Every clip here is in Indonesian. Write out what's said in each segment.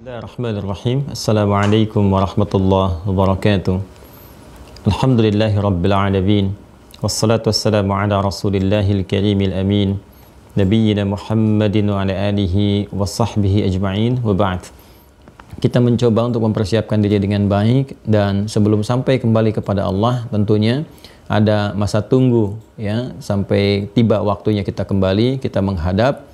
Bismillahirrahmanirrahim. Assalamualaikum warahmatullahi wabarakatuh. Alhamdulillahi rabbil alamin. Wassalatu wassalamu ala rasulillahil karimil amin. Nabiyyina Muhammadin wa ala alihi wa sahbihi ajma'in wa ba'd. Kita mencoba untuk mempersiapkan diri dengan baik, dan sebelum sampai kembali kepada Allah tentunya ada masa tunggu ya, sampai tiba waktunya kita kembali, kita menghadap.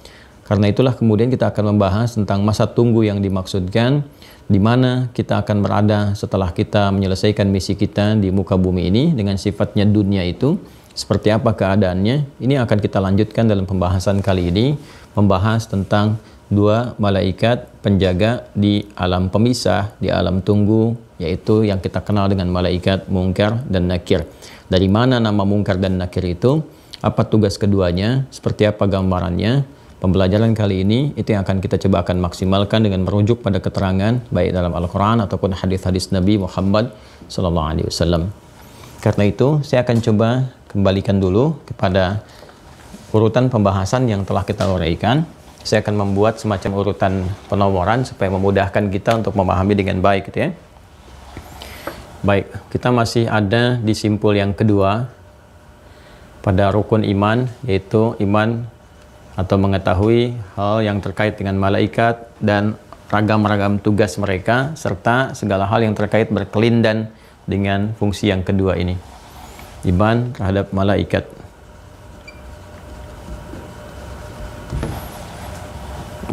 Karena itulah kemudian kita akan membahas tentang masa tunggu yang dimaksudkan, di mana kita akan berada setelah kita menyelesaikan misi kita di muka bumi ini dengan sifatnya dunia itu, seperti apa keadaannya. Ini akan kita lanjutkan dalam pembahasan kali ini, membahas tentang dua malaikat penjaga di alam pemisah, di alam tunggu, yaitu yang kita kenal dengan malaikat Munkar dan Nakir. Dari mana nama Munkar dan Nakir itu? Apa tugas keduanya? Seperti apa gambarannya? Pembelajaran kali ini itu yang akan kita coba akan maksimalkan dengan merujuk pada keterangan baik dalam Al-Quran ataupun hadis-hadis Nabi Muhammad SAW. Karena itu saya akan coba kembalikan dulu kepada urutan pembahasan yang telah kita uraikan. Saya akan membuat semacam urutan penomoran supaya memudahkan kita untuk memahami dengan baik gitu ya. Baik, kita masih ada di simpul yang kedua pada rukun iman, yaitu iman atau mengetahui hal yang terkait dengan malaikat dan ragam-ragam tugas mereka, serta segala hal yang terkait berkelindan dengan fungsi yang kedua ini, iman terhadap malaikat.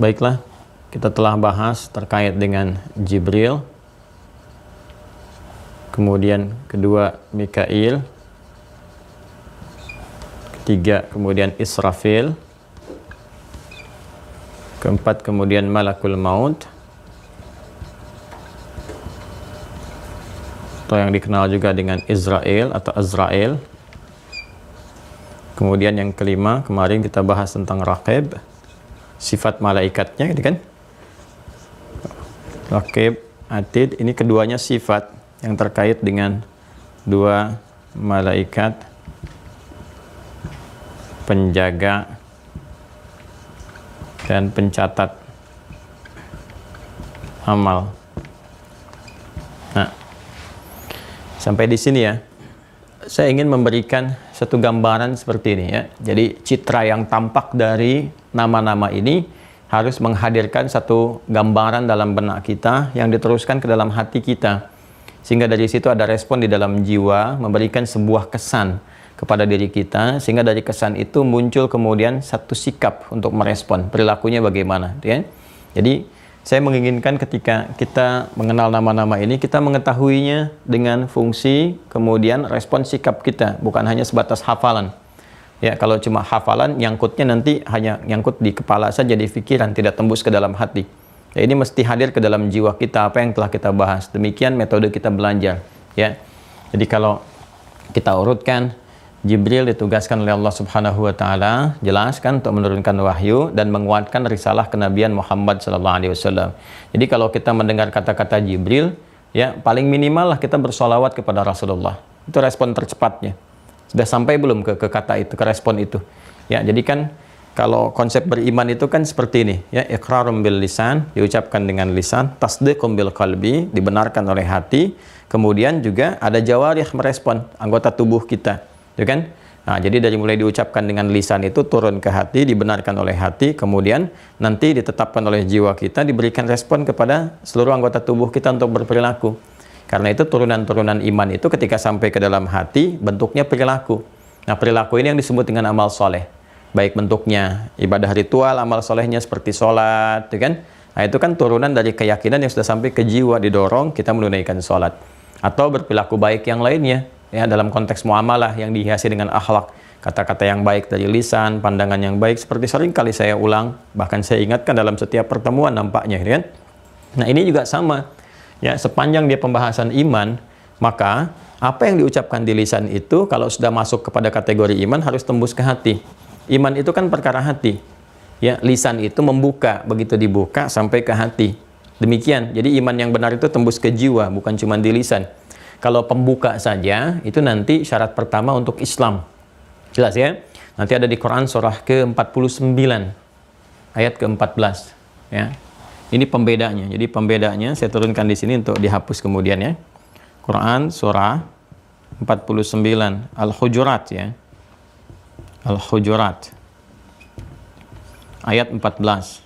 Baiklah, kita telah bahas terkait dengan Jibril, kemudian kedua Mikail, ketiga kemudian Israfil, keempat kemudian Malakul Maut, atau yang dikenal juga dengan Israel atau Azrael. Kemudian yang kelima kemarin kita bahas tentang Raqib, sifat malaikatnya gitu kan. Raqib, Atid, ini keduanya sifat yang terkait dengan dua malaikat penjaga dan pencatat amal. Nah, sampai di sini ya, saya ingin memberikan satu gambaran seperti ini ya. Jadi citra yang tampak dari nama-nama ini harus menghadirkan satu gambaran dalam benak kita yang diteruskan ke dalam hati kita, sehingga dari situ ada respon di dalam jiwa, memberikan sebuah kesan kepada diri kita, sehingga dari kesan itu muncul kemudian satu sikap untuk merespon perilakunya bagaimana ya. Jadi saya menginginkan ketika kita mengenal nama-nama ini, kita mengetahuinya dengan fungsi kemudian respon sikap kita, bukan hanya sebatas hafalan ya. Kalau cuma hafalan, nyangkutnya nanti hanya nyangkut di kepala saja, di pikiran, tidak tembus ke dalam hati ya. Ini mesti hadir ke dalam jiwa kita apa yang telah kita bahas. Demikian metode kita belajar ya. Jadi kalau kita urutkan, Jibril ditugaskan oleh Allah Subhanahu wa taala, jelaskan untuk menurunkan wahyu dan menguatkan risalah kenabian Muhammad sallallahu alaihi wasallam. Jadi kalau kita mendengar kata-kata Jibril, ya paling minimal lah kita bersolawat kepada Rasulullah. Itu respon tercepatnya. Sudah sampai belum ke kata itu, ke respon itu? Ya, jadi kan kalau konsep beriman itu kan seperti ini, ya, iqrarum bil lisan, diucapkan dengan lisan, tasdiqum bil qalbi, dibenarkan oleh hati, kemudian juga ada jawarih merespon, anggota tubuh kita. Ya kan? Nah, jadi dari mulai diucapkan dengan lisan itu turun ke hati, dibenarkan oleh hati, kemudian nanti ditetapkan oleh jiwa kita, diberikan respon kepada seluruh anggota tubuh kita untuk berperilaku. Karena itu turunan-turunan iman itu ketika sampai ke dalam hati, bentuknya perilaku. Nah, perilaku ini yang disebut dengan amal soleh. Baik bentuknya ibadah ritual, amal solehnya seperti sholat, ya kan? Nah, itu kan turunan dari keyakinan yang sudah sampai ke jiwa, didorong kita menunaikan sholat. Atau berperilaku baik yang lainnya. Ya, dalam konteks muamalah yang dihiasi dengan akhlak, kata-kata yang baik dari lisan, pandangan yang baik, seperti sering kali saya ulang, bahkan saya ingatkan dalam setiap pertemuan nampaknya, kan? Nah, ini juga sama. Ya, sepanjang dia pembahasan iman, maka apa yang diucapkan di lisan itu kalau sudah masuk kepada kategori iman harus tembus ke hati. Iman itu kan perkara hati. Ya, lisan itu membuka, begitu dibuka sampai ke hati. Demikian. Jadi iman yang benar itu tembus ke jiwa, bukan cuma di lisan. Kalau pembuka saja, itu nanti syarat pertama untuk Islam. Jelas ya? Nanti ada di Quran surah ke-49, ayat ke-14. Ya. Ini pembedanya. Jadi pembedanya saya turunkan di sini untuk dihapus kemudian ya. Quran surah 49 Al-Hujurat ya. Al-Hujurat ayat 14.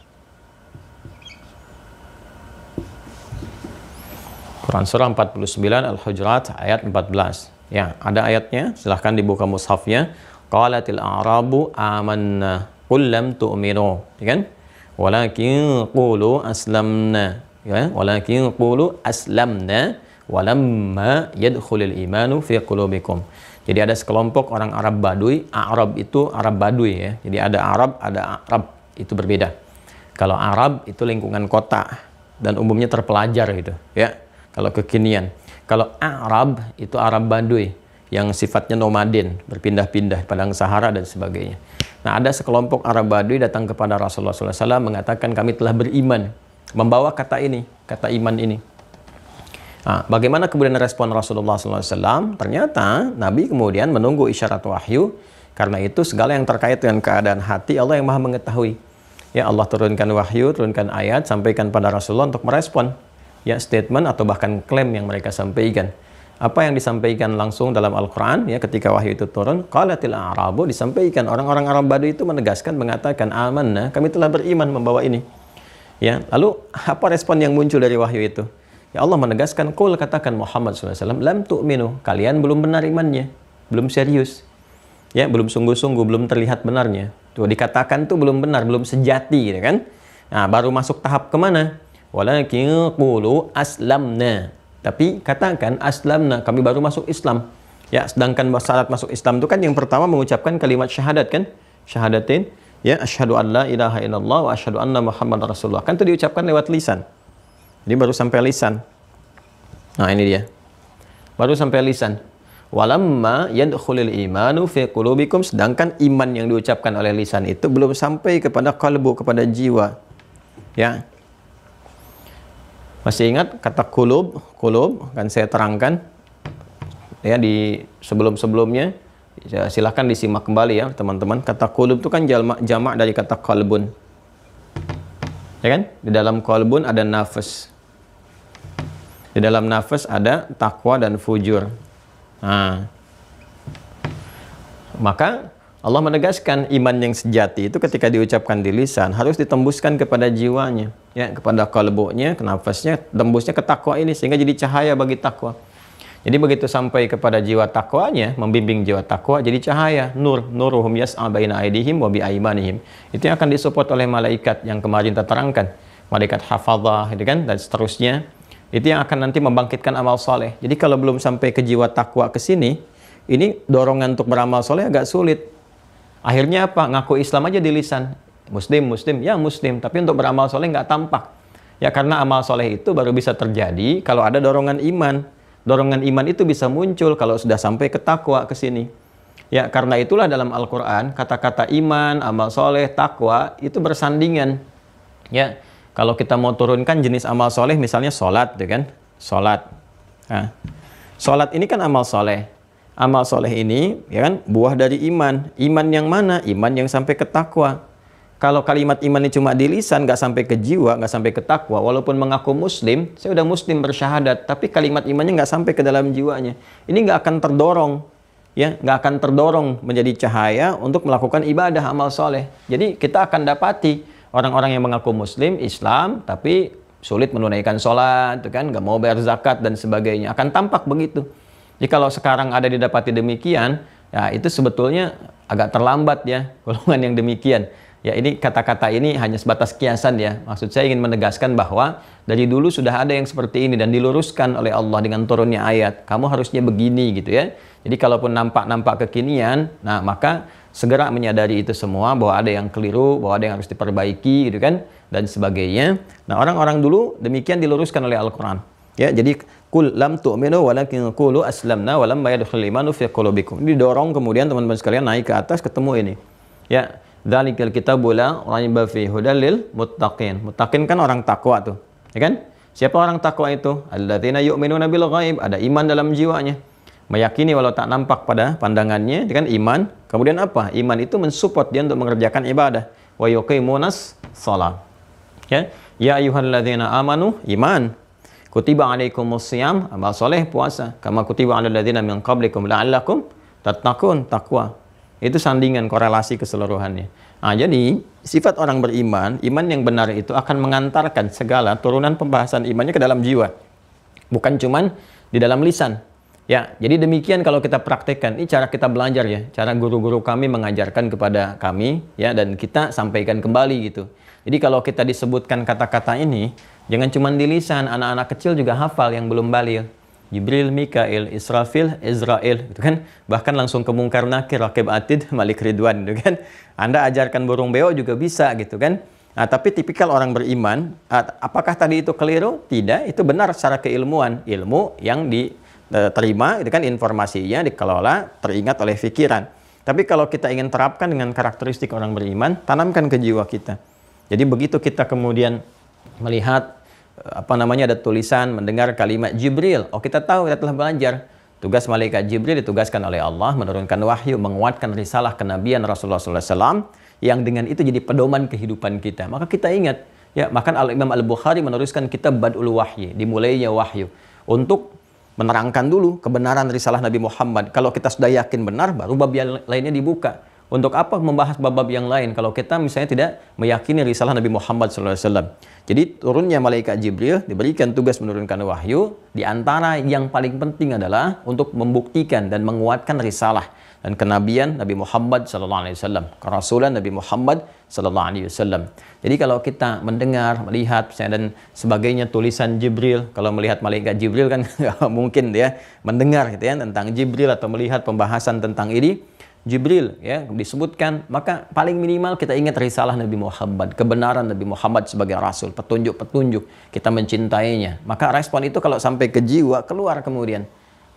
Quran surah 49 Al-Hujurat ayat 14. Ya, ada ayatnya, silahkan dibuka mushafnya. Qalatil a'rabu amanna qul lam tu'minu, ya kan? Walakin qulu aslamna, ya, walakin qulu aslamna walamma yadkhulul imanu fi qulubikum. Jadi ada sekelompok orang Arab Baduy, Arab itu Arab Baduy ya. Jadi ada Arab, itu berbeda. Kalau Arab itu lingkungan kota dan umumnya terpelajar gitu, ya. Kalau kekinian. Kalau Arab itu Arab Baduy yang sifatnya nomaden, berpindah-pindah padang Sahara dan sebagainya. Nah, ada sekelompok Arab Baduy datang kepada Rasulullah SAW mengatakan kami telah beriman, membawa kata ini, kata iman ini. Nah, bagaimana kemudian respon Rasulullah SAW? Ternyata Nabi kemudian menunggu isyarat wahyu. Karena itu segala yang terkait dengan keadaan hati Allah yang maha mengetahui. Ya, Allah turunkan wahyu, turunkan ayat, sampaikan pada Rasulullah untuk merespon ya statement atau bahkan klaim yang mereka sampaikan. Apa yang disampaikan langsung dalam Al-Quran ya ketika wahyu itu turun, qalatil a'rabu, disampaikan orang-orang Arab Baduy itu menegaskan, mengatakan amanna, kami telah beriman membawa ini. Ya, lalu apa respon yang muncul dari wahyu itu? Ya, Allah menegaskan, qul, katakan Muhammad SAW, lam tu'minu, kalian belum benar imannya, belum serius. Ya, belum sungguh-sungguh, belum terlihat benarnya. Tuh dikatakan tuh belum benar, belum sejati gitu kan. Nah, baru masuk tahap kemana? Walakin qulu aslamna. Tapi katakan aslamna, kami baru masuk Islam. Ya, sedangkan syarat masuk Islam itu kan yang pertama mengucapkan kalimat syahadat kan? Syahadatin, ya, asyhadu an la ilaha illallah wa asyhadu anna Muhammadar Rasulullah. Kan itu diucapkan lewat lisan. Jadi baru sampai lisan. Nah, ini dia. Baru sampai lisan. Walamma yadkhulul imanu fi qulubikum, sedangkan iman yang diucapkan oleh lisan itu belum sampai kepada kalbu, kepada jiwa. Ya. Masih ingat kata kulub kan saya terangkan ya di sebelum-sebelumnya. Ya, silahkan disimak kembali ya teman-teman. Kata kulub itu kan jamak dari kata qalbun. Ya kan? Di dalam qalbun ada nafas. Di dalam nafas ada takwa dan fujur. Nah, maka Allah menegaskan iman yang sejati itu ketika diucapkan di lisan harus ditembuskan kepada jiwanya, ya, kepada kalbunya, ke nafasnya, tembusnya ke takwa ini sehingga jadi cahaya bagi takwa. Jadi begitu sampai kepada jiwa takwanya, membimbing jiwa takwa jadi cahaya, nuruhum yas'a baina aydihim wa bi aymanihim. Itu yang akan disupport oleh malaikat yang kemarin kita terangkan, malaikat hafadzah, itu kan, dan seterusnya. Itu yang akan nanti membangkitkan amal soleh. Jadi kalau belum sampai ke jiwa takwa ke sini, ini dorongan untuk beramal soleh agak sulit. Akhirnya apa? Ngaku Islam aja di lisan. Muslim, ya muslim. Tapi untuk beramal soleh nggak tampak. Ya karena amal soleh itu baru bisa terjadi kalau ada dorongan iman. Dorongan iman itu bisa muncul kalau sudah sampai ke takwa ke sini. Ya karena itulah dalam Al-Quran kata-kata iman, amal soleh, takwa itu bersandingan. Ya kalau kita mau turunkan jenis amal soleh misalnya sholat, ya kan? Sholat. Nah, sholat ini kan amal soleh. Amal soleh ini, ya kan, buah dari iman. Iman yang mana? Iman yang sampai ke takwa. Kalau kalimat iman ini cuma di lisan, nggak sampai ke jiwa, nggak sampai ke takwa, walaupun mengaku muslim, saya udah muslim bersyahadat, tapi kalimat imannya nggak sampai ke dalam jiwanya. Ini nggak akan terdorong, ya, nggak akan terdorong menjadi cahaya untuk melakukan ibadah amal soleh. Jadi kita akan dapati orang-orang yang mengaku muslim, Islam, tapi sulit menunaikan sholat, kan, nggak mau bayar zakat dan sebagainya. Akan tampak begitu. Jadi kalau sekarang ada didapati demikian, ya itu sebetulnya agak terlambat ya golongan yang demikian. Ya ini kata-kata ini hanya sebatas kiasan ya. Maksud saya ingin menegaskan bahwa dari dulu sudah ada yang seperti ini dan diluruskan oleh Allah dengan turunnya ayat. Kamu harusnya begini gitu ya. Jadi kalaupun nampak kekinian, nah maka segera menyadari itu semua bahwa ada yang keliru, bahwa ada yang harus diperbaiki gitu kan dan sebagainya. Nah orang-orang dulu demikian diluruskan oleh Al-Quran. Ya jadi Qul lam tu'minu walakin qulu aslamna wa lam yadkhulul imanu fi qulubikum. Didorong kemudian teman-teman sekalian naik ke atas ketemu ini. Ya, dzalikal kitabu la raiba fihi hudal lil muttaqin. Muttaqin kan orang takwa tuh, ya kan? Siapa orang takwa itu? Alladzina yu'minuna bil ghaib, ada iman dalam jiwanya. Meyakini walau tak nampak pada pandangannya, kan iman. Kemudian apa? Iman itu mensupport dia untuk mengerjakan ibadah. Wa yuqimunas shalah. Ya. Ya ayyuhalladzina amanu, iman. Kutiba alaikumusiyam, amal soleh, puasa. Kama kutiba alal ladzina min qablikum la'allakum tattaqun, takwa. Itu sandingan korelasi keseluruhannya. Nah, jadi sifat orang beriman, iman yang benar itu akan mengantarkan segala turunan pembahasan imannya ke dalam jiwa. Bukan cuman di dalam lisan. Ya, jadi demikian kalau kita praktekkan. Ini cara kita belajar ya, cara guru-guru kami mengajarkan kepada kami ya, dan kita sampaikan kembali gitu. Jadi kalau kita disebutkan kata-kata ini, jangan cuma di lisan, anak-anak kecil juga hafal yang belum baligh. Jibril, Mikail, Israfil, Israel, gitu kan? Bahkan langsung ke Mungkar Nakir, Raqib Atid, Malik Ridwan, gitu kan? Anda ajarkan burung beo juga bisa, gitu kan? Nah, tapi tipikal orang beriman, apakah tadi itu keliru? Tidak, itu benar secara keilmuan. Ilmu yang diterima, itu kan informasinya dikelola, teringat oleh pikiran. Tapi kalau kita ingin terapkan dengan karakteristik orang beriman, tanamkan ke jiwa kita. Jadi begitu kita kemudian melihat ada tulisan, mendengar kalimat Jibril, oh kita tahu, kita telah belajar. Tugas malaikat Jibril ditugaskan oleh Allah menurunkan wahyu, menguatkan risalah kenabian Rasulullah SAW, yang dengan itu jadi pedoman kehidupan kita. Maka kita ingat, ya, bahkan Al-Imam Al-Bukhari meneruskan kitab Bad'ul Wahyi, dimulainya wahyu, untuk menerangkan dulu kebenaran risalah Nabi Muhammad. Kalau kita sudah yakin benar, baru bab yang lainnya dibuka. Untuk apa membahas bab-bab yang lain kalau kita misalnya tidak meyakini risalah Nabi Muhammad SAW. Jadi turunnya malaikat Jibril diberikan tugas menurunkan wahyu. Di antara yang paling penting adalah untuk membuktikan dan menguatkan risalah dan kenabian Nabi Muhammad SAW, kerasulan Nabi Muhammad SAW. Jadi kalau kita mendengar, melihat dan sebagainya tulisan Jibril, kalau melihat malaikat Jibril kan nggak mungkin dia mendengar gitu ya tentang Jibril atau melihat pembahasan tentang ini. Jibril ya disebutkan, maka paling minimal kita ingat risalah Nabi Muhammad, kebenaran Nabi Muhammad sebagai rasul, petunjuk-petunjuk, kita mencintainya. Maka respon itu kalau sampai ke jiwa, keluar kemudian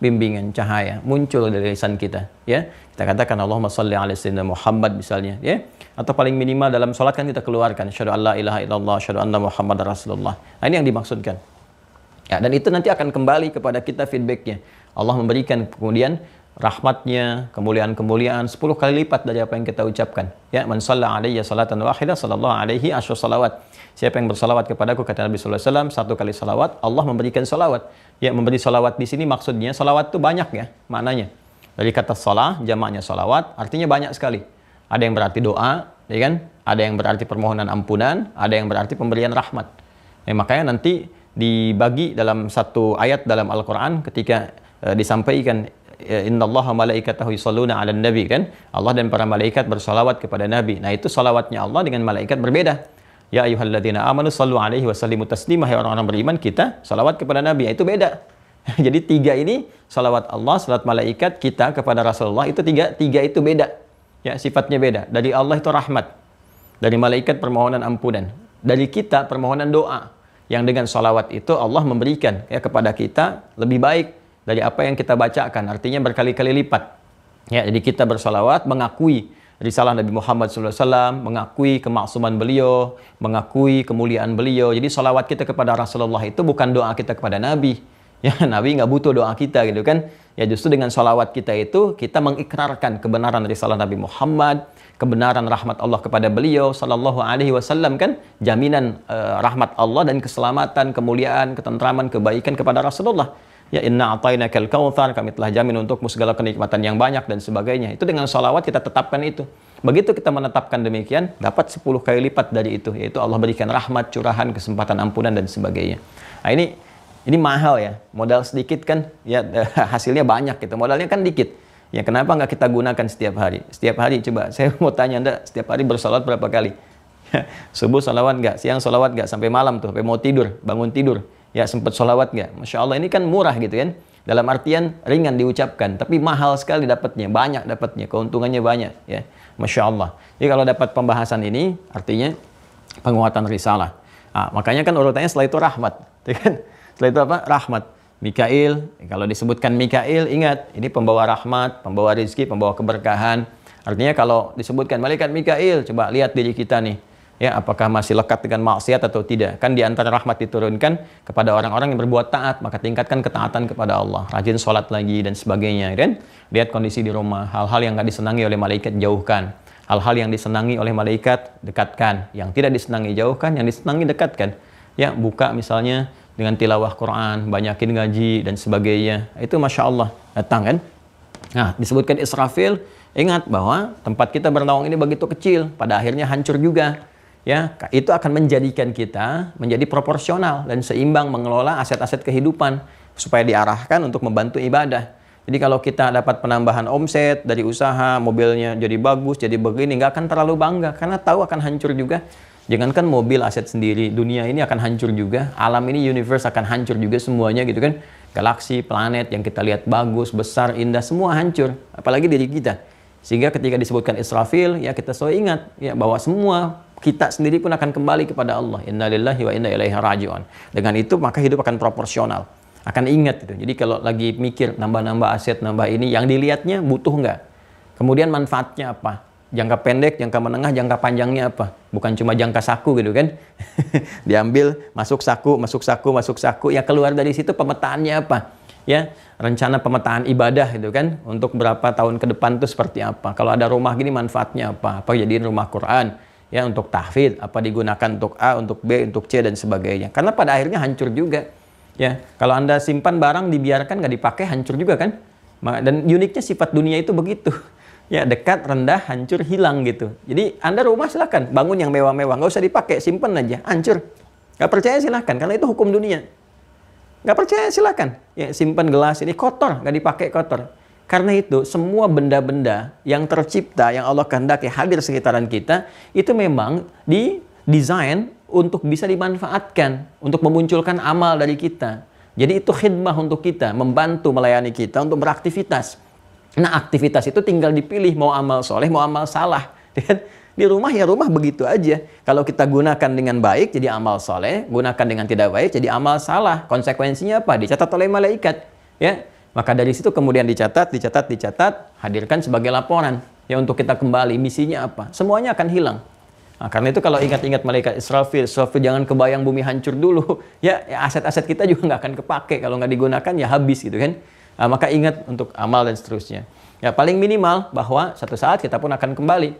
bimbingan cahaya muncul dari lisan kita ya. Kita katakan Allahumma shalli ala sayyidina Muhammad misalnya ya, atau paling minimal dalam sholat kan kita keluarkan asyhadu an la ilaha illallah asyhadu anna Muhammadar Rasulullah. Nah, ini yang dimaksudkan. Ya, dan itu nanti akan kembali kepada kita feedbacknya. Allah memberikan kemudian rahmatnya, kemuliaan-kemuliaan 10 kali lipat dari apa yang kita ucapkan. Ya, man shalla alayya salatan wahidah sallallahu alaihi asyru salawat. Siapa yang bersalawat kepadaku, kata Nabi sallallahu alaihi wasallam, 1 kali salawat, Allah memberikan salawat. Ya, memberi salawat di sini maksudnya salawat itu banyak ya maknanya. Dari kata salah, jamaknya salawat, artinya banyak sekali. Ada yang berarti doa, ya kan? Ada yang berarti permohonan ampunan, ada yang berarti pemberian rahmat. Makanya nanti dibagi dalam satu ayat dalam Al-Qur'an ketika disampaikan innallaha malaikatahu yusholluna 'alan nabi, kan? Allah dan para malaikat bersalawat kepada Nabi. Nah, itu salawatnya Allah dengan malaikat berbeda. Ya ayyuhalladzina amanu shallu 'alaihi wa sallimu taslima. Hai orang-orang beriman, kita salawat kepada Nabi. Itu beda. Jadi 3 ini, salawat Allah, salawat malaikat, kita kepada Rasulullah, itu tiga itu beda. Ya, sifatnya beda. Dari Allah itu rahmat. Dari malaikat permohonan ampunan. Dari kita permohonan doa. Yang dengan salawat itu Allah memberikan ya kepada kita lebih baik dari apa yang kita bacakan, artinya berkali-kali lipat. Ya, jadi kita bersalawat mengakui risalah Nabi Muhammad SAW, mengakui kemaksuman beliau, mengakui kemuliaan beliau. Jadi salawat kita kepada Rasulullah itu bukan doa kita kepada Nabi. Ya, Nabi nggak butuh doa kita gitu kan. Ya, justru dengan salawat kita itu kita mengikrarkan kebenaran risalah Nabi Muhammad, kebenaran rahmat Allah kepada beliau sallallahu alaihi wasallam, kan, jaminan rahmat Allah dan keselamatan, kemuliaan, ketentraman, kebaikan kepada Rasulullah. Ya, inna a'tainakal kautsar, kami telah jamin untukmu segala kenikmatan yang banyak dan sebagainya. Itu dengan salawat kita tetapkan itu. Begitu kita menetapkan demikian, dapat 10 kali lipat dari itu, yaitu Allah berikan rahmat, curahan, kesempatan ampunan dan sebagainya. Nah, ini mahal ya, modal sedikit kan, ya hasilnya banyak gitu. Modalnya kan dikit. Ya, kenapa nggak kita gunakan setiap hari? Setiap hari, coba saya mau tanya Anda, setiap hari bersalawat berapa kali? Subuh salawat nggak? Siang salawat nggak? Sampai malam tuh, sampai mau tidur, bangun tidur. Ya, sempat sholawat nggak? Masya Allah, ini kan murah gitu kan. Dalam artian ringan diucapkan, tapi mahal sekali dapatnya, banyak dapatnya, keuntungannya banyak. Ya, Masya Allah. Jadi kalau dapat pembahasan ini, artinya penguatan risalah. Nah, makanya kan urutannya setelah itu rahmat. Kan? Setelah itu apa? Rahmat. Mikail, kalau disebutkan Mikail, ingat, ini pembawa rahmat, pembawa rizki, pembawa keberkahan. Artinya kalau disebutkan malaikat Mikail, coba lihat diri kita nih. Ya, apakah masih lekat dengan maksiat atau tidak? Kan di antara rahmat diturunkan kepada orang-orang yang berbuat taat, maka tingkatkan ketaatan kepada Allah. Rajin sholat lagi dan sebagainya, kan? Lihat kondisi di rumah, hal-hal yang nggak disenangi oleh malaikat jauhkan. Hal-hal yang disenangi oleh malaikat dekatkan. Yang tidak disenangi jauhkan, yang disenangi dekatkan. Ya, buka misalnya dengan tilawah Quran, banyakin ngaji dan sebagainya. Itu Masya Allah datang kan. Nah, disebutkan Israfil, ingat bahwa tempat kita bernaung ini begitu kecil, pada akhirnya hancur juga. Ya, itu akan menjadikan kita menjadi proporsional dan seimbang mengelola aset-aset kehidupan supaya diarahkan untuk membantu ibadah. Jadi kalau kita dapat penambahan omset dari usaha, mobilnya jadi bagus, jadi begini, nggak akan terlalu bangga karena tahu akan hancur juga. Jangankan mobil aset sendiri, dunia ini akan hancur juga, alam ini, universe akan hancur juga semuanya gitu kan. Galaksi, planet yang kita lihat bagus, besar, indah, semua hancur, apalagi diri kita. Sehingga ketika disebutkan Israfil, ya kita selalu ingat ya bahwa semua kita sendiri pun akan kembali kepada Allah. Innalillahi wa inna ilaihi raji'un. Dengan itu maka hidup akan proporsional. Akan ingat itu. Jadi kalau lagi mikir nambah-nambah aset, nambah ini, yang dilihatnya butuh nggak? Kemudian manfaatnya apa? Jangka pendek, jangka menengah, jangka panjangnya apa? Bukan cuma jangka saku gitu kan. Diambil, masuk saku, masuk saku, masuk saku. Ya keluar dari situ pemetaannya apa? Ya, rencana pemetaan ibadah gitu kan. Untuk berapa tahun ke depan itu seperti apa? Kalau ada rumah gini manfaatnya apa? Apa jadiin rumah Quran? Ya, untuk tahfidz, apa digunakan untuk A, untuk B, untuk C dan sebagainya. Karena pada akhirnya hancur juga. Ya, kalau Anda simpan barang dibiarkan nggak dipakai hancur juga kan. Dan uniknya sifat dunia itu begitu. Ya, dekat, rendah, hancur, hilang gitu. Jadi Anda rumah silakan bangun yang mewah-mewah, nggak usah dipakai, simpen aja, hancur. Nggak percaya silakan, karena itu hukum dunia. Nggak percaya silakan, ya simpen gelas ini kotor, nggak dipakai kotor. Karena itu semua benda-benda yang tercipta, yang Allah kehendaki hadir sekitaran kita, itu memang didesain untuk bisa dimanfaatkan, untuk memunculkan amal dari kita. Jadi itu khidmah untuk kita, membantu melayani kita untuk beraktivitas. Nah, aktivitas itu tinggal dipilih mau amal soleh, mau amal salah. Di rumah ya rumah begitu aja. Kalau kita gunakan dengan baik jadi amal soleh, gunakan dengan tidak baik jadi amal salah. Konsekuensinya apa? Dicatat oleh malaikat. Ya, maka dari situ kemudian dicatat, hadirkan sebagai laporan. Ya, untuk kita kembali misinya apa? Semuanya akan hilang. Nah, karena itu kalau ingat-ingat malaikat Israfil, jangan kebayang bumi hancur dulu. Ya, aset-aset kita juga nggak akan kepake kalau nggak digunakan ya habis gitu kan. Nah, maka ingat untuk amal dan seterusnya. Ya, paling minimal bahwa satu saat kita pun akan kembali.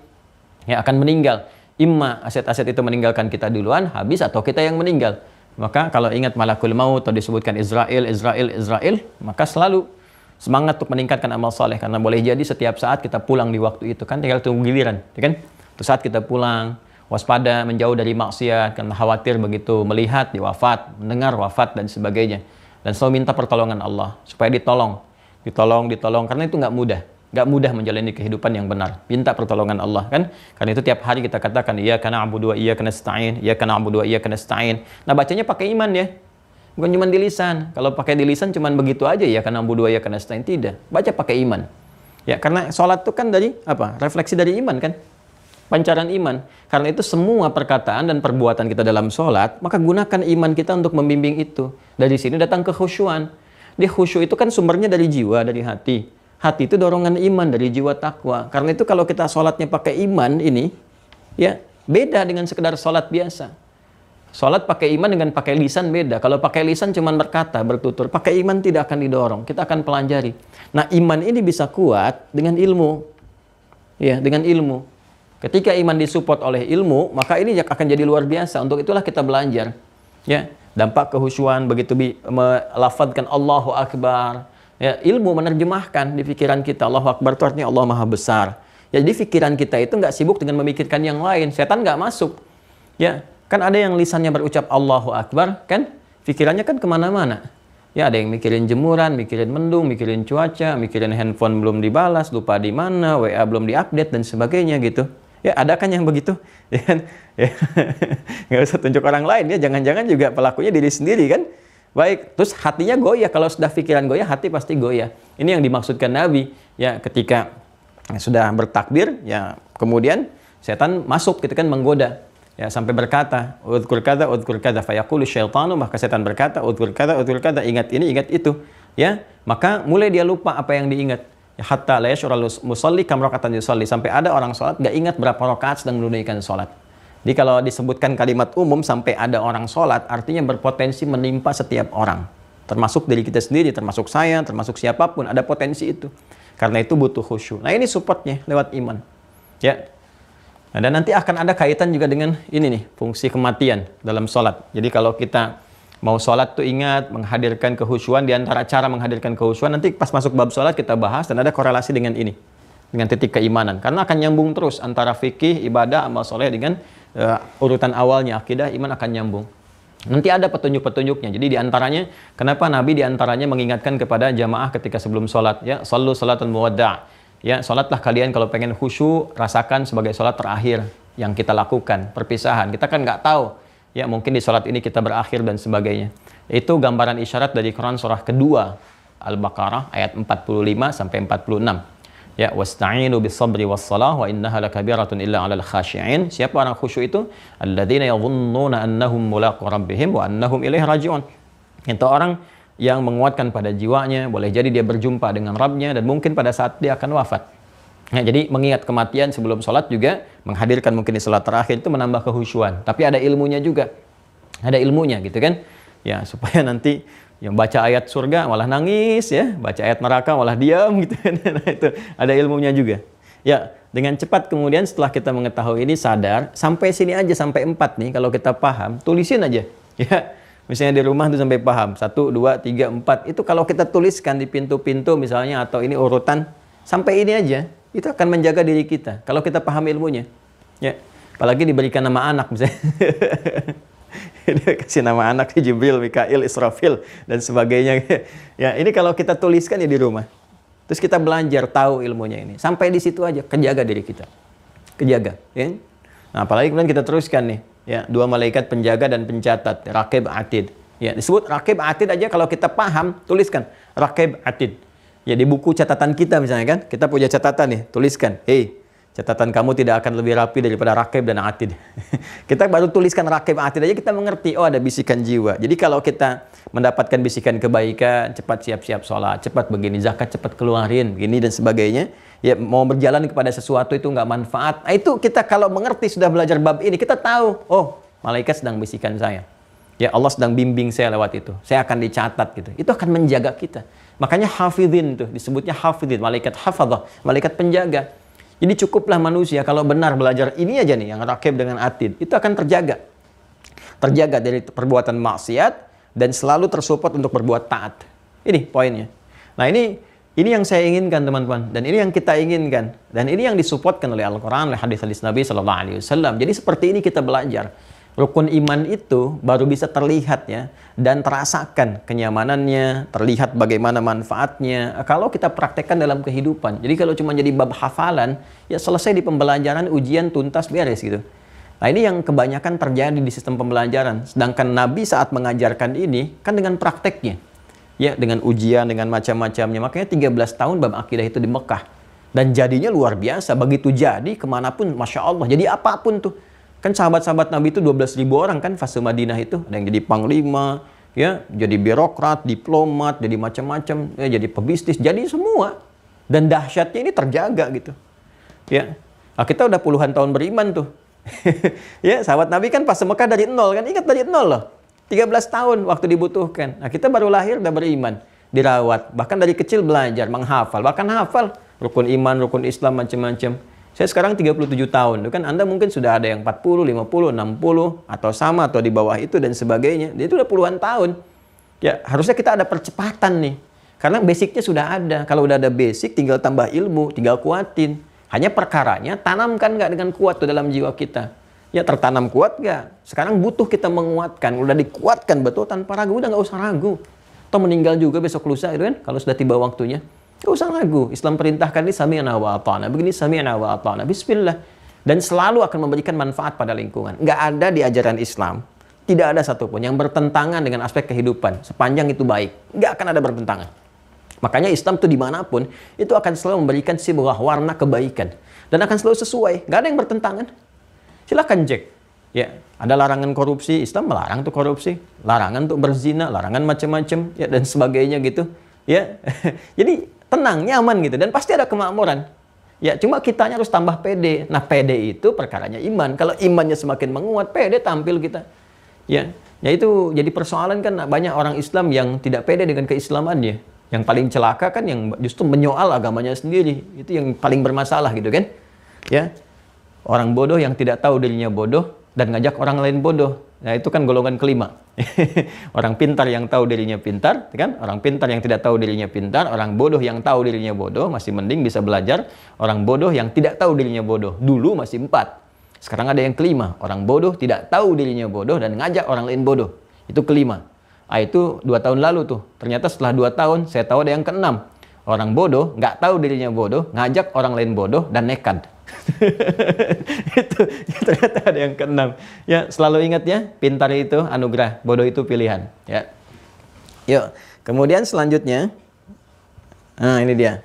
Ya, akan meninggal. Imma aset-aset itu meninggalkan kita duluan, habis, atau kita yang meninggal. Maka kalau ingat malakul maut atau disebutkan Israel, maka selalu semangat untuk meningkatkan amal soleh. Karena boleh jadi setiap saat kita pulang di waktu itu kan, tinggal tunggu giliran. Ya kan? Itu saat kita pulang, waspada, menjauh dari maksiat, karena khawatir begitu melihat wafat, mendengar wafat dan sebagainya. Dan selalu minta pertolongan Allah supaya ditolong, karena itu nggak mudah menjalani kehidupan yang benar. Minta pertolongan Allah kan, karena itu tiap hari kita katakan iyyaka na'budu wa iyyaka nasta'in, iyyaka na'budu wa iyyaka nasta'in. Nah, bacanya pakai iman ya, bukan cuma di lisan. Kalau pakai di lisan cuma begitu aja ya, iyyaka na'budu wa iyyaka nasta'in, tidak. Baca pakai iman. Ya, karena sholat itu kan dari apa? Refleksi dari iman kan, pancaran iman. Karena itu semua perkataan dan perbuatan kita dalam sholat, maka gunakan iman kita untuk membimbing itu. Dari sini datang kekhusyuan. Di khusyuk itu kan sumbernya dari jiwa, dari hati. Hati itu dorongan iman dari jiwa takwa. Karena itu kalau kita sholatnya pakai iman ini, ya beda dengan sekedar sholat biasa. Sholat pakai iman dengan pakai lisan beda. Kalau pakai lisan cuma berkata, bertutur. Pakai iman tidak akan didorong. Kita akan pelajari. Nah, iman ini bisa kuat dengan ilmu. Ya, dengan ilmu. Ketika iman disupport oleh ilmu, maka ini akan jadi luar biasa. Untuk itulah kita belajar. Ya, dampak kehusyuan begitu melafadzkan Allahu Akbar. Ya, ilmu menerjemahkan di pikiran kita. Allahu Akbar itu artinya Allah Maha Besar. Ya, jadi pikiran kita itu nggak sibuk dengan memikirkan yang lain. Setan nggak masuk. Ya, kan ada yang lisannya berucap Allahu Akbar, kan? Pikirannya kan kemana-mana. Ya, ada yang mikirin jemuran, mikirin mendung, mikirin cuaca, mikirin handphone belum dibalas, lupa di mana, WA belum diupdate dan sebagainya gitu. Ya, ada kan yang begitu? Ya kan? Ya. Nggak usah tunjuk orang lain ya, jangan-jangan juga pelakunya diri sendiri kan? Baik, terus hatinya goyah. Kalau sudah pikiran goyah, hati pasti goyah. Ini yang dimaksudkan Nabi. Ya, ketika sudah bertakbir, ya kemudian setan masuk gitu kan, menggoda. Ya, sampai berkata, udhkur kada, fayaqulu syaitanu, maka setan berkata, udhkur kada, ingat ini, ingat itu. Ya, maka mulai dia lupa apa yang diingat. Hatta la yash'urul musalli kam raka'atan yusalli, sampai ada orang sholat nggak ingat berapa rakaat sedang menunaikan sholat. Jadi kalau disebutkan kalimat umum sampai ada orang sholat, artinya berpotensi menimpa setiap orang, termasuk diri kita sendiri, termasuk saya, termasuk siapapun, ada potensi itu. Karena itu butuh khusyuk. Nah, ini supportnya lewat iman. Ya, Nah, dan nanti akan ada kaitan juga dengan ini nih, fungsi kematian dalam sholat. Jadi kalau kita mau sholat tuh ingat menghadirkan kehusuan, di antara cara menghadirkan kehusuan, nanti pas masuk bab sholat kita bahas dan ada korelasi dengan ini, dengan titik keimanan. Karena akan nyambung terus antara fikih, ibadah, amal soleh dengan urutan awalnya, akidah, iman akan nyambung. Nanti ada petunjuk-petunjuknya. Jadi diantaranya, kenapa Nabi diantaranya mengingatkan kepada jamaah ketika sebelum sholat, ya, sallu salatul muwadda'. Ya, sholatlah kalian kalau pengen khusyuk, rasakan sebagai sholat terakhir yang kita lakukan, perpisahan. Kita kan nggak tahu, ya mungkin di sholat ini kita berakhir dan sebagainya. Itu gambaran isyarat dari Quran surah kedua, Al-Baqarah ayat 45 sampai 46. Ya, wasta'inu bis-sabri was-salah wa innaha lakabiratun illa 'alal khashi'in. Siapa orang khusyuk itu? Alladzina yadhunnuna annahum mulaqu rabbihim wa annahum ilaihi raji'un. Itu orang yang menguatkan pada jiwanya, boleh jadi dia berjumpa dengan Rabbnya dan mungkin pada saat dia akan wafat. Nah, jadi mengingat kematian sebelum sholat juga, menghadirkan mungkin di sholat terakhir itu menambah kehusyuan. Tapi ada ilmunya juga. Ada ilmunya gitu kan. Ya, supaya nanti yang baca ayat surga malah nangis ya, baca ayat neraka malah diam gitu kan. Nah, itu ada ilmunya juga. Ya, dengan cepat kemudian setelah kita mengetahui ini sadar, sampai sini aja, sampai 4 nih, kalau kita paham, tulisin aja. Ya, misalnya di rumah tuh sampai paham, 1, 2, 3, 4. Itu kalau kita tuliskan di pintu-pintu misalnya, atau ini urutan, sampai ini aja, itu akan menjaga diri kita. Kalau kita paham ilmunya. Ya, apalagi diberikan nama anak misalnya. Dia kasih nama anak Jibril, Mikail, Israfil, dan sebagainya. Ya, ini kalau kita tuliskan ya di rumah. Terus kita belajar tahu ilmunya ini. Sampai di situ aja, kejaga diri kita. Kejaga. Ya? Nah, apalagi kemudian kita teruskan nih. Ya, 2 malaikat penjaga dan pencatat, Raqib Atid. Ya, disebut Raqib Atid aja kalau kita paham, tuliskan Raqib Atid. Ya, di buku catatan kita misalnya kan, kita punya catatan nih, tuliskan, "Hey, catatan kamu tidak akan lebih rapi daripada Raqib dan Atid." Kita baru tuliskan Raqib Atid aja kita mengerti, oh ada bisikan jiwa. Jadi kalau kita mendapatkan bisikan kebaikan, cepat siap-siap sholat, cepat begini, zakat cepat keluarin, begini dan sebagainya. Ya, mau berjalan kepada sesuatu itu nggak manfaat. Nah, itu kita kalau mengerti, sudah belajar bab ini, kita tahu, oh, malaikat sedang bisikan saya. Ya, Allah sedang bimbing saya lewat itu. Saya akan dicatat gitu. Itu akan menjaga kita. Makanya hafidhin tuh, disebutnya hafidhin, malaikat hafadhah, malaikat penjaga. Jadi cukuplah manusia kalau benar belajar ini aja nih, yang Raqib dengan Atid, itu akan terjaga. Terjaga dari perbuatan maksiat dan selalu tersupport untuk berbuat taat. Ini poinnya. Nah, ini yang saya inginkan teman-teman, dan ini yang kita inginkan, dan ini yang disupportkan oleh Al-Quran, oleh hadis-hadis Nabi Sallallahu Alaihi Wasallam. Jadi seperti ini kita belajar. Rukun iman itu baru bisa terlihat ya, dan terasakan kenyamanannya, terlihat bagaimana manfaatnya kalau kita praktekkan dalam kehidupan. Jadi kalau cuma jadi bab hafalan, ya selesai di pembelajaran, ujian tuntas beres gitu. Nah, ini yang kebanyakan terjadi di sistem pembelajaran. Sedangkan Nabi saat mengajarkan ini kan dengan prakteknya. Ya, dengan ujian, dengan macam-macamnya. Makanya 13 tahun bab akidah itu di Mekah. Dan jadinya luar biasa. Begitu jadi, kemanapun, Masya Allah. Jadi apapun tuh. Kan sahabat-sahabat Nabi itu 12.000 orang kan fase Madinah itu. Ada yang jadi panglima, ya, jadi birokrat, diplomat, jadi macam-macam, ya, jadi pebisnis, jadi semua. Dan dahsyatnya ini terjaga gitu. Ya, nah, kita udah puluhan tahun beriman tuh. Ya, sahabat Nabi kan fase Mekah dari nol kan. Ingat dari nol loh. 13 tahun waktu dibutuhkan. Nah, kita baru lahir udah beriman, dirawat, bahkan dari kecil belajar, menghafal, bahkan hafal rukun iman, rukun Islam, macam-macam. Saya sekarang 37 tahun, itu kan Anda mungkin sudah ada yang 40, 50, 60, atau sama, atau di bawah itu, dan sebagainya. Dia itu udah puluhan tahun. Ya, harusnya kita ada percepatan nih. Karena basicnya sudah ada. Kalau udah ada basic, tinggal tambah ilmu, tinggal kuatin. Hanya perkaranya, tanamkan nggak dengan kuat tuh dalam jiwa kita. Ya, tertanam kuat nggak? Sekarang butuh kita menguatkan. Udah dikuatkan betul tanpa ragu, udah nggak usah ragu. Atau meninggal juga besok lusa itu kan, kalau sudah tiba waktunya. Nggak usah ragu. Islam perintahkan ini sami'na wa ata'na. Begini sami'na wa ata'na. Bismillah. Dan selalu akan memberikan manfaat pada lingkungan. Nggak ada di ajaran Islam, tidak ada satupun yang bertentangan dengan aspek kehidupan. Sepanjang itu baik. Nggak akan ada bertentangan. Makanya Islam tuh dimanapun, itu akan selalu memberikan sebuah warna kebaikan. Dan akan selalu sesuai. Nggak ada yang bertentangan. Silahkan cek. Ya, ada larangan korupsi, Islam melarang tuh korupsi, larangan untuk berzina, larangan macam-macam, ya, dan sebagainya gitu. Ya, jadi tenang, nyaman gitu, dan pasti ada kemakmuran. Ya, cuma kitanya harus tambah pede. Nah, pede itu perkaranya iman. Kalau imannya semakin menguat, pede tampil kita. Ya, itu jadi persoalan kan, banyak orang Islam yang tidak pede dengan keislamannya. Yang paling celaka kan yang justru menyoal agamanya sendiri. Itu yang paling bermasalah gitu kan. Ya. Orang bodoh yang tidak tahu dirinya bodoh dan ngajak orang lain bodoh. Nah, itu kan golongan kelima. Orang pintar yang tahu dirinya pintar, kan? Orang pintar yang tidak tahu dirinya pintar, orang bodoh yang tahu dirinya bodoh, masih mending bisa belajar. Orang bodoh yang tidak tahu dirinya bodoh, dulu masih 4. Sekarang ada yang kelima, orang bodoh tidak tahu dirinya bodoh dan ngajak orang lain bodoh. Itu kelima. Ah, itu 2 tahun lalu tuh. Ternyata setelah 2 tahun, saya tahu ada yang keenam. Orang bodoh, nggak tahu dirinya bodoh, ngajak orang lain bodoh dan nekat. Itu ternyata ada yang keenam. Ya, selalu ingat ya, pintar itu anugerah, bodoh itu pilihan. Ya, yuk. Kemudian selanjutnya, nah ini dia.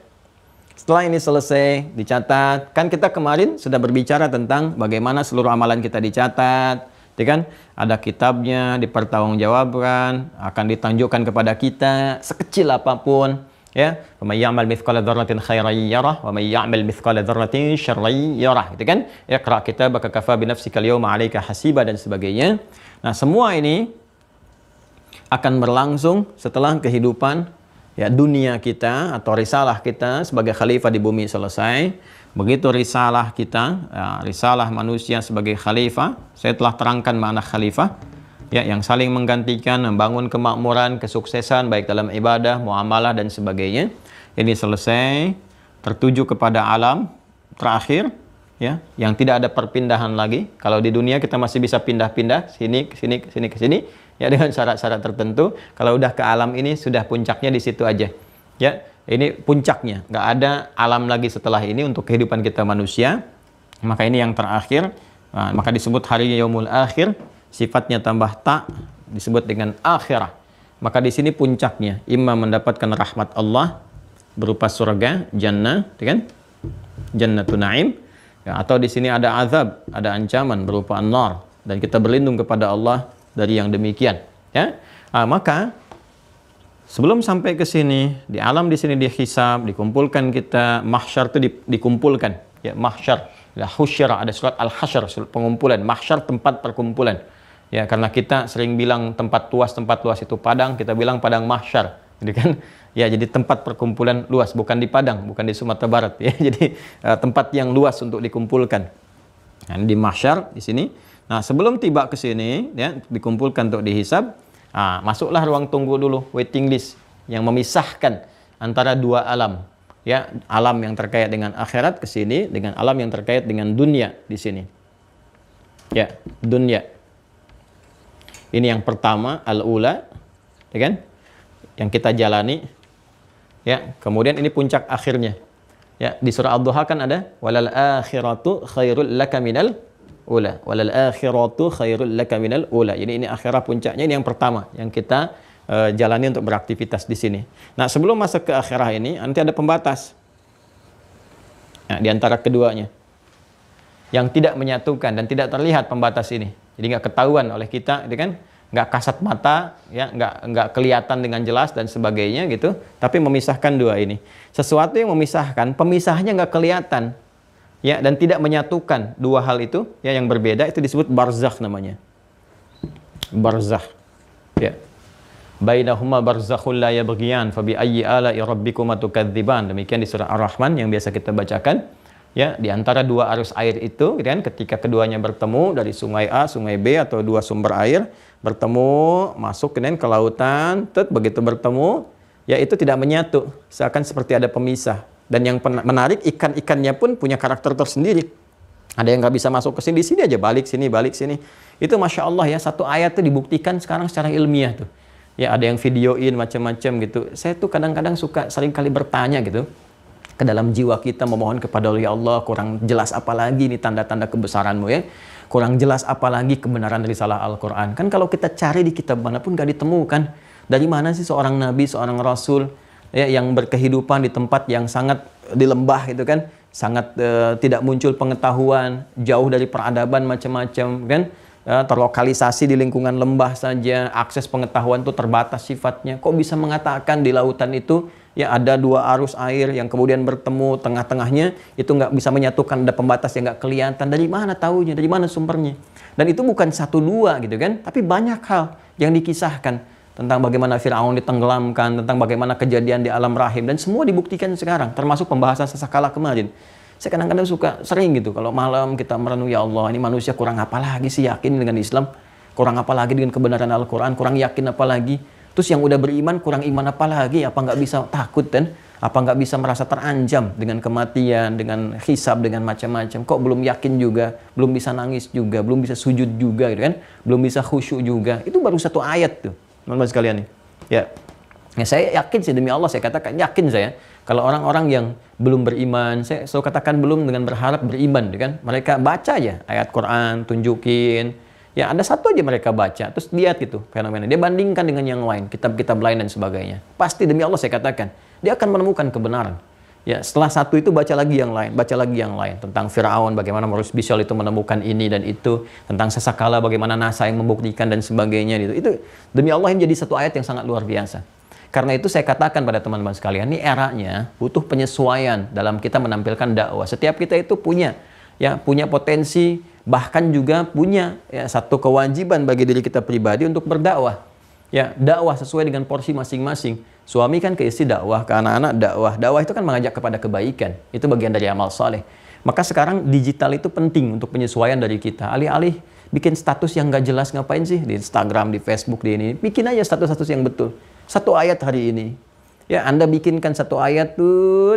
Setelah ini selesai, dicatat. Kan kita kemarin sudah berbicara tentang bagaimana seluruh amalan kita dicatat. Ya kan? Ada kitabnya, dipertanggungjawabkan, akan ditunjukkan kepada kita sekecil apapun. Ya, wa may ya'mal mithqala dzarratin khairan yarah wa may ya'mal mithqala dzarratin syarran yarah. Itu kan? Iqra kitabaka kafa bi nafsika al-yawma 'alaika hasiba dan sebagainya. Nah, semua ini akan berlangsung setelah kehidupan ya dunia kita atau risalah kita sebagai khalifah di bumi selesai. Begitu risalah kita, ya, risalah manusia sebagai khalifah, saya telah terangkan makna khalifah. Ya, yang saling menggantikan, membangun kemakmuran, kesuksesan baik dalam ibadah, muamalah dan sebagainya. Ini selesai, tertuju kepada alam terakhir, ya, yang tidak ada perpindahan lagi. Kalau di dunia kita masih bisa pindah-pindah sini ke sini ke sini ke sini, ya dengan syarat-syarat tertentu. Kalau udah ke alam ini sudah puncaknya di situ aja. Ya, ini puncaknya. Nggak ada alam lagi setelah ini untuk kehidupan kita manusia. Maka ini yang terakhir. Nah, maka disebut hari yaumul akhir. Sifatnya tambah tak disebut dengan akhirah. Maka di sini puncaknya imma mendapatkan rahmat Allah berupa surga, jannah, kan? Jannatun na'im. Ya, atau di sini ada azab, ada ancaman berupa an-nar dan kita berlindung kepada Allah dari yang demikian, ya. Nah, maka sebelum sampai ke sini, di alam di sini dihisab, dikumpulkan kita, mahsyar itu dikumpulkan, ya, mahsyar. Ya, husyara, ada surat al-hasyr, pengumpulan, mahsyar tempat perkumpulan. Ya, karena kita sering bilang tempat luas itu padang, kita bilang padang mahsyar, gitu kan? Ya, jadi tempat perkumpulan luas, bukan di Padang, bukan di Sumatera Barat, ya. Jadi tempat yang luas untuk dikumpulkan. Nah, di mahsyar di sini. Nah, sebelum tiba ke sini, ya, dikumpulkan untuk dihisab. Nah, masuklah ruang tunggu dulu, waiting list yang memisahkan antara dua alam. Ya, alam yang terkait dengan akhirat ke sini dengan alam yang terkait dengan dunia di sini. Ya, dunia. Ini yang pertama, al-ula, ya kan? Yang kita jalani. Ya, kemudian ini puncak akhirnya. Ya, di surah Ad-Duha kan ada walal akhiratu khairul laka minal ula. Walal akhiratu khairul laka minal ula. Jadi ini akhirat puncaknya, ini yang pertama yang kita jalani untuk beraktivitas di sini. Nah, sebelum masuk ke akhirah ini nanti ada pembatas. Nah, di antara keduanya yang tidak menyatukan dan tidak terlihat pembatas ini. Jadi nggak ketahuan oleh kita, itu kan? Nggak kasat mata, ya, nggak kelihatan dengan jelas dan sebagainya gitu. Tapi memisahkan dua ini. Sesuatu yang memisahkan, pemisahnya nggak kelihatan, ya, dan tidak menyatukan dua hal itu, ya, yang berbeda itu disebut barzakh namanya. Barzakh, ya. Bainahuma barzakhul la yabghiyan fa bi ayyi ala'i rabbikuma tukadziban. Demikian di surah Ar-Rahman yang biasa kita bacakan. Ya, di antara dua arus air itu, kan, ketika keduanya bertemu dari sungai A, sungai B atau dua sumber air bertemu, masuk ke lautan, begitu bertemu, ya itu tidak menyatu, seakan seperti ada pemisah. Dan yang menarik, ikan-ikannya pun punya karakter tersendiri. Ada yang nggak bisa masuk ke sini, di sini aja, balik sini. Itu Masya Allah ya, satu ayat itu dibuktikan sekarang secara ilmiah tuh. Ya, ada yang videoin macam-macam gitu. Saya tuh kadang-kadang suka seringkali bertanya gitu. Ke dalam jiwa kita memohon kepada Allah, ya Allah, kurang jelas apa lagi nih tanda-tanda kebesaran-Mu, ya. Kurang jelas apa lagi kebenaran risalah Al-Quran. Kan kalau kita cari di kitab manapun gak ditemukan. Dari mana sih seorang nabi, seorang rasul, ya, yang berkehidupan di tempat yang sangat di lembah gitu kan, sangat tidak muncul pengetahuan, jauh dari peradaban macam-macam kan, terlokalisasi di lingkungan lembah saja, akses pengetahuan itu terbatas sifatnya. Kok bisa mengatakan di lautan itu ya ada dua arus air yang kemudian bertemu, tengah-tengahnya itu nggak bisa menyatukan, ada pembatas yang nggak kelihatan. Dari mana taunya? Dari mana sumbernya? Dan itu bukan satu dua gitu kan, tapi banyak hal yang dikisahkan tentang bagaimana Fir'aun ditenggelamkan, tentang bagaimana kejadian di alam rahim, dan semua dibuktikan sekarang, termasuk pembahasan sesakala kemarin. Saya kadang-kadang sering gitu, kalau malam kita merenung, ya Allah, ini manusia kurang apa lagi sih yakin dengan Islam? Kurang apa lagi dengan kebenaran Al-Quran? Kurang yakin apa lagi? Terus yang udah beriman, kurang iman apa lagi? Apa nggak bisa takut kan? Apa nggak bisa merasa terancam dengan kematian, dengan hisab, dengan macam-macam? Kok belum yakin juga, belum bisa nangis juga, belum bisa sujud juga, gitu kan? Belum bisa khusyuk juga. Itu baru satu ayat tuh, teman-teman sekalian nih. Ya, saya yakin sih, demi Allah saya katakan, yakin saya. Kalau orang-orang yang belum beriman, saya selalu katakan belum dengan berharap beriman, gitu kan? Mereka baca aja ayat Quran, tunjukin. Ya, ada satu aja mereka baca, terus lihat gitu fenomena. Dia bandingkan dengan yang lain, kitab-kitab lain dan sebagainya. Pasti demi Allah saya katakan, dia akan menemukan kebenaran. Ya, setelah satu itu baca lagi yang lain, baca lagi yang lain. Tentang Firaun, bagaimana Maurice Bucaille itu menemukan ini dan itu. Tentang sesakala, bagaimana NASA yang membuktikan dan sebagainya. Gitu. Itu demi Allah ini jadi satu ayat yang sangat luar biasa. Karena itu saya katakan pada teman-teman sekalian, ini eranya butuh penyesuaian dalam kita menampilkan dakwah. Setiap kita itu punya potensi, bahkan juga punya satu kewajiban bagi diri kita pribadi untuk berdakwah. Ya, dakwah sesuai dengan porsi masing-masing. Suami kan ke istri dakwah, ke anak-anak dakwah. Dakwah itu kan mengajak kepada kebaikan. Itu bagian dari amal soleh. Maka sekarang digital itu penting untuk penyesuaian dari kita. Alih-alih bikin status yang gak jelas, ngapain sih? Di Instagram, di Facebook, di ini. Bikin aja status-status yang betul. Satu ayat hari ini. Ya, Anda bikinkan satu ayat tuh,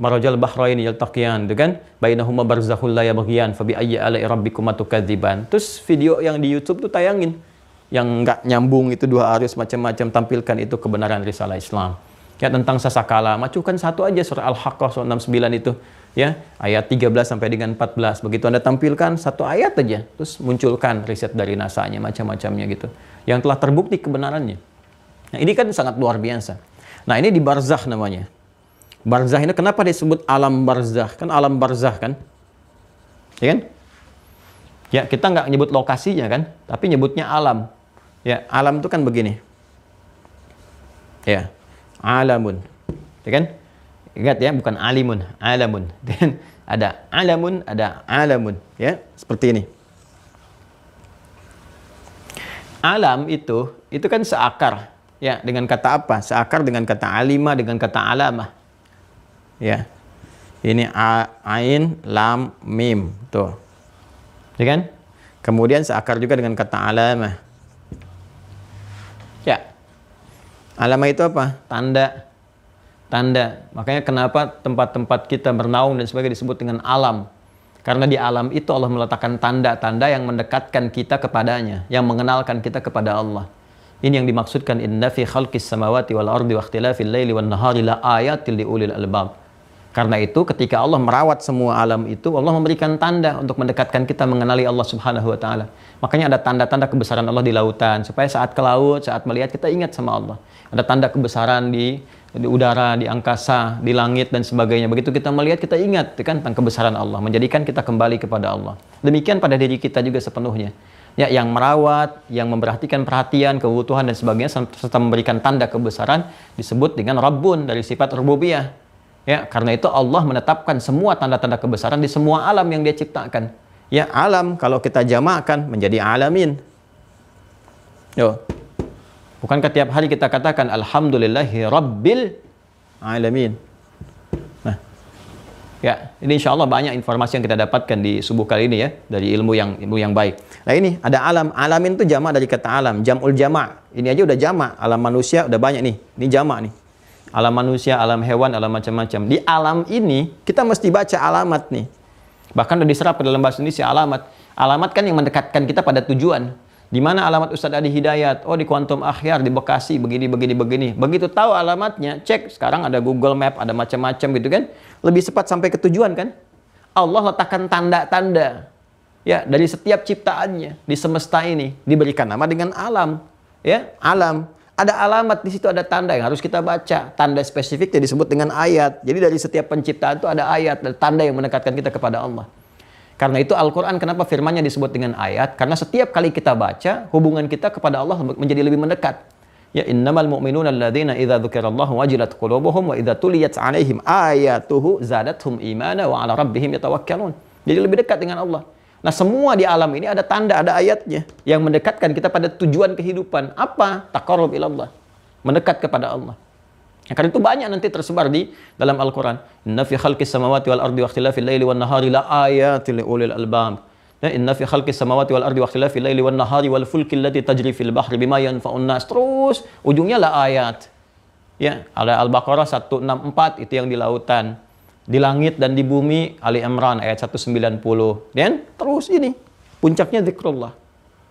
marajal bahraini yaltaqiyan, itu kan? Bainahuma barzakhul la yabghiyan, fa bi ayyi ala'i rabbikuma tukadziban. Terus video yang di YouTube tuh tayangin. Yang nggak nyambung itu dua arus macam-macam, tampilkan itu kebenaran risalah Islam. Ya, tentang sasakala, majukan satu aja surah Al-Haqqah surah 69 itu. Ya, ayat 13 sampai dengan 14. Begitu Anda tampilkan satu ayat aja, terus munculkan riset dari NASA-nya, macam-macamnya gitu. Yang telah terbukti kebenarannya. Nah, ini kan sangat luar biasa. Nah, ini di barzakh namanya. Barzakh ini kenapa disebut alam barzakh? Kan alam barzakh kan? Ya kan? Ya, kita nggak nyebut lokasinya kan, tapi nyebutnya alam. Ya, alam itu kan begini. Ya, alamun. Ya kan? Ingat ya, bukan alimun, alamun. Dan ada alamun, ada alamun. Ya, seperti ini. Alam itu kan seakar. Ya, dengan kata apa? Seakar dengan kata alima, dengan kata alamah. Ya. Ini ain, lam, mim. Tuh. Ya kan? Kemudian seakar juga dengan kata alamah. Ya. Alamah itu apa? Tanda. Tanda. Makanya kenapa tempat-tempat kita bernaung dan sebagainya disebut dengan alam. Karena di alam itu Allah meletakkan tanda-tanda yang mendekatkan kita kepadanya, yang mengenalkan kita kepada Allah. Ini yang dimaksudkan inna fi khalqis samawati wal ardi wa ikhtilafil laili wan nahari la ayatil liulil albab. Karena itu ketika Allah merawat semua alam itu, Allah memberikan tanda untuk mendekatkan kita mengenali Allah Subhanahu wa taala. Makanya ada tanda-tanda kebesaran Allah di lautan supaya saat ke laut, saat melihat kita ingat sama Allah. Ada tanda kebesaran di udara, di angkasa, di langit dan sebagainya. Begitu kita melihat kita ingat kan tentang kebesaran Allah, menjadikan kita kembali kepada Allah. Demikian pada diri kita juga sepenuhnya. Ya, yang merawat, yang memperhatikan perhatian, kebutuhan dan sebagainya serta memberikan tanda kebesaran disebut dengan Rabbun dari sifat rububiyah. Ya, karena itu Allah menetapkan semua tanda-tanda kebesaran di semua alam yang Dia ciptakan. Ya, alam kalau kita jamakkan menjadi alamin. Yo. Bukankah tiap hari kita katakan alhamdulillahi rabbil alamin. Nah, ya, ini insya Allah banyak informasi yang kita dapatkan di subuh kali ini ya, dari ilmu yang baik. Nah, ini ada alam. Alamin itu jamak dari kata alam, jam'ul jamak. Ini aja udah jamak. Alam manusia udah banyak nih. Ini jamak nih. Alam manusia, alam hewan, alam macam-macam. Di alam ini kita mesti baca alamat nih. Bahkan udah diserap dalam bahasa Indonesia alamat. Alamat kan yang mendekatkan kita pada tujuan. Di mana alamat Ustadz Adi Hidayat? Oh, di Kuantum Akhyar, di Bekasi, begini. Begitu tahu alamatnya, cek. Sekarang ada Google Map, ada macam-macam gitu kan. Lebih cepat sampai ke tujuan kan. Allah letakkan tanda-tanda. Ya, dari setiap ciptaannya di semesta ini diberikan nama dengan alam. Ya, alam. Ada alamat di situ, ada tanda yang harus kita baca. Tanda spesifiknya disebut dengan ayat. Jadi dari setiap penciptaan itu ada ayat, ada tanda yang mendekatkan kita kepada Allah. Karena itu Al-Quran kenapa firmannya disebut dengan ayat? Karena setiap kali kita baca, hubungan kita kepada Allah menjadi lebih mendekat. Ya, innamal mu'minuna alladzina idza dzukirallahu wajilat qulubuhum wa idza tuliyat 'alaihim ayatuhu zadatuhum imana wa 'ala rabbihim yatawakkalun. Jadi lebih dekat dengan Allah. Nah, semua di alam ini ada tanda, ada ayatnya yang mendekatkan kita pada tujuan kehidupan. Apa? Taqarrub ilallah. Mendekat kepada Allah. Ya, karena itu banyak nanti tersebar di dalam Al-Quran. Inna fi khalqis samawati wal ardi wa ikhtilafil laili wan nahari la ayatil li ulil albab. Ya, inna fi khalqis samawati wal ardi wa ikhtilafil laili wan nahari wal fulki allati tajri fil bahri bima yanfa'un nas. Terus ujungnya la ayat. Ya, ada Al-Baqarah 164 itu yang di lautan. Di langit dan di bumi Ali Imran ayat 190. Dan terus ini puncaknya zikrullah.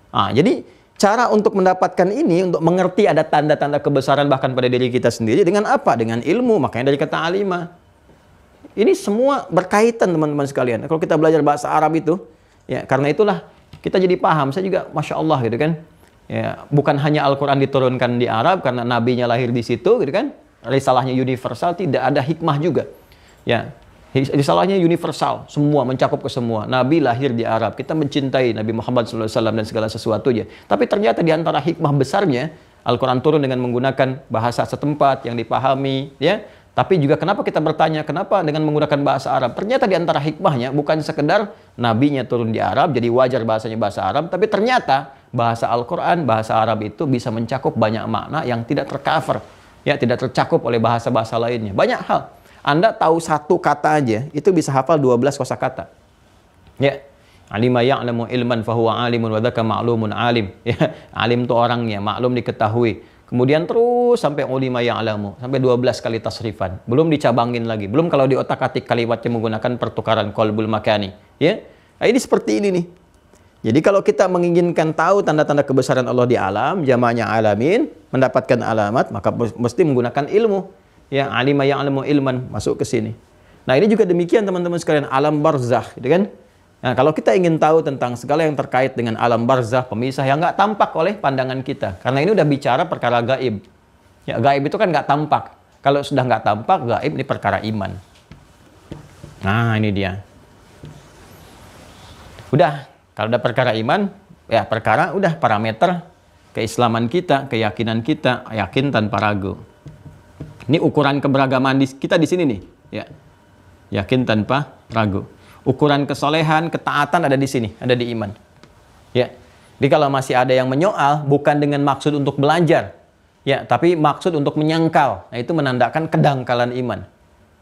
Nah, jadi cara untuk mendapatkan ini, untuk mengerti ada tanda-tanda kebesaran bahkan pada diri kita sendiri dengan apa? Dengan ilmu. Makanya dari kata alimah. Ini semua berkaitan teman-teman sekalian. Kalau kita belajar bahasa Arab itu, ya karena itulah kita jadi paham. Saya juga Masya Allah gitu kan. Ya, bukan hanya Al-Quran diturunkan di Arab karena nabinya lahir di situ gitu kan. Risalahnya universal, tidak ada hikmah juga. Ya, risalahnya universal, semua mencakup ke semua. Nabi lahir di Arab, kita mencintai Nabi Muhammad SAW dan segala sesuatunya. Tapi ternyata di antara hikmah besarnya, Al-Quran turun dengan menggunakan bahasa setempat yang dipahami, ya. Tapi juga kenapa kita bertanya, kenapa dengan menggunakan bahasa Arab? Ternyata di antara hikmahnya bukan sekedar nabinya turun di Arab, jadi wajar bahasanya bahasa Arab, tapi ternyata bahasa Al-Quran, bahasa Arab itu bisa mencakup banyak makna yang tidak tercover, ya, tidak tercakup oleh bahasa-bahasa lainnya. Banyak hal. Anda tahu satu kata aja, itu bisa hafal 12 kosakata. Ya. Alima ya'lamu ilman fahuwa alimun wa dzaka ma'lumun alim. Ya, alim itu orangnya, maklum diketahui. Kemudian terus sampai ulima ya'lamu, sampai 12 kali tasrifan. Belum dicabangin lagi. Belum kalau di otak-atik kalimatnya menggunakan pertukaran qalbul makani. Ya. Nah, ini seperti ini nih. Jadi kalau kita menginginkan tahu tanda-tanda kebesaran Allah di alam, jamaknya alamin, mendapatkan alamat, maka mesti menggunakan ilmu. Ya, alima ya'lamu ilman masuk ke sini. Nah, ini juga demikian teman-teman sekalian, alam barzakh, gitu kan? Nah, kalau kita ingin tahu tentang segala yang terkait dengan alam barzakh, pemisah yang nggak tampak oleh pandangan kita. Karena ini udah bicara perkara gaib. Ya, gaib itu kan nggak tampak. Kalau sudah nggak tampak, gaib ini perkara iman. Nah, ini dia. Udah, kalau udah perkara iman, ya perkara udah parameter keislaman kita, keyakinan kita, yakin tanpa ragu. Ini ukuran keberagaman kita di sini nih, ya. Yakin tanpa ragu. Ukuran kesolehan, ketaatan ada di sini, ada di iman. Ya. Jadi kalau masih ada yang menyoal, bukan dengan maksud untuk belajar, ya, tapi maksud untuk menyangkal. Nah, itu menandakan kedangkalan iman.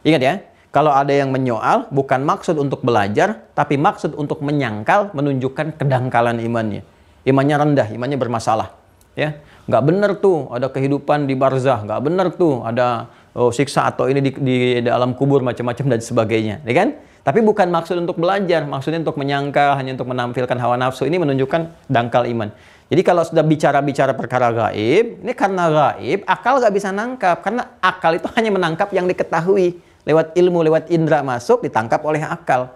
Ingat ya, kalau ada yang menyoal, bukan maksud untuk belajar, tapi maksud untuk menyangkal, menunjukkan kedangkalan imannya. Imannya rendah, imannya bermasalah. Ya, nggak benar tuh ada kehidupan di barzah, nggak benar tuh ada siksa atau ini di dalam kubur macam-macam dan sebagainya, ya kan? Tapi bukan maksud untuk belajar, maksudnya untuk menyangka, hanya untuk menampilkan hawa nafsu. Ini menunjukkan dangkal iman. Jadi kalau sudah bicara-bicara perkara gaib, ini karena gaib, akal nggak bisa nangkap, karena akal itu hanya menangkap yang diketahui lewat ilmu, lewat indera masuk, ditangkap oleh akal.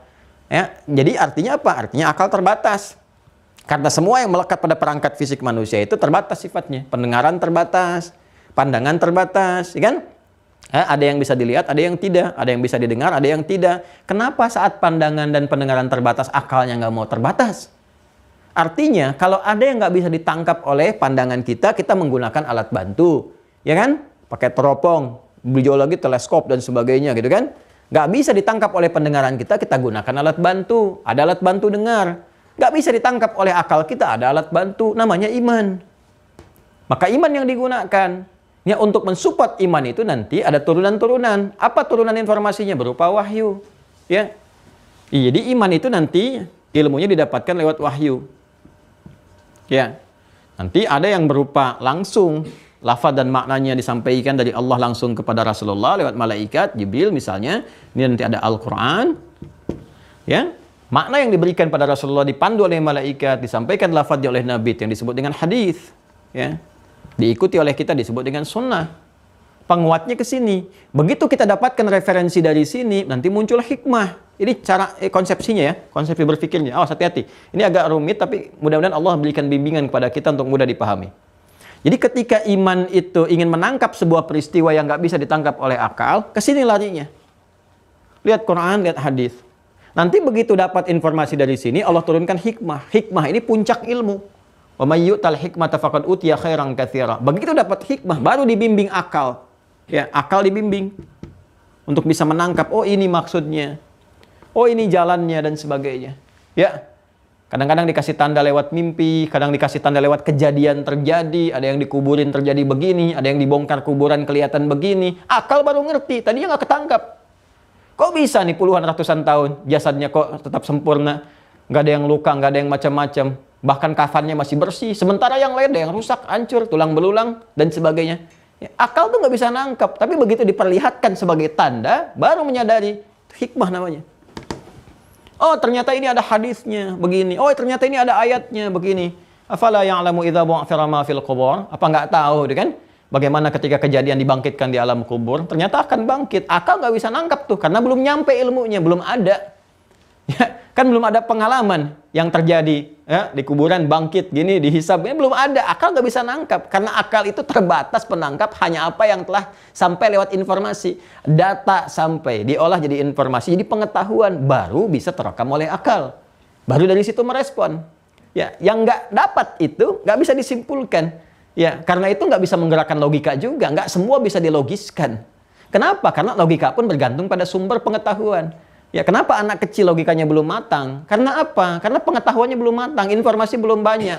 Ya, jadi artinya apa? Artinya akal terbatas. Karena semua yang melekat pada perangkat fisik manusia itu terbatas sifatnya. Pendengaran terbatas, pandangan terbatas, ya kan? Ada yang bisa dilihat, ada yang tidak. Ada yang bisa didengar, ada yang tidak. Kenapa saat pandangan dan pendengaran terbatas, akalnya nggak mau terbatas? Artinya, kalau ada yang nggak bisa ditangkap oleh pandangan kita, kita menggunakan alat bantu. Ya kan? Pakai teropong, beli lagi teleskop dan sebagainya gitu kan? Nggak bisa ditangkap oleh pendengaran kita, kita gunakan alat bantu. Ada alat bantu dengar. Nggak bisa ditangkap oleh akal kita, ada alat bantu, namanya iman. Maka iman yang digunakan. Ya, untuk mensupport iman itu nanti ada turunan-turunan. Apa turunan informasinya? Berupa wahyu. Ya. Jadi iman itu nanti ilmunya didapatkan lewat wahyu. Ya. Nanti ada yang berupa langsung. Lafaz dan maknanya disampaikan dari Allah langsung kepada Rasulullah lewat malaikat, Jibril misalnya. Ini nanti ada Al-Quran. Ya. Makna yang diberikan pada Rasulullah dipandu oleh malaikat, disampaikan lafadznya oleh Nabi yang disebut dengan hadis, ya. Diikuti oleh kita disebut dengan sunnah. Penguatnya ke sini. Begitu kita dapatkan referensi dari sini, nanti muncul hikmah. Ini cara konsepsinya ya, konsep berpikirnya. Awas hati-hati. Ini agak rumit tapi mudah-mudahan Allah berikan bimbingan kepada kita untuk mudah dipahami. Jadi ketika iman itu ingin menangkap sebuah peristiwa yang nggak bisa ditangkap oleh akal, ke sini larinya. Lihat Quran, lihat hadis. Nanti begitu dapat informasi dari sini, Allah turunkan hikmah. Hikmah ini puncak ilmu. Wa may yu'tal hikmata faqad utiya khairan katsira. Begitu dapat hikmah, baru dibimbing akal. Ya, akal dibimbing untuk bisa menangkap, oh ini maksudnya. Oh ini jalannya dan sebagainya. Ya. Kadang-kadang dikasih tanda lewat mimpi, kadang dikasih tanda lewat kejadian terjadi, ada yang dikuburin terjadi begini, ada yang dibongkar kuburan kelihatan begini. Akal baru ngerti, tadinya nggak ketangkap. Kok bisa nih puluhan ratusan tahun, jasadnya kok tetap sempurna, nggak ada yang luka, nggak ada yang macam-macam, bahkan kafannya masih bersih, sementara yang lain ada yang rusak, hancur, tulang belulang, dan sebagainya. Ya, akal tuh nggak bisa nangkap, tapi begitu diperlihatkan sebagai tanda, baru menyadari, hikmah namanya. Oh, ternyata ini ada hadisnya begini. Oh, ternyata ini ada ayatnya begini. Afala ya'lamu idza bu'thira ma fil qubur? Apa nggak tahu, kan? Bagaimana ketika kejadian dibangkitkan di alam kubur, ternyata akan bangkit. Akal nggak bisa nangkap tuh karena belum nyampe ilmunya, belum ada. Ya, kan belum ada pengalaman yang terjadi ya, di kuburan bangkit gini, dihisab ini belum ada. Akal nggak bisa nangkap karena akal itu terbatas penangkap hanya apa yang telah sampai lewat informasi. Data sampai diolah jadi informasi, jadi pengetahuan baru bisa terekam oleh akal. Baru dari situ merespon. Ya, yang nggak dapat itu nggak bisa disimpulkan. Ya, karena itu nggak bisa menggerakkan logika juga. Nggak semua bisa dilogiskan. Kenapa? Karena logika pun bergantung pada sumber pengetahuan. Ya, kenapa anak kecil logikanya belum matang? Karena apa? Karena pengetahuannya belum matang, informasi belum banyak.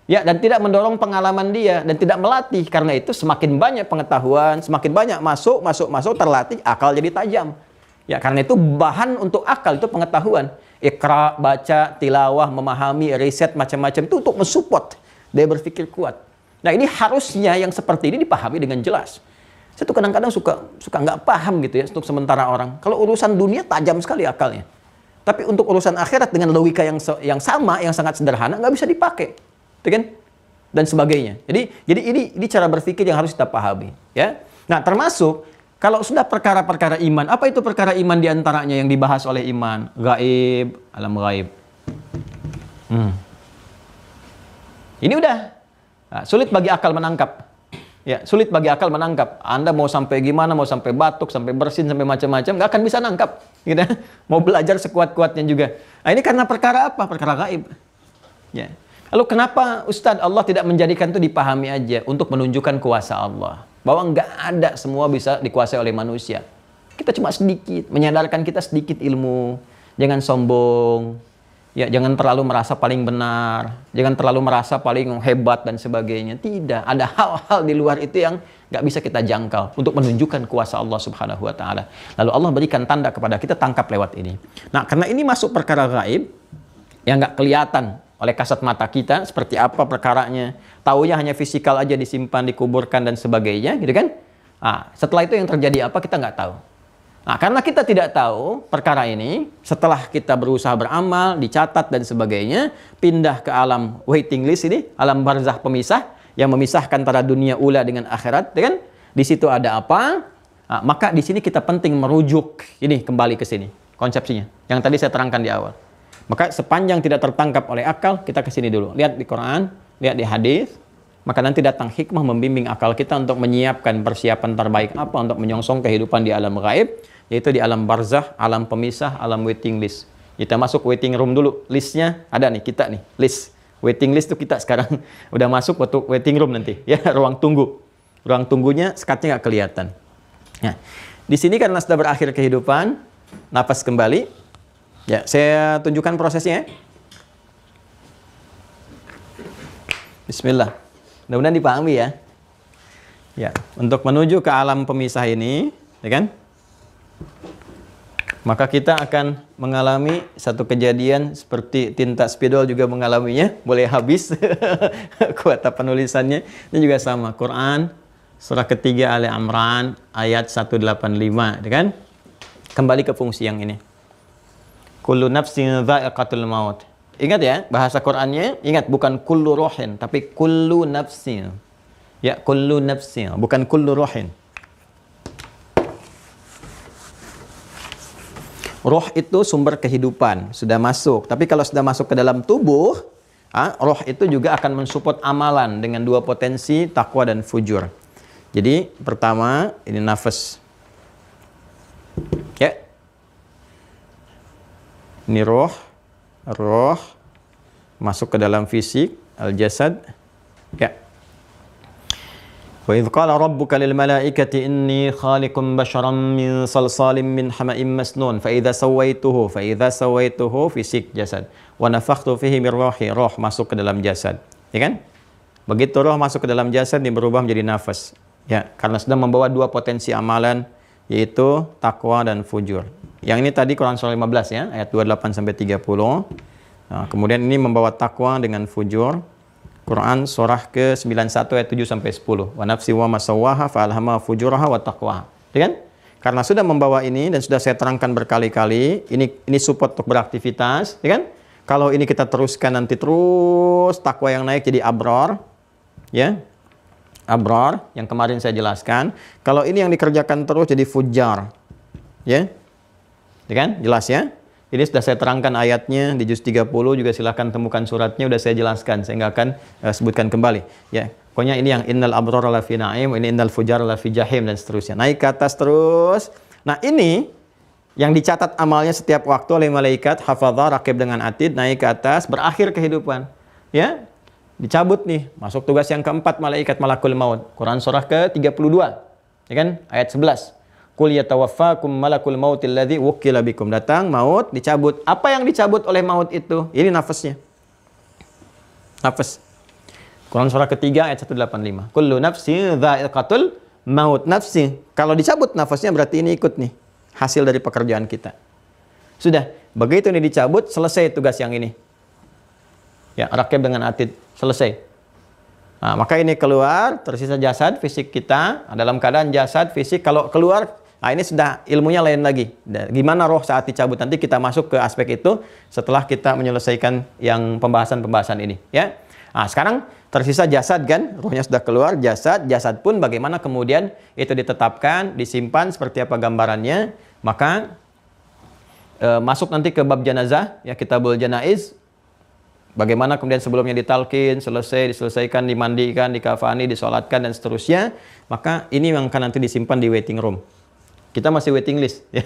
Ya, dan tidak mendorong pengalaman dia dan tidak melatih. Karena itu semakin banyak pengetahuan, semakin banyak masuk terlatih, akal jadi tajam. Ya, karena itu bahan untuk akal itu pengetahuan. Iqra, baca, tilawah, memahami, riset macam-macam itu untuk mensupport daya berpikir kuat. Nah, ini harusnya yang seperti ini dipahami dengan jelas. Saya tuh kadang-kadang suka nggak paham gitu ya untuk sementara orang. Kalau urusan dunia tajam sekali akalnya. Tapi untuk urusan akhirat dengan logika yang sama, yang sangat sederhana, nggak bisa dipakai. Itu kan? Dan sebagainya. Jadi ini cara berpikir yang harus kita pahami. Ya. Nah, termasuk kalau sudah perkara-perkara iman, apa itu perkara iman diantaranya yang dibahas oleh iman? Gaib, alam gaib. Ini udah sulit bagi akal menangkap. Ya, sulit bagi akal menangkap. Anda mau sampai gimana, mau sampai batuk, sampai bersin, sampai macam-macam, nggak akan bisa nangkap. Gitu. Mau belajar sekuat-kuatnya juga. Nah, ini karena perkara apa? Perkara gaib. Ya. Lalu kenapa Ustadz Allah tidak menjadikan itu dipahami aja untuk menunjukkan kuasa Allah? Bahwa nggak ada semua bisa dikuasai oleh manusia. Kita cuma sedikit, menyadarkan kita sedikit ilmu. Jangan sombong. Ya, jangan terlalu merasa paling benar, jangan terlalu merasa paling hebat dan sebagainya. Tidak, ada hal-hal di luar itu yang nggak bisa kita jangkau untuk menunjukkan kuasa Allah Subhanahu wa Ta'ala. Lalu Allah berikan tanda kepada kita, tangkap lewat ini. Nah, karena ini masuk perkara gaib yang nggak kelihatan oleh kasat mata kita seperti apa perkaranya, taunya hanya fisikal aja, disimpan, dikuburkan dan sebagainya, gitu kan? Nah, setelah itu yang terjadi apa kita nggak tahu. Nah, karena kita tidak tahu perkara ini, setelah kita berusaha beramal, dicatat dan sebagainya, pindah ke alam waiting list ini, alam barzakh pemisah, yang memisahkan antara dunia ula dengan akhirat, kan? Di situ ada apa? Nah, maka di sini kita penting merujuk, ini kembali ke sini, konsepsinya, yang tadi saya terangkan di awal. Maka sepanjang tidak tertangkap oleh akal, kita ke sini dulu. Lihat di Quran, lihat di hadis, maka nanti datang hikmah membimbing akal kita untuk menyiapkan persiapan terbaik apa untuk menyongsong kehidupan di alam gaib, yaitu di alam barzakh, alam pemisah, alam waiting list. Kita masuk waiting room dulu. Listnya ada nih, kita nih, list. Waiting list itu kita sekarang udah masuk waktu waiting room nanti. Ya, ruang tunggu. Ruang tunggunya sekatnya nggak kelihatan. Nah, di sini karena sudah berakhir kehidupan, napas kembali. Ya, saya tunjukkan prosesnya. Bismillah. Mudah-mudahan dipahami ya. Ya, untuk menuju ke alam pemisah ini, ya kan? Maka kita akan mengalami satu kejadian seperti tinta spidol juga mengalaminya, boleh habis kuota penulisannya. Ini juga sama, Quran surah ketiga Ali Imran ayat 185, ya kan? Kembali ke fungsi yang ini. Kullu nafsin dha'iqatul maut. Ingat ya, bahasa Qur'annya, ingat bukan kullu ruhin, tapi kullu nafsin. Ya, kullu nafsin, bukan kullu ruhin. Roh itu sumber kehidupan, sudah masuk. Tapi kalau sudah masuk ke dalam tubuh, roh itu juga akan mensupport amalan dengan dua potensi, takwa dan fujur. Jadi, pertama, ini nafas. Ya. Ini roh masuk ke dalam fisik, al-jasad. Ya. Wa idh qala rabbuka lil malaikati inni khaliqum basharan min salsalin min hama'in masnun fa idza sawaituhu fisik jasad wa nafakhtu fihi min ruhi, roh masuk ke dalam jasad, ya kan? Begitu roh masuk ke dalam jasad dia berubah menjadi nafas, ya, karena sudah membawa dua potensi amalan yaitu takwa dan fujur. Yang ini tadi Quran surah 15 ya, ayat 28 sampai 30. Nah, kemudian ini membawa takwa dengan fujur. Quran surah ke-91 ayat 7 sampai 10. Wa nafsi wa ma sawwaha fa alhamaha fujuraha wa taqwaha. Ya kan? Karena sudah membawa ini dan sudah saya terangkan berkali-kali, ini support untuk beraktivitas, ya kan? Kalau ini kita teruskan nanti terus takwa yang naik jadi abrar, ya. Abrar yang kemarin saya jelaskan. Kalau ini yang dikerjakan terus jadi fujar. Ya. Ya kan? Jelas ya? Ini sudah saya terangkan ayatnya di juz 30, juga silahkan temukan suratnya, sudah saya jelaskan, saya nggak akan sebutkan kembali. Ya, pokoknya ini yang innal abrara lafi na'im, ini innal fujara lafi jahim, dan seterusnya. Naik ke atas terus. Nah ini yang dicatat amalnya setiap waktu oleh malaikat, hafadha, raqib dengan atid, naik ke atas, berakhir kehidupan. Ya, dicabut nih, masuk tugas yang keempat malaikat malakul maut. Quran surah ke-32, ya kan? Ayat 11. Qul yatawaffakum malakul mautil ladzi wukkila bikum. Datang maut, dicabut. Apa yang dicabut oleh maut itu? Ini nafasnya. Nafas. Quran surah ketiga ayat 185. Kullu nafsin dha'iqatul maut. Nafsi. Kalau dicabut nafasnya berarti ini ikut nih. Hasil dari pekerjaan kita. Sudah. Begitu ini dicabut, selesai tugas yang ini. Ya, raqib dengan atid. Selesai. Nah, maka ini keluar, tersisa jasad fisik kita. Dalam keadaan jasad fisik, kalau keluar, nah ini sudah ilmunya lain lagi. Gimana roh saat dicabut, nanti kita masuk ke aspek itu setelah kita menyelesaikan yang pembahasan-pembahasan ini, ya. Nah, sekarang tersisa jasad kan, rohnya sudah keluar, jasad pun bagaimana kemudian itu ditetapkan, disimpan seperti apa gambarannya, maka masuk nanti ke bab jenazah, ya, kitabul janaiz. Bagaimana kemudian sebelumnya ditalkin, diselesaikan, dimandikan, dikafani, disolatkan, dan seterusnya. Maka ini yang akan nanti disimpan di waiting room. Kita masih waiting list, ya.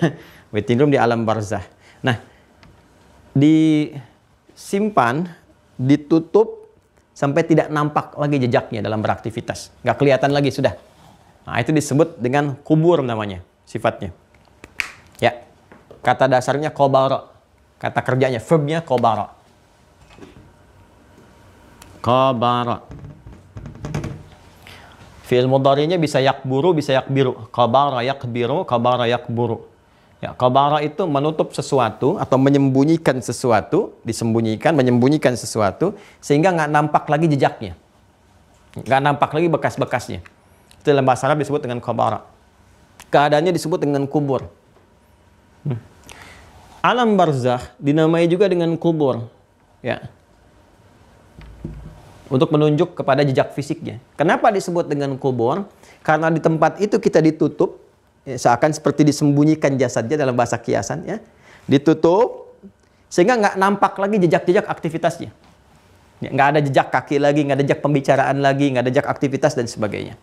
Waiting room di alam barzah. Nah, disimpan, ditutup sampai tidak nampak lagi jejaknya dalam beraktivitas. Nggak kelihatan lagi sudah. Nah, itu disebut dengan kubur namanya, sifatnya. Ya, kata dasarnya qabara. Kata kerjanya, verbnya qabara. Qabara. Fi'il mudhari'nya bisa yakburu, bisa yakbiru. Qabara yakbiru, qabara yakburu. Ya, qabara itu menutup sesuatu atau menyembunyikan sesuatu, disembunyikan, menyembunyikan sesuatu sehingga nggak nampak lagi jejaknya. Nggak nampak lagi bekas-bekasnya. Itu dalam bahasa Arab disebut dengan qabara. Keadaannya disebut dengan kubur. Alam barzakh dinamai juga dengan kubur. Ya. Untuk menunjuk kepada jejak fisiknya. Kenapa disebut dengan kubur? Karena di tempat itu kita ditutup, ya, seakan seperti disembunyikan jasadnya dalam bahasa kiasan, ya. Ditutup sehingga nggak nampak lagi jejak-jejak aktivitasnya. Ya, nggak ada jejak kaki lagi, nggak ada jejak pembicaraan lagi, nggak ada jejak aktivitas dan sebagainya.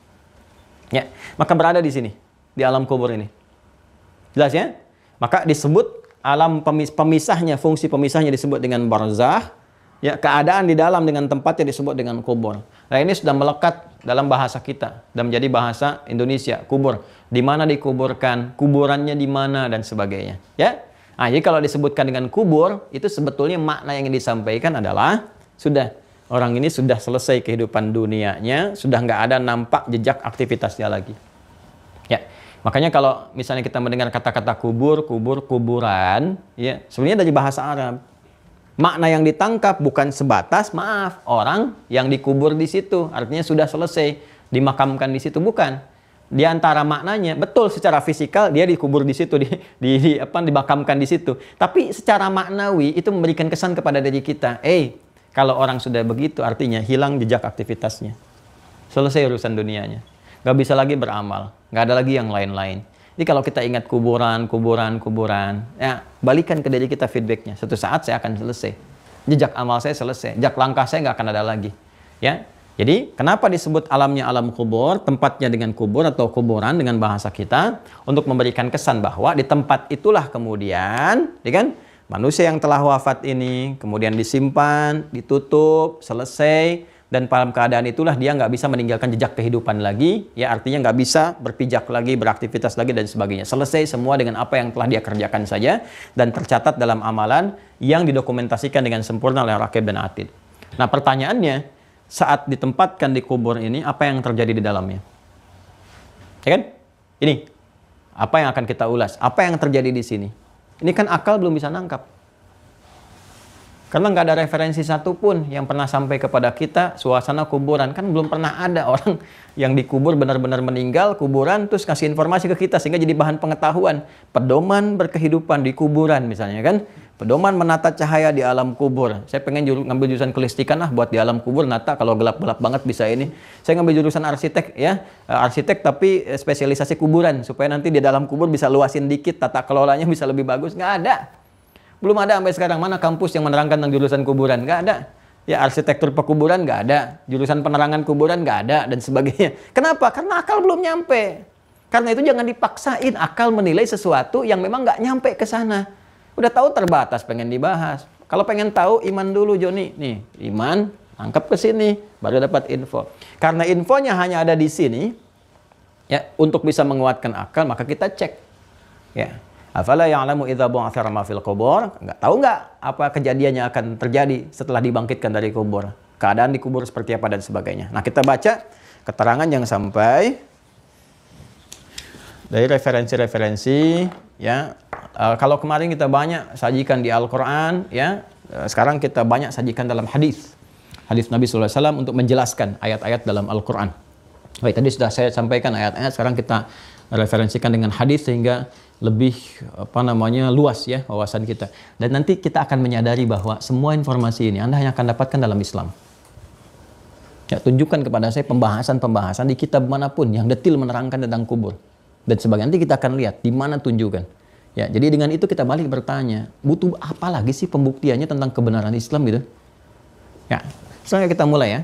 Ya, maka berada di sini, di alam kubur ini. Jelas ya? Maka disebut alam pemisahnya, fungsi pemisahnya disebut dengan barzakh. Ya, keadaan di dalam dengan tempatnya disebut dengan kubur. Nah, ini sudah melekat dalam bahasa kita dan menjadi bahasa Indonesia, kubur. Di mana dikuburkan, kuburannya di mana dan sebagainya. Ya. Nah, jadi kalau disebutkan dengan kubur, itu sebetulnya makna yang disampaikan adalah sudah orang ini sudah selesai kehidupan dunianya, sudah nggak ada nampak jejak aktivitasnya lagi. Ya. Makanya kalau misalnya kita mendengar kata-kata kubur, kuburan, ya, sebenarnya dari bahasa Arab. Makna yang ditangkap bukan sebatas, maaf, orang yang dikubur di situ. Artinya sudah selesai, dimakamkan di situ. Bukan. Di antara maknanya, betul secara fisikal dia dikubur di situ, dimakamkan di situ. Tapi secara maknawi itu memberikan kesan kepada diri kita. Kalau orang sudah begitu artinya hilang jejak aktivitasnya. Selesai urusan dunianya. Gak bisa lagi beramal. Gak ada lagi yang lain-lain. Jadi kalau kita ingat kuburan, ya balikan ke diri kita feedbacknya. Suatu saat saya akan selesai. Jejak amal saya selesai. Jejak langkah saya nggak akan ada lagi. Ya, jadi kenapa disebut alamnya alam kubur, tempatnya dengan kubur atau kuburan dengan bahasa kita, untuk memberikan kesan bahwa di tempat itulah kemudian, ya kan, manusia yang telah wafat ini kemudian disimpan, ditutup, selesai, dan dalam keadaan itulah dia nggak bisa meninggalkan jejak kehidupan lagi, ya artinya nggak bisa berpijak lagi, beraktivitas lagi dan sebagainya. Selesai semua dengan apa yang telah dia kerjakan saja dan tercatat dalam amalan yang didokumentasikan dengan sempurna oleh Raqib dan Atid. Nah pertanyaannya, saat ditempatkan di kubur ini, apa yang terjadi di dalamnya? Ya kan? Ini, apa yang akan kita ulas? Apa yang terjadi di sini? Ini kan akal belum bisa nangkap. Karena nggak ada referensi satupun yang pernah sampai kepada kita suasana kuburan. Kan belum pernah ada orang yang dikubur benar-benar meninggal, kuburan, terus kasih informasi ke kita sehingga jadi bahan pengetahuan. Pedoman berkehidupan di kuburan misalnya kan. Pedoman menata cahaya di alam kubur. Saya pengen ngambil jurusan kelistrikan buat di alam kubur, nata kalau gelap-gelap banget bisa ini. Saya ngambil jurusan arsitek ya, arsitek tapi spesialisasi kuburan. Supaya nanti di dalam kubur bisa luasin dikit, tata kelolanya bisa lebih bagus. Nggak ada. Belum ada sampai sekarang. Mana kampus yang menerangkan tentang jurusan kuburan? Nggak ada. Ya arsitektur pekuburan nggak ada. Jurusan penerangan kuburan nggak ada dan sebagainya. Kenapa? Karena akal belum nyampe. Karena itu jangan dipaksain akal menilai sesuatu yang memang nggak nyampe ke sana. Udah tahu terbatas pengen dibahas. Kalau pengen tahu iman dulu Joni. Nih iman, tangkap ke sini baru dapat info. Karena infonya hanya ada di sini. Ya untuk bisa menguatkan akal maka kita cek. Ya. Afala ya'lamu idza bu'athira ma fil qubur? Enggak tahu enggak apa kejadiannya akan terjadi setelah dibangkitkan dari kubur. Keadaan di kubur seperti apa dan sebagainya. Nah, kita baca keterangan yang sampai dari referensi-referensi ya. Kalau kemarin kita banyak sajikan di Al-Qur'an ya, sekarang kita banyak sajikan dalam hadis. Hadis Nabi sallallahu alaihi wasallam untuk menjelaskan ayat-ayat dalam Al-Qur'an. Baik, tadi sudah saya sampaikan ayat-ayat, sekarang kita referensikan dengan hadis sehingga lebih luas ya wawasan kita. Dan nanti kita akan menyadari bahwa semua informasi ini Anda hanya akan dapatkan dalam Islam. Ya, tunjukkan kepada saya pembahasan-pembahasan di kitab manapun yang detil menerangkan tentang kubur dan sebagainya. Nanti kita akan lihat di mana tunjukkan. Ya, jadi dengan itu kita balik bertanya, butuh apa lagi sih pembuktiannya tentang kebenaran Islam gitu? Ya, selanjutnya kita mulai ya.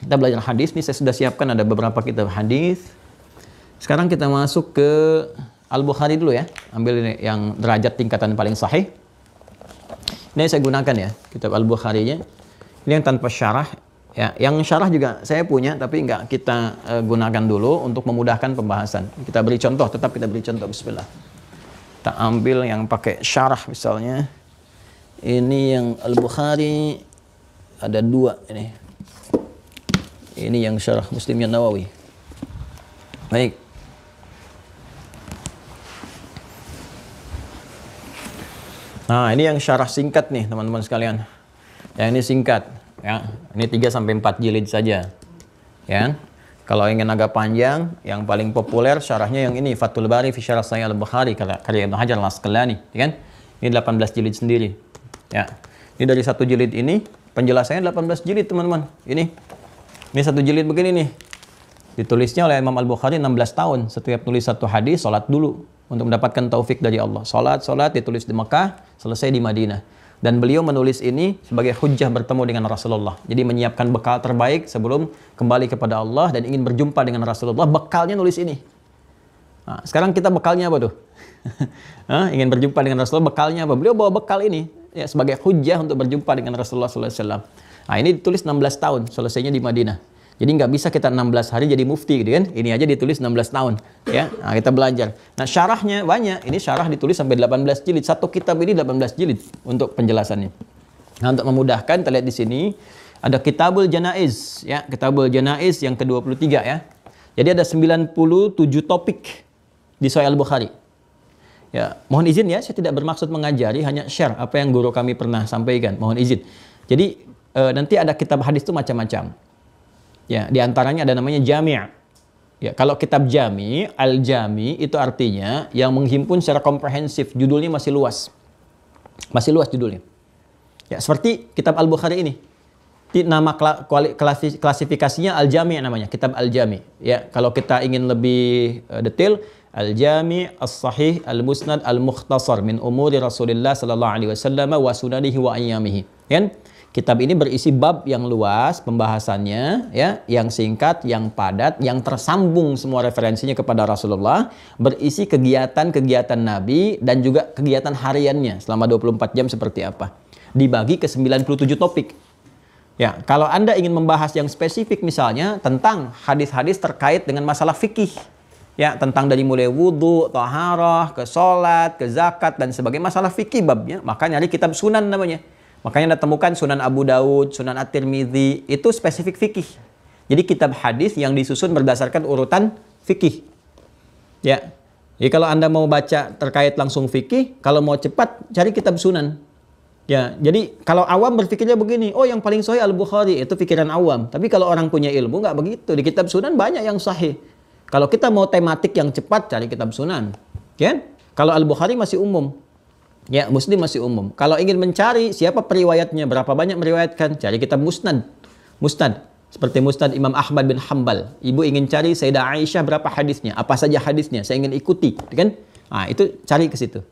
Kita belajar hadis. Nih saya sudah siapkan ada beberapa kitab hadis. Sekarang kita masuk ke Al-Bukhari dulu ya. Ambil ini yang derajat tingkatan paling sahih. Ini saya gunakan ya, kitab Al-Bukhari-nya. Ini yang tanpa syarah. Ya, yang syarah juga saya punya, tapi nggak kita gunakan dulu untuk memudahkan pembahasan. Kita beri contoh, tetap kita beri contoh. Bismillah. Kita ambil yang pakai syarah misalnya. Ini yang Al-Bukhari ada 2 ini. Ini yang syarah Muslimnya Nawawi. Baik. Nah, ini yang syarah singkat nih, teman-teman sekalian. Yang ini singkat, ya. Ini 3-4 jilid saja. Ya. Kalau ingin agak panjang, yang paling populer syarahnya yang ini, Fathul Bari fi Syarah Sahih Al-Bukhari karya Ibnu Hajar Al-Asqalani, ya kan? Ini 18 jilid sendiri. Ya. Ini dari 1 jilid ini, penjelasannya 18 jilid, teman-teman. Ini 1 jilid begini nih. Ditulisnya oleh Imam Al-Bukhari 16 tahun. Setiap tulis 1 hadis, sholat dulu untuk mendapatkan taufik dari Allah. Sholat ditulis di Mekah, selesai di Madinah. Dan beliau menulis ini sebagai hujjah bertemu dengan Rasulullah. Jadi menyiapkan bekal terbaik sebelum kembali kepada Allah dan ingin berjumpa dengan Rasulullah. Bekalnya nulis ini. Nah, sekarang kita bekalnya apa tuh? Ingin berjumpa dengan Rasulullah, bekalnya apa? Beliau bawa bekal ini ya, sebagai hujjah untuk berjumpa dengan Rasulullah SAW. Nah, ini ditulis 16 tahun, selesainya di Madinah. Jadi nggak bisa kita 16 hari jadi mufti gitu kan. Ini aja ditulis 16 tahun. Ya, nah, kita belajar. Nah syarahnya banyak. Ini syarah ditulis sampai 18 jilid. 1 kitab ini 18 jilid untuk penjelasannya. Nah untuk memudahkan, kita lihat di sini. Ada Kitabul Janaiz. Ya, Kitabul Janaiz yang ke-23 ya. Jadi ada 97 topik di Sahih Al-Bukhari. Ya, mohon izin ya, saya tidak bermaksud mengajari, hanya share apa yang guru kami pernah sampaikan. Mohon izin. Jadi nanti ada kitab hadis itu macam-macam. Ya, di antaranya ada namanya Jami'. Ya, kalau kitab Jami', Al-Jami' itu artinya yang menghimpun secara komprehensif, judulnya masih luas. Masih luas judulnya. Ya, seperti kitab Al-Bukhari ini. Nama klasifikasinya Al-Jami' namanya, kitab Al-Jami'. Ya, kalau kita ingin lebih detail, Al-Jami' As-Sahih Al-Musnad Al-Mukhtasar min umuri Rasulullah sallallahu alaihi wasallam wa sunanihi wa ayyamihi. Kan? Kitab ini berisi bab yang luas pembahasannya, ya, yang singkat, yang padat, yang tersambung semua referensinya kepada Rasulullah, berisi kegiatan-kegiatan Nabi dan juga kegiatan hariannya selama 24 jam seperti apa. Dibagi ke 97 topik. Ya, kalau Anda ingin membahas yang spesifik misalnya tentang hadis-hadis terkait dengan masalah fikih, ya, tentang dari mulai wudhu, taharah, ke sholat, ke zakat dan sebagainya, masalah fikih babnya, maka nyari kitab sunan namanya. Makanya Anda temukan Sunan Abu Daud, Sunan At-Tirmidzi, itu spesifik fikih. Jadi kitab hadis yang disusun berdasarkan urutan fikih. Ya. Jadi kalau Anda mau baca terkait langsung fikih, kalau mau cepat cari kitab sunan. Ya, jadi kalau awam berpikirnya begini, oh yang paling sahih Al-Bukhari, itu pikiran awam. Tapi kalau orang punya ilmu nggak begitu. Di kitab sunan banyak yang sahih. Kalau kita mau tematik yang cepat, cari kitab sunan. Ya? Kalau Al-Bukhari masih umum. Ya, Muslim masih umum. Kalau ingin mencari siapa periwayatnya, berapa banyak meriwayatkan, cari kitab musnad. Musnad. Seperti Musnad Imam Ahmad bin Hanbal. Ibu ingin cari Sayyidah Aisyah berapa hadisnya, apa saja hadisnya, saya ingin ikuti. Kan? Nah, itu cari ke situ.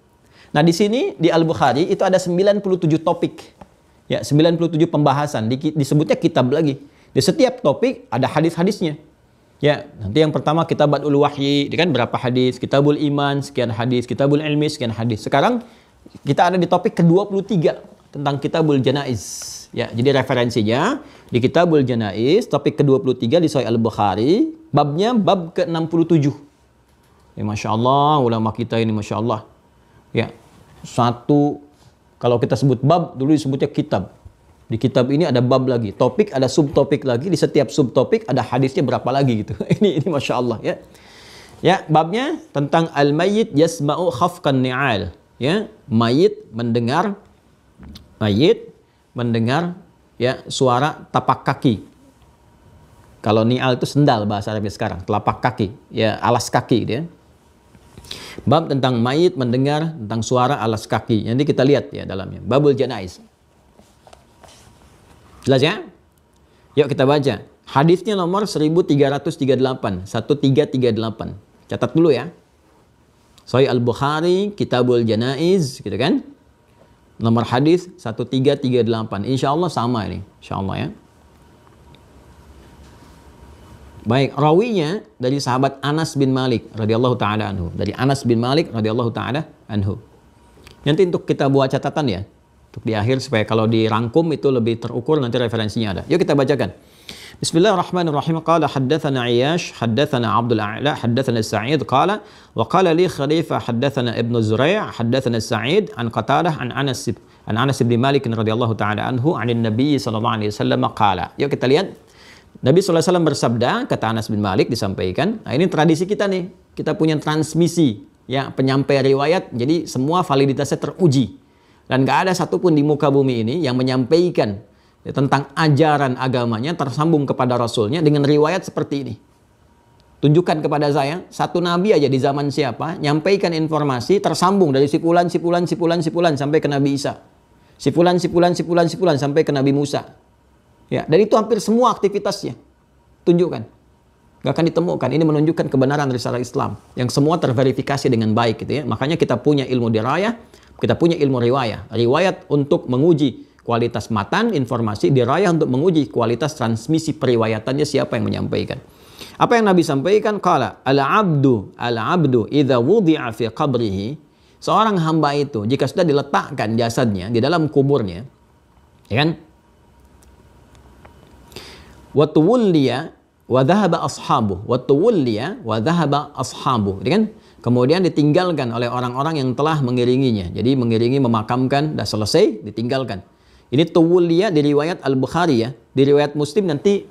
Nah, di sini di Al-Bukhari itu ada 97 topik. Ya, 97 pembahasan. Disebutnya kitab lagi. Di setiap topik ada hadis-hadisnya. Ya, nanti yang pertama Kitabatul Wahyi, kan berapa hadis, Kitabul Iman sekian hadis, Kitabul Ilmi sekian hadis. Sekarang kita ada di topik ke-23 tentang Kitabul Janaiz. Ya, jadi referensinya di Kitabul Janaiz, topik ke-23 di Sahih Al-Bukhari, babnya bab ke-67. Ya, Masya Allah, ulama kita ini Masya Allah. Ya, satu, kalau kita sebut bab, dulu disebutnya kitab. Di kitab ini ada bab lagi, topik ada subtopik lagi, di setiap subtopik ada hadisnya berapa lagi gitu. Ini Masya Allah ya. Ya, babnya tentang al-mayyit yasma'u khafqan ni'al. Ya, mayit mendengar ya suara tapak kaki. Kalau ni'al itu sendal bahasa Arabnya sekarang, telapak kaki, ya alas kaki gitu ya. Bab tentang mayit mendengar tentang suara alas kaki. Nanti kita lihat ya dalamnya. Babul Janaiz. Jelas ya? Yuk kita baca. Hadisnya nomor 1338. 1338. Catat dulu ya. Sahih Al-Bukhari, Kitabul Janaiz, gitu kan? Nomor hadis 1338. Insya Allah sama ini. Insya Allah ya. Baik, rawinya dari sahabat Anas bin Malik radhiyallahu taala anhu. Dari Anas bin Malik radhiyallahu taala anhu. Nanti untuk kita buat catatan ya. Untuk di akhir supaya kalau dirangkum itu lebih terukur, nanti referensinya ada. Yuk kita bacakan. Bismillahirrahmanirrahim. Qala haddatsana Iyash, haddatsana Abdul A'la, haddatsana Sa'id qala wa qala li Khalifah haddatsana Ibnu Zurai', haddatsana Sa'id an Qatadah an Anas bin Malik radhiyallahu taala anhu 'anil Nabi sallallahu alaihi wasallam qala. Yuk kita lihat. Nabi SAW bersabda, kata Anas bin Malik disampaikan, nah ini tradisi kita nih, kita punya transmisi, ya penyampai riwayat, jadi semua validitasnya teruji. Dan gak ada satupun di muka bumi ini yang menyampaikan ya, tentang ajaran agamanya tersambung kepada Rasulnya dengan riwayat seperti ini. Tunjukkan kepada saya, satu nabi aja di zaman siapa, nyampaikan informasi tersambung dari sipulan sampai ke Nabi Isa. Sipulan sampai ke Nabi Musa. Ya, dan itu hampir semua aktivitasnya. Tunjukkan. Gak akan ditemukan. Ini menunjukkan kebenaran risalah Islam. Yang semua terverifikasi dengan baik gitu ya. Makanya kita punya ilmu dirayah, kita punya ilmu riwayah. Riwayat untuk menguji kualitas matan, informasi, dirayah untuk menguji kualitas transmisi periwayatannya siapa yang menyampaikan. Apa yang Nabi sampaikan? Qala al-abdu idza wudi'a fi qabrihi. Seorang hamba itu jika sudah diletakkan jasadnya di dalam kuburnya, ya kan? Wa tuwalliya wa dhahaba ashabuh. Wa tuwalliya wa dhahaba ashabuh. Kan? Kemudian ditinggalkan oleh orang-orang yang telah mengiringinya. Jadi mengiringi, memakamkan, dah selesai, ditinggalkan. Ini tuwalliya di riwayat Al-Bukhari ya. Di riwayat Muslim nanti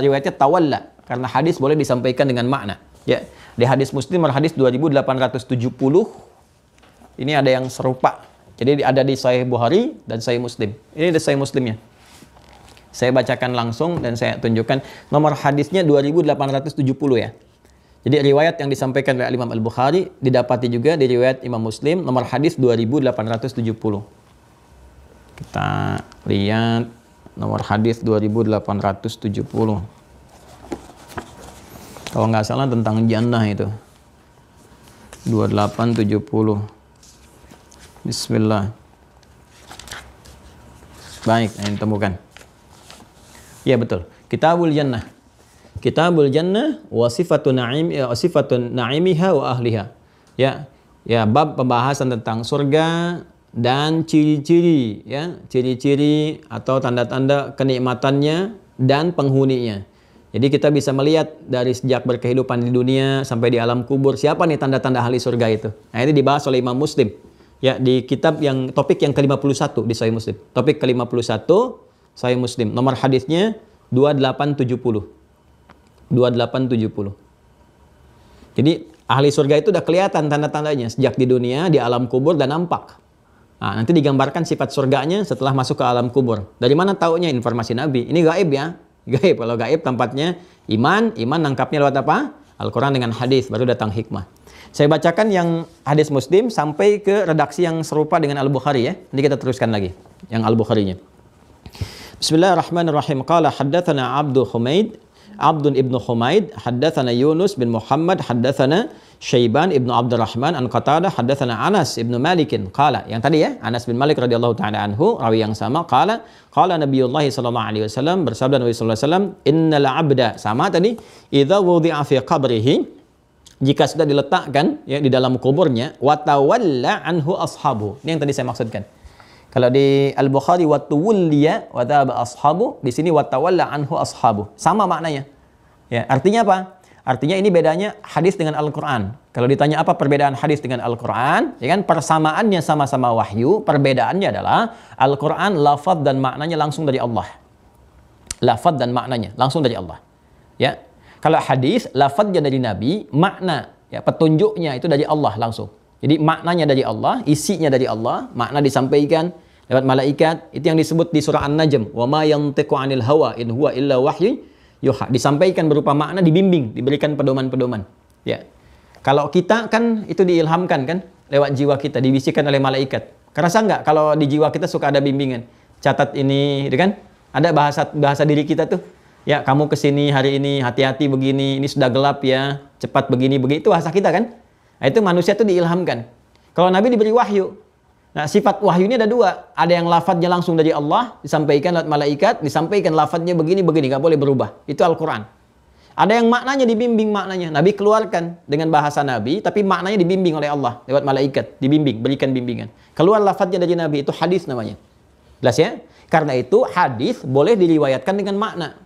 riwayatnya tawalla. Karena hadis boleh disampaikan dengan makna. Ya. Di hadis Muslim hadis 2870 ini ada yang serupa. Jadi ada di Sahih Bukhari dan Sahih Muslim. Ini ada Sahih Muslimnya. Saya bacakan langsung dan saya tunjukkan nomor hadisnya 2870 ya. Jadi riwayat yang disampaikan oleh Imam Al-Bukhari didapati juga di riwayat Imam Muslim nomor hadis 2870. Kita lihat nomor hadis 2870. Kalau nggak salah tentang jannah itu. 2870. Bismillah. Baik, ini temukan. Ya betul. Kitabul Jannah. Kitabul Jannah wa sifatun na'imiha wa ahliha. Ya, bab pembahasan tentang surga, dan ciri-ciri, ya, ciri-ciri atau tanda-tanda kenikmatannya dan penghuninya. Jadi kita bisa melihat dari sejak berkehidupan di dunia sampai di alam kubur, siapa nih tanda-tanda ahli surga itu. Nah, ini dibahas oleh Imam Muslim. Ya, di kitab yang topik yang ke-51 di Sahih Muslim. Topik ke-51 Sahih Muslim. Nomor hadisnya 2870. 2870. Jadi ahli surga itu udah kelihatan tanda-tandanya sejak di dunia, di alam kubur dan nampak. Nah, nanti digambarkan sifat surganya setelah masuk ke alam kubur. Dari mana taunya? Informasi Nabi. Ini gaib ya. Gaib. Kalau gaib tempatnya iman nangkapnya lewat apa? Al-Quran dengan hadis, baru datang hikmah. Saya bacakan yang hadis Muslim sampai ke redaksi yang serupa dengan Al-Bukhari ya. Nanti kita teruskan lagi yang Al-Bukharinya. Bismillahirrahmanirrahim. Qala haddatsana Abdun ibnu Humaid, haddatsana Yunus bin Muhammad, haddatsana Syaiban ibnu Abdurrahman an Qatadah, haddatsana Anas ibnu Malikin. Qala, yang tadi ya, Anas bin Malik radhiyallahu taala anhu, rawi yang sama. Qala Nabiullah sallallahu alaihi wasallam, bersabda Nabi sallallahu alaihi wasallam, innal abda, sama tadi, idza wudi'a fi qabrihi, jika sudah diletakkan ya di dalam kuburnya, wa tawalla anhu ashabu. Ini yang tadi saya maksudkan. Kalau di Al-Bukhari wa tuwalliya wa dhaba ashabu, di sini wa tawalla anhu ashabu. Sama maknanya. Ya, artinya apa? Artinya ini bedanya hadis dengan Al-Qur'an. Kalau ditanya apa perbedaan hadis dengan Al-Qur'an, ya kan persamaannya sama-sama wahyu, perbedaannya adalah Al-Qur'an lafaz dan maknanya langsung dari Allah. Lafaz dan maknanya langsung dari Allah. Ya. Kalau hadis lafaznya dari Nabi, makna ya petunjuknya itu dari Allah langsung. Jadi maknanya dari Allah, isinya dari Allah, makna disampaikan lewat malaikat. Itu yang disebut di surah An-Najm, wa ma yantiqu 'anil hawa in huwa illa wahyu yuha. Disampaikan berupa makna, dibimbing, diberikan pedoman-pedoman. Ya. Kalau kita kan itu diilhamkan kan lewat jiwa kita, dibisikkan oleh malaikat. Kerasa nggak kalau di jiwa kita suka ada bimbingan? Catat ini, gitu kan? Ada bahasa diri kita tuh. Ya, kamu kesini hari ini, hati-hati begini, ini sudah gelap ya, cepat begini, begitu bahasa kita kan? Nah, itu manusia itu diilhamkan. Kalau Nabi diberi wahyu. Nah, sifat wahyu ini ada dua. Ada yang lafadznya langsung dari Allah, disampaikan lewat malaikat, disampaikan lafadznya begini, nggak boleh berubah. Itu Al-Quran. Ada yang maknanya dibimbing maknanya. Nabi keluarkan dengan bahasa Nabi, tapi maknanya dibimbing oleh Allah lewat malaikat, dibimbing, berikan bimbingan. Keluar lafadznya dari Nabi, itu hadis namanya. Jelas ya? Karena itu hadis boleh diriwayatkan dengan makna.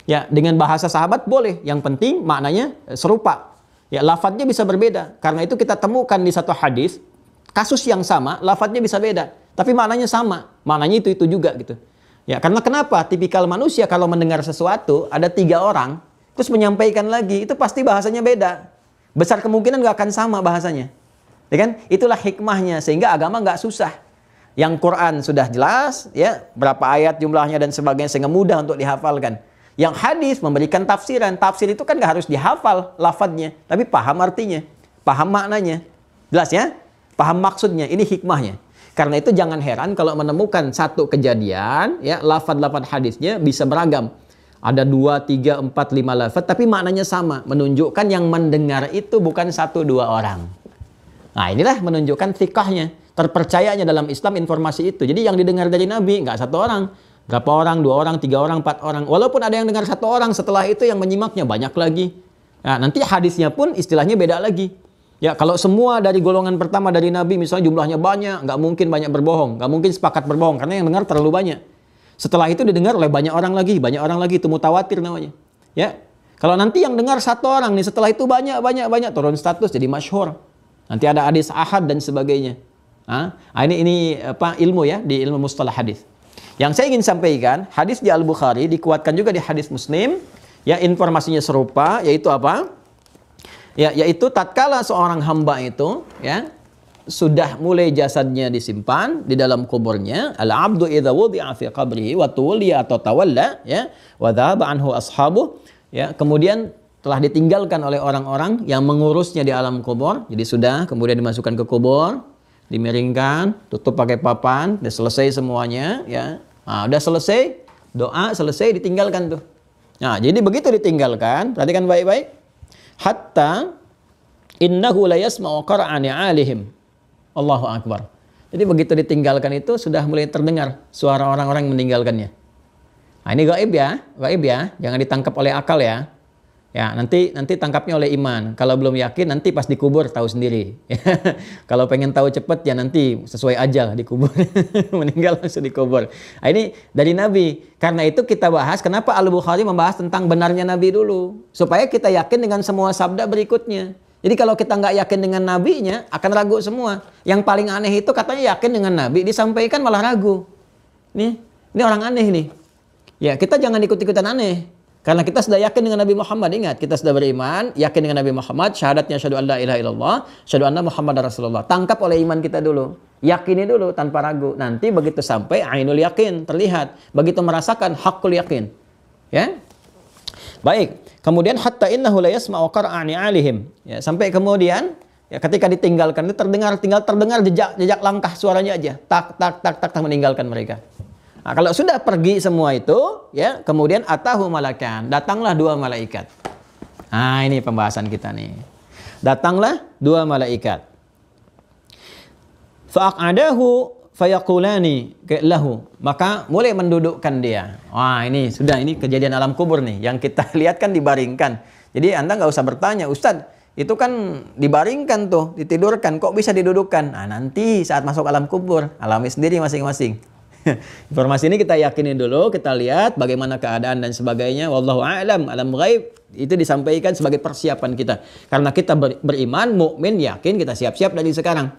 Ya, dengan bahasa sahabat boleh. Yang penting maknanya serupa. Ya, lafadznya bisa berbeda. Karena itu kita temukan di satu hadis, kasus yang sama, lafadznya bisa beda. Tapi maknanya sama. Maknanya itu juga gitu. Ya, karena kenapa? Tipikal manusia kalau mendengar sesuatu, ada 3 orang, terus menyampaikan lagi, itu pasti bahasanya beda. Besar kemungkinan nggak akan sama bahasanya. Ya kan? Itulah hikmahnya. Sehingga agama nggak susah. Yang Quran sudah jelas, ya berapa ayat jumlahnya dan sebagainya, sehingga mudah untuk dihafalkan. Yang hadis memberikan tafsiran. Tafsir itu kan nggak harus dihafal lafadznya, tapi paham artinya, paham maknanya. Jelas ya? Paham maksudnya. Ini hikmahnya. Karena itu jangan heran kalau menemukan satu kejadian, ya lafadz-lafadz hadisnya bisa beragam. Ada 2, 3, 4, 5 lafadz, tapi maknanya sama. Menunjukkan yang mendengar itu bukan 1, 2 orang. Nah, inilah menunjukkan thiqahnya, terpercayanya dalam Islam informasi itu. Jadi yang didengar dari Nabi nggak 1 orang. Berapa orang, 2 orang, 3 orang, 4 orang. Walaupun ada yang dengar 1 orang, setelah itu yang menyimaknya banyak lagi. Nah, nanti hadisnya pun istilahnya beda lagi. Ya, kalau semua dari golongan pertama dari Nabi, misalnya jumlahnya banyak, nggak mungkin banyak berbohong. Nggak mungkin sepakat berbohong, karena yang dengar terlalu banyak. Setelah itu didengar oleh banyak orang lagi, itu mutawatir namanya. Ya, kalau nanti yang dengar 1 orang nih, setelah itu banyak, turun status jadi masyhur. Nanti ada hadis ahad dan sebagainya. Nah, ini apa ilmu ya, di ilmu mustalah hadis. Yang saya ingin sampaikan, hadis di Al-Bukhari dikuatkan juga di hadis Muslim, ya informasinya serupa, yaitu apa? Ya, yaitu tatkala seorang hamba itu, ya, sudah mulai jasadnya disimpan di dalam kuburnya, al-'abdu idza wudi'a fi qabrihi wa tuwliya atau tawalla, ya, wa dhahaba anhu ashabu, ya, kemudian telah ditinggalkan oleh orang-orang yang mengurusnya di alam kubur. Jadi sudah kemudian dimasukkan ke kubur, dimiringkan, tutup pakai papan, udah selesai semuanya, ya. Nah, udah selesai, doa selesai, ditinggalkan tuh. Nah, jadi begitu ditinggalkan, perhatikan baik-baik. Hatta innahu la yasma'u qara'ani 'alihim. Allahu akbar. Jadi begitu ditinggalkan itu sudah mulai terdengar suara orang-orang yang meninggalkannya. Nah, ini gaib ya, jangan ditangkap oleh akal ya. Ya, nanti tangkapnya oleh iman. Kalau belum yakin, nanti pas dikubur tahu sendiri. Kalau pengen tahu cepat, ya nanti sesuai ajal dikubur. Meninggal langsung dikubur. Nah, ini dari Nabi. Karena itu kita bahas, kenapa Al-Bukhari membahas tentang benarnya Nabi dulu. Supaya kita yakin dengan semua sabda berikutnya. Jadi kalau kita nggak yakin dengan Nabinya, akan ragu semua. Yang paling aneh itu katanya yakin dengan Nabi, disampaikan malah ragu. Ini orang aneh nih. Ya, kita jangan ikut-ikutan aneh. Karena kita sudah yakin dengan Nabi Muhammad, ingat, kita sudah beriman, yakin dengan Nabi Muhammad, syahadatnya syahadu an la ilaha illallah, syahadu anna Muhammad Rasulullah. Tangkap oleh iman kita dulu. Yakini dulu tanpa ragu. Nanti begitu sampai ainul yakin, terlihat. Begitu merasakan hakul yakin. Ya. Baik. Kemudian hatta innahu la yasma'u qara'ani alihim. Ya, sampai kemudian ya, ketika ditinggalkan itu tinggal terdengar jejak langkah suaranya aja. Tak meninggalkan mereka. Nah, kalau sudah pergi semua itu, ya, kemudian atahu malakan, datanglah dua malaikat. Nah, ini pembahasan kita nih. Datanglah dua malaikat. Fa'aqadahu fayaqulani lahu, maka mulai mendudukkan dia. Wah, ini sudah, ini kejadian alam kubur nih, yang kita lihat kan dibaringkan. Jadi Anda nggak usah bertanya, Ustadz, itu kan dibaringkan tuh, ditidurkan, kok bisa didudukkan? Nah, nanti saat masuk alam kubur, alami sendiri masing-masing. Informasi ini kita yakini dulu, kita lihat bagaimana keadaan dan sebagainya. Wallahu a'lam, alam ghaib itu disampaikan sebagai persiapan kita. Karena kita beriman, mukmin, yakin, kita siap-siap dari sekarang.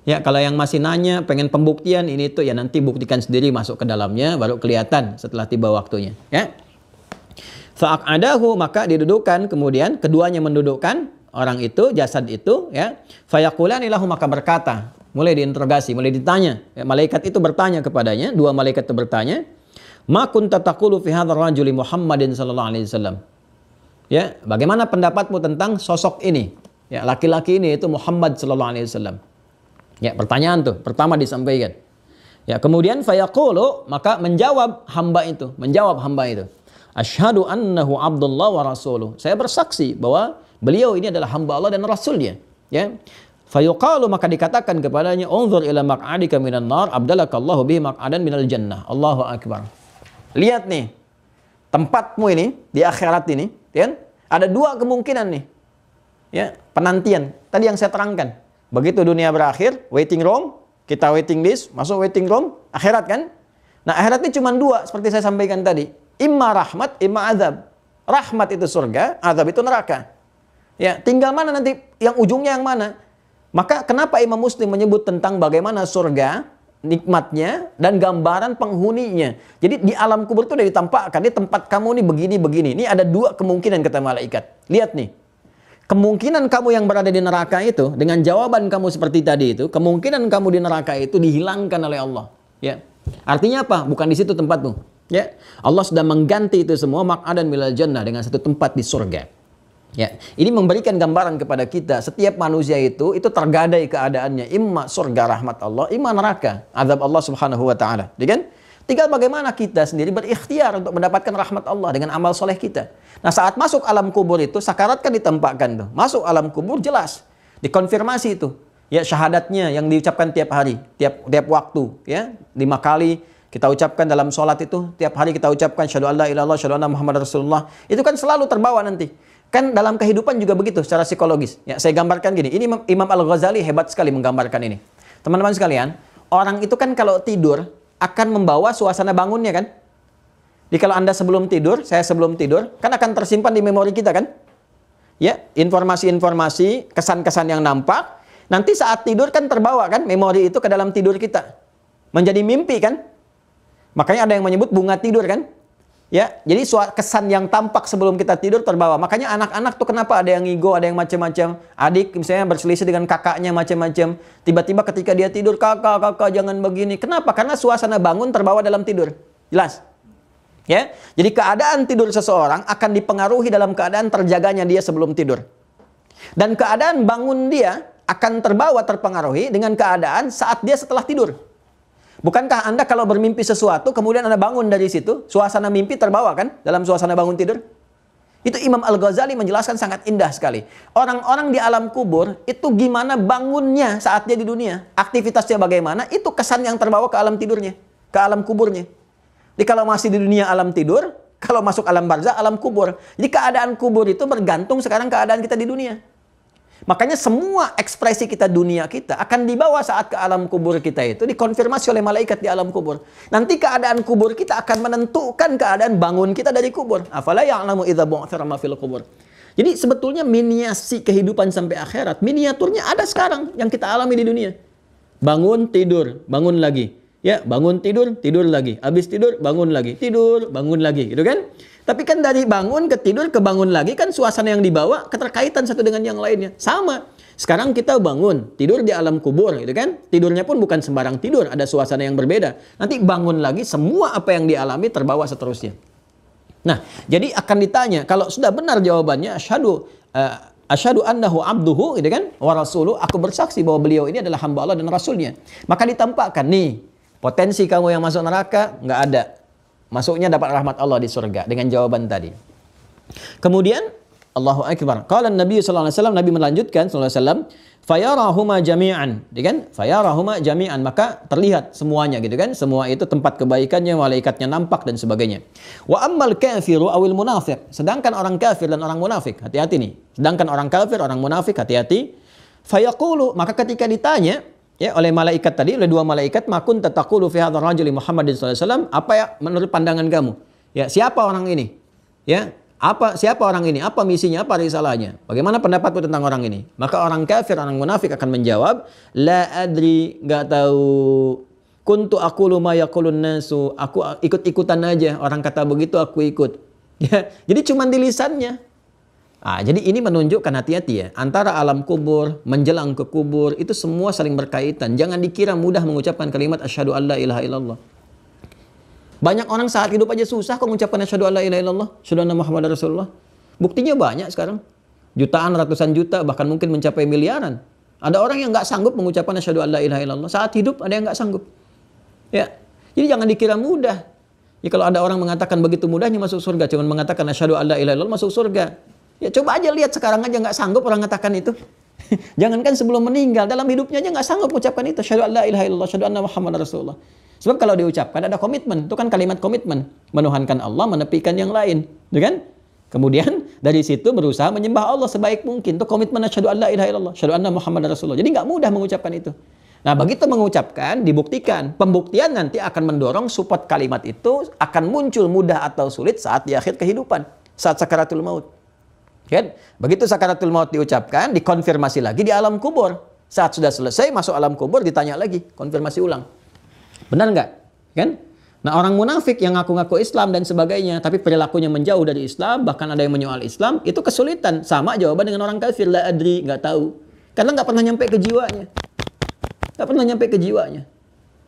Ya, kalau yang masih nanya, pengen pembuktian ini tuh, ya nanti buktikan sendiri, masuk ke dalamnya, baru kelihatan setelah tiba waktunya. Ya. Fa'aqadahu, maka didudukan, kemudian keduanya mendudukkan orang itu, jasad itu, ya. Fayaqulani lahu, maka berkata, mulai diinterogasi, mulai ditanya. Ya, malaikat itu bertanya kepadanya, dua malaikat itu bertanya, "Ma kunta taqulu fi hadzal rajuli Muhammadin sallallahu alaihi wasallam?" Ya, bagaimana pendapatmu tentang sosok ini? Ya, laki-laki ini itu Muhammad sallallahu alaihi wasallam. Ya, pertanyaan tuh pertama disampaikan. Ya, kemudian fayaqulu, maka menjawab hamba itu, "Asyhadu annahu Abdullah wa rasuluh." Saya bersaksi bahwa beliau ini adalah hamba Allah dan rasulnya. Ya. Fayuqalu, maka dikatakan kepadanya, "Unzur ila maq'adika minan nar, abdalakallahu bihi maq'adan minal jannah." Allahu akbar. Lihat nih, tempatmu ini di akhirat ini, ya, ada dua kemungkinan nih. Ya, penantian. Tadi yang saya terangkan. Begitu dunia berakhir, waiting room, kita waiting list, masuk waiting room, akhirat kan? Nah, akhirat ini cuma dua seperti saya sampaikan tadi. Imma rahmat, imma azab. Rahmat itu surga, azab itu neraka. Ya, tinggal mana nanti yang ujungnya yang mana? Maka kenapa Imam Muslim menyebut tentang bagaimana surga, nikmatnya, dan gambaran penghuninya. Jadi di alam kubur itu sudah ditampakkan, di tempat kamu ini begini-begini. Ini ada dua kemungkinan kata malaikat. Lihat nih, kemungkinan kamu yang berada di neraka itu, dengan jawaban kamu seperti tadi itu, kemungkinan kamu di neraka itu dihilangkan oleh Allah. Ya. Artinya apa? Bukan di situ tempatmu. Ya. Allah sudah mengganti itu semua, maq'adan minal jannah, dengan satu tempat di surga. Ya, ini memberikan gambaran kepada kita, setiap manusia itu tergadai keadaannya, imma surga rahmat Allah, imma neraka azab Allah Subhanahu wa taala. Kan? Tinggal bagaimana kita sendiri berikhtiar untuk mendapatkan rahmat Allah dengan amal soleh kita. Nah, saat masuk alam kubur itu sakarat kan ditempatkan tuh. Masuk alam kubur jelas dikonfirmasi itu. Ya, syahadatnya yang diucapkan tiap hari, tiap waktu, ya. 5 kali kita ucapkan dalam sholat itu, tiap hari kita ucapkan syahadu an la ilaha illallah, syahadu anna Muhammad Rasulullah. Itu kan selalu terbawa nanti. Kan dalam kehidupan juga begitu secara psikologis. Ya, saya gambarkan gini. Ini Imam Al-Ghazali hebat sekali menggambarkan ini. Teman-teman sekalian, orang itu kan kalau tidur akan membawa suasana bangunnya kan? Jadi kalau Anda sebelum tidur, saya sebelum tidur, kan akan tersimpan di memori kita kan? Ya, informasi-informasi, kesan-kesan yang nampak. Nanti saat tidur kan terbawa kan memori itu ke dalam tidur kita. Menjadi mimpi kan? Makanya ada yang menyebut bunga tidur kan? Ya, jadi kesan yang tampak sebelum kita tidur terbawa. Makanya anak-anak tuh kenapa ada yang ngigo, ada yang macam-macam. Adik misalnya berselisih dengan kakaknya macam-macam. Tiba-tiba ketika dia tidur, kakak jangan begini. Kenapa? Karena suasana bangun terbawa dalam tidur. Jelas? Ya, jadi keadaan tidur seseorang akan dipengaruhi dalam keadaan terjaganya dia sebelum tidur. Dan keadaan bangun dia akan terpengaruhi dengan keadaan saat dia setelah tidur. Bukankah Anda kalau bermimpi sesuatu, kemudian Anda bangun dari situ, suasana mimpi terbawa kan dalam suasana bangun tidur? Itu Imam Al-Ghazali menjelaskan sangat indah sekali. Orang-orang di alam kubur, itu gimana bangunnya saat dia di dunia. Aktivitasnya bagaimana, itu kesan yang terbawa ke alam tidurnya, ke alam kuburnya. Jadi kalau masih di dunia alam tidur, Kalau masuk alam barzah, alam kubur. Jadi keadaan kubur itu bergantung sekarang keadaan kita di dunia. Makanya semua ekspresi kita dunia kita akan dibawa saat ke alam kubur kita itu dikonfirmasi oleh malaikat di alam kubur. Nanti keadaan kubur kita akan menentukan keadaan bangun kita dari kubur. Afala ya'lamu idza bu'thira ma fil kubur. Jadi sebetulnya miniasi kehidupan sampai akhirat, miniaturnya ada sekarang yang kita alami di dunia. Bangun, tidur, bangun lagi. Ya, bangun, tidur, tidur lagi. Habis tidur, bangun lagi. Tidur, bangun lagi. Gitu kan? Tapi kan dari bangun ke tidur ke bangun lagi kan suasana yang dibawa keterkaitan satu dengan yang lainnya. Sama. Sekarang kita bangun, tidur di alam kubur, gitu kan? Tidurnya pun bukan sembarang tidur, ada suasana yang berbeda. Nanti bangun lagi, semua apa yang dialami terbawa seterusnya. Nah, jadi akan ditanya, kalau sudah benar jawabannya, asyhadu annahu abduhu, gitu kan? Wa rasuluh, aku bersaksi bahwa beliau ini adalah hamba Allah dan rasulnya. Maka ditampakkan, nih, potensi kamu yang masuk neraka, nggak ada. Masuknya dapat rahmat Allah di surga dengan jawaban tadi. Kemudian Allahu Akbar. Qala Nabi sallallahu alaihi wasallam, Nabi melanjutkan sallallahu alaihi wasallam, fayarahuma jami'an, kan? Fayarahuma jami'an, maka terlihat semuanya gitu kan? Semua itu tempat kebaikannya, malaikatnya nampak dan sebagainya. Wa ammal kafiru awil munafiq. Sedangkan orang kafir dan orang munafik, hati-hati nih. Sedangkan orang kafir, orang munafik, hati-hati. Fayaqulu, maka ketika ditanya ya oleh malaikat tadi, oleh dua malaikat, makun tataqulu fi hadzal rajuli Muhammadin sallallahu alaihi wasallam, apa ya menurut pandangan kamu? Ya, siapa orang ini? Ya, siapa orang ini? Apa misinya? Apa risalahnya? Bagaimana pendapatmu tentang orang ini? Maka orang kafir, orang munafik akan menjawab, la adri, enggak tahu. Kuntu aqulu ma yaqulun nasu, aku ikut-ikutan aja, orang kata begitu aku ikut. Ya, jadi cuma di lisannya. Jadi ini menunjukkan hati-hati ya, antara alam kubur, menjelang ke kubur, itu semua saling berkaitan. Jangan dikira mudah mengucapkan kalimat asyhadu alla ilaha illallah. Banyak orang saat hidup aja susah kok mengucapkan asyhadu alla ilaha illallah, asyhadu anna muhammadar rasulullah. Buktinya banyak sekarang. Jutaan, ratusan juta, bahkan mungkin mencapai miliaran. Ada orang yang nggak sanggup mengucapkan asyhadu alla ilaha illallah. Saat hidup ada yang nggak sanggup. Ya, jadi jangan dikira mudah. Ya, kalau ada orang mengatakan begitu mudahnya masuk surga, cuma mengatakan asyhadu alla ilaha illallah masuk surga. Ya coba aja lihat sekarang aja nggak sanggup orang mengatakan itu. Jangankan sebelum meninggal, dalam hidupnya aja nggak sanggup mengucapkan itu. Asyhadu an la ilaha illallah, asyhadu anna muhammadar rasulullah. Sebab kalau diucapkan ada komitmen, itu kan kalimat komitmen. Menuhankan Allah, menepikan yang lain. Gitu kan? Kemudian dari situ berusaha menyembah Allah sebaik mungkin. Itu komitmen asyhadu an la ilaha illallah, asyhadu anna muhammadar rasulullah. Jadi nggak mudah mengucapkan itu. Nah begitu mengucapkan, dibuktikan. Pembuktian nanti akan mendorong support kalimat itu akan muncul mudah atau sulit saat di akhir kehidupan. Saat sakaratul maut. Kan? Begitu sakaratul maut diucapkan, dikonfirmasi lagi di alam kubur. Saat sudah selesai masuk alam kubur ditanya lagi, konfirmasi ulang. Benar nggak? Kan? Nah orang munafik yang ngaku-ngaku Islam dan sebagainya, tapi perilakunya menjauh dari Islam, bahkan ada yang menyoal Islam, itu kesulitan. Sama jawaban dengan orang kafir, la adri, nggak tahu. Karena nggak pernah nyampe ke jiwanya. Nggak pernah nyampe ke jiwanya.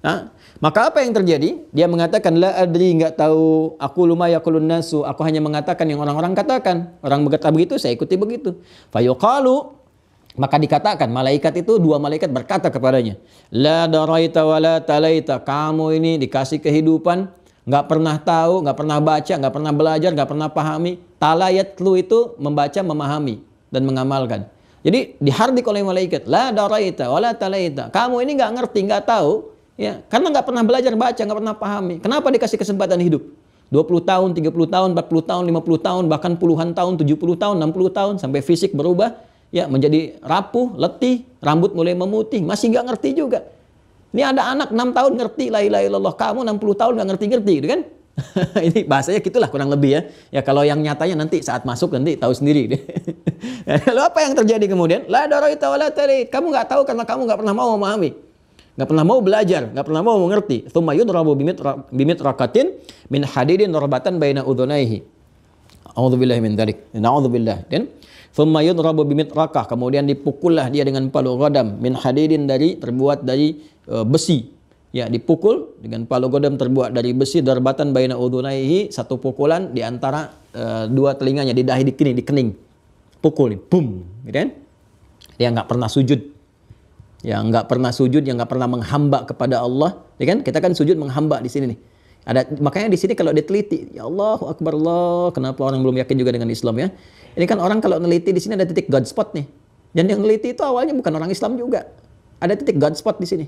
Nah, maka apa yang terjadi? Dia mengatakan la adri, enggak tahu, aku luma yaqulun nasu, aku hanya mengatakan yang orang-orang katakan. Orang berkata begitu, saya ikuti begitu. Fayuqalu, maka dikatakan, malaikat itu, dua malaikat berkata kepadanya, la daraita wa la talaita, kamu ini dikasih kehidupan, enggak pernah tahu, enggak pernah baca, enggak pernah belajar, enggak pernah pahami. Talayatlu itu membaca, memahami dan mengamalkan. Jadi dihardik oleh malaikat, la daraita wa la talaita, kamu ini enggak ngerti, enggak tahu. Ya, karena nggak pernah belajar baca, nggak pernah pahami. Kenapa dikasih kesempatan hidup? 20 tahun, 30 tahun, 40 tahun, 50 tahun, bahkan puluhan tahun, 70 tahun, 60 tahun, sampai fisik berubah, ya menjadi rapuh, letih, rambut mulai memutih, masih nggak ngerti juga. Ini ada anak 6 tahun ngerti, la ilaha illallah, kamu 60 tahun nggak ngerti-ngerti, gitu kan? Ini bahasanya gitulah kurang lebih ya. Ya kalau yang nyatanya nanti saat masuk nanti tahu sendiri. Lalu apa yang terjadi kemudian? La daraita wa la talit. Kamu nggak tahu karena kamu nggak pernah mau memahami. Nggak pernah mau belajar, nggak pernah mau mengerti. Tsumma yudrabu bimitraqatin min hadidin darbatan baina udhunaihi. A'udzubillahi min dzalik. Na'udzubillah. Dan tsumma yudrabu bimitraqah, kemudian dipukullah dia dengan palu qadam min hadidin terbuat dari besi. Ya, dipukul dengan palu qadam terbuat dari besi, darbatan baina udhunaihi, satu pukulan di antara dua telinganya, di dahi, di kening. Pukul, boom, gitu kan? Dia nggak pernah sujud. Yang nggak pernah sujud, yang nggak pernah menghamba kepada Allah, ya kan? Kita kan sujud menghamba di sini nih. Makanya di sini kalau diteliti, ya Allahu Akbar Allah, kenapa orang belum yakin juga dengan Islam ya? Ini kan orang kalau neliti di sini ada titik God spot nih. Dan yang neliti itu awalnya bukan orang Islam juga. Ada titik God spot di sini.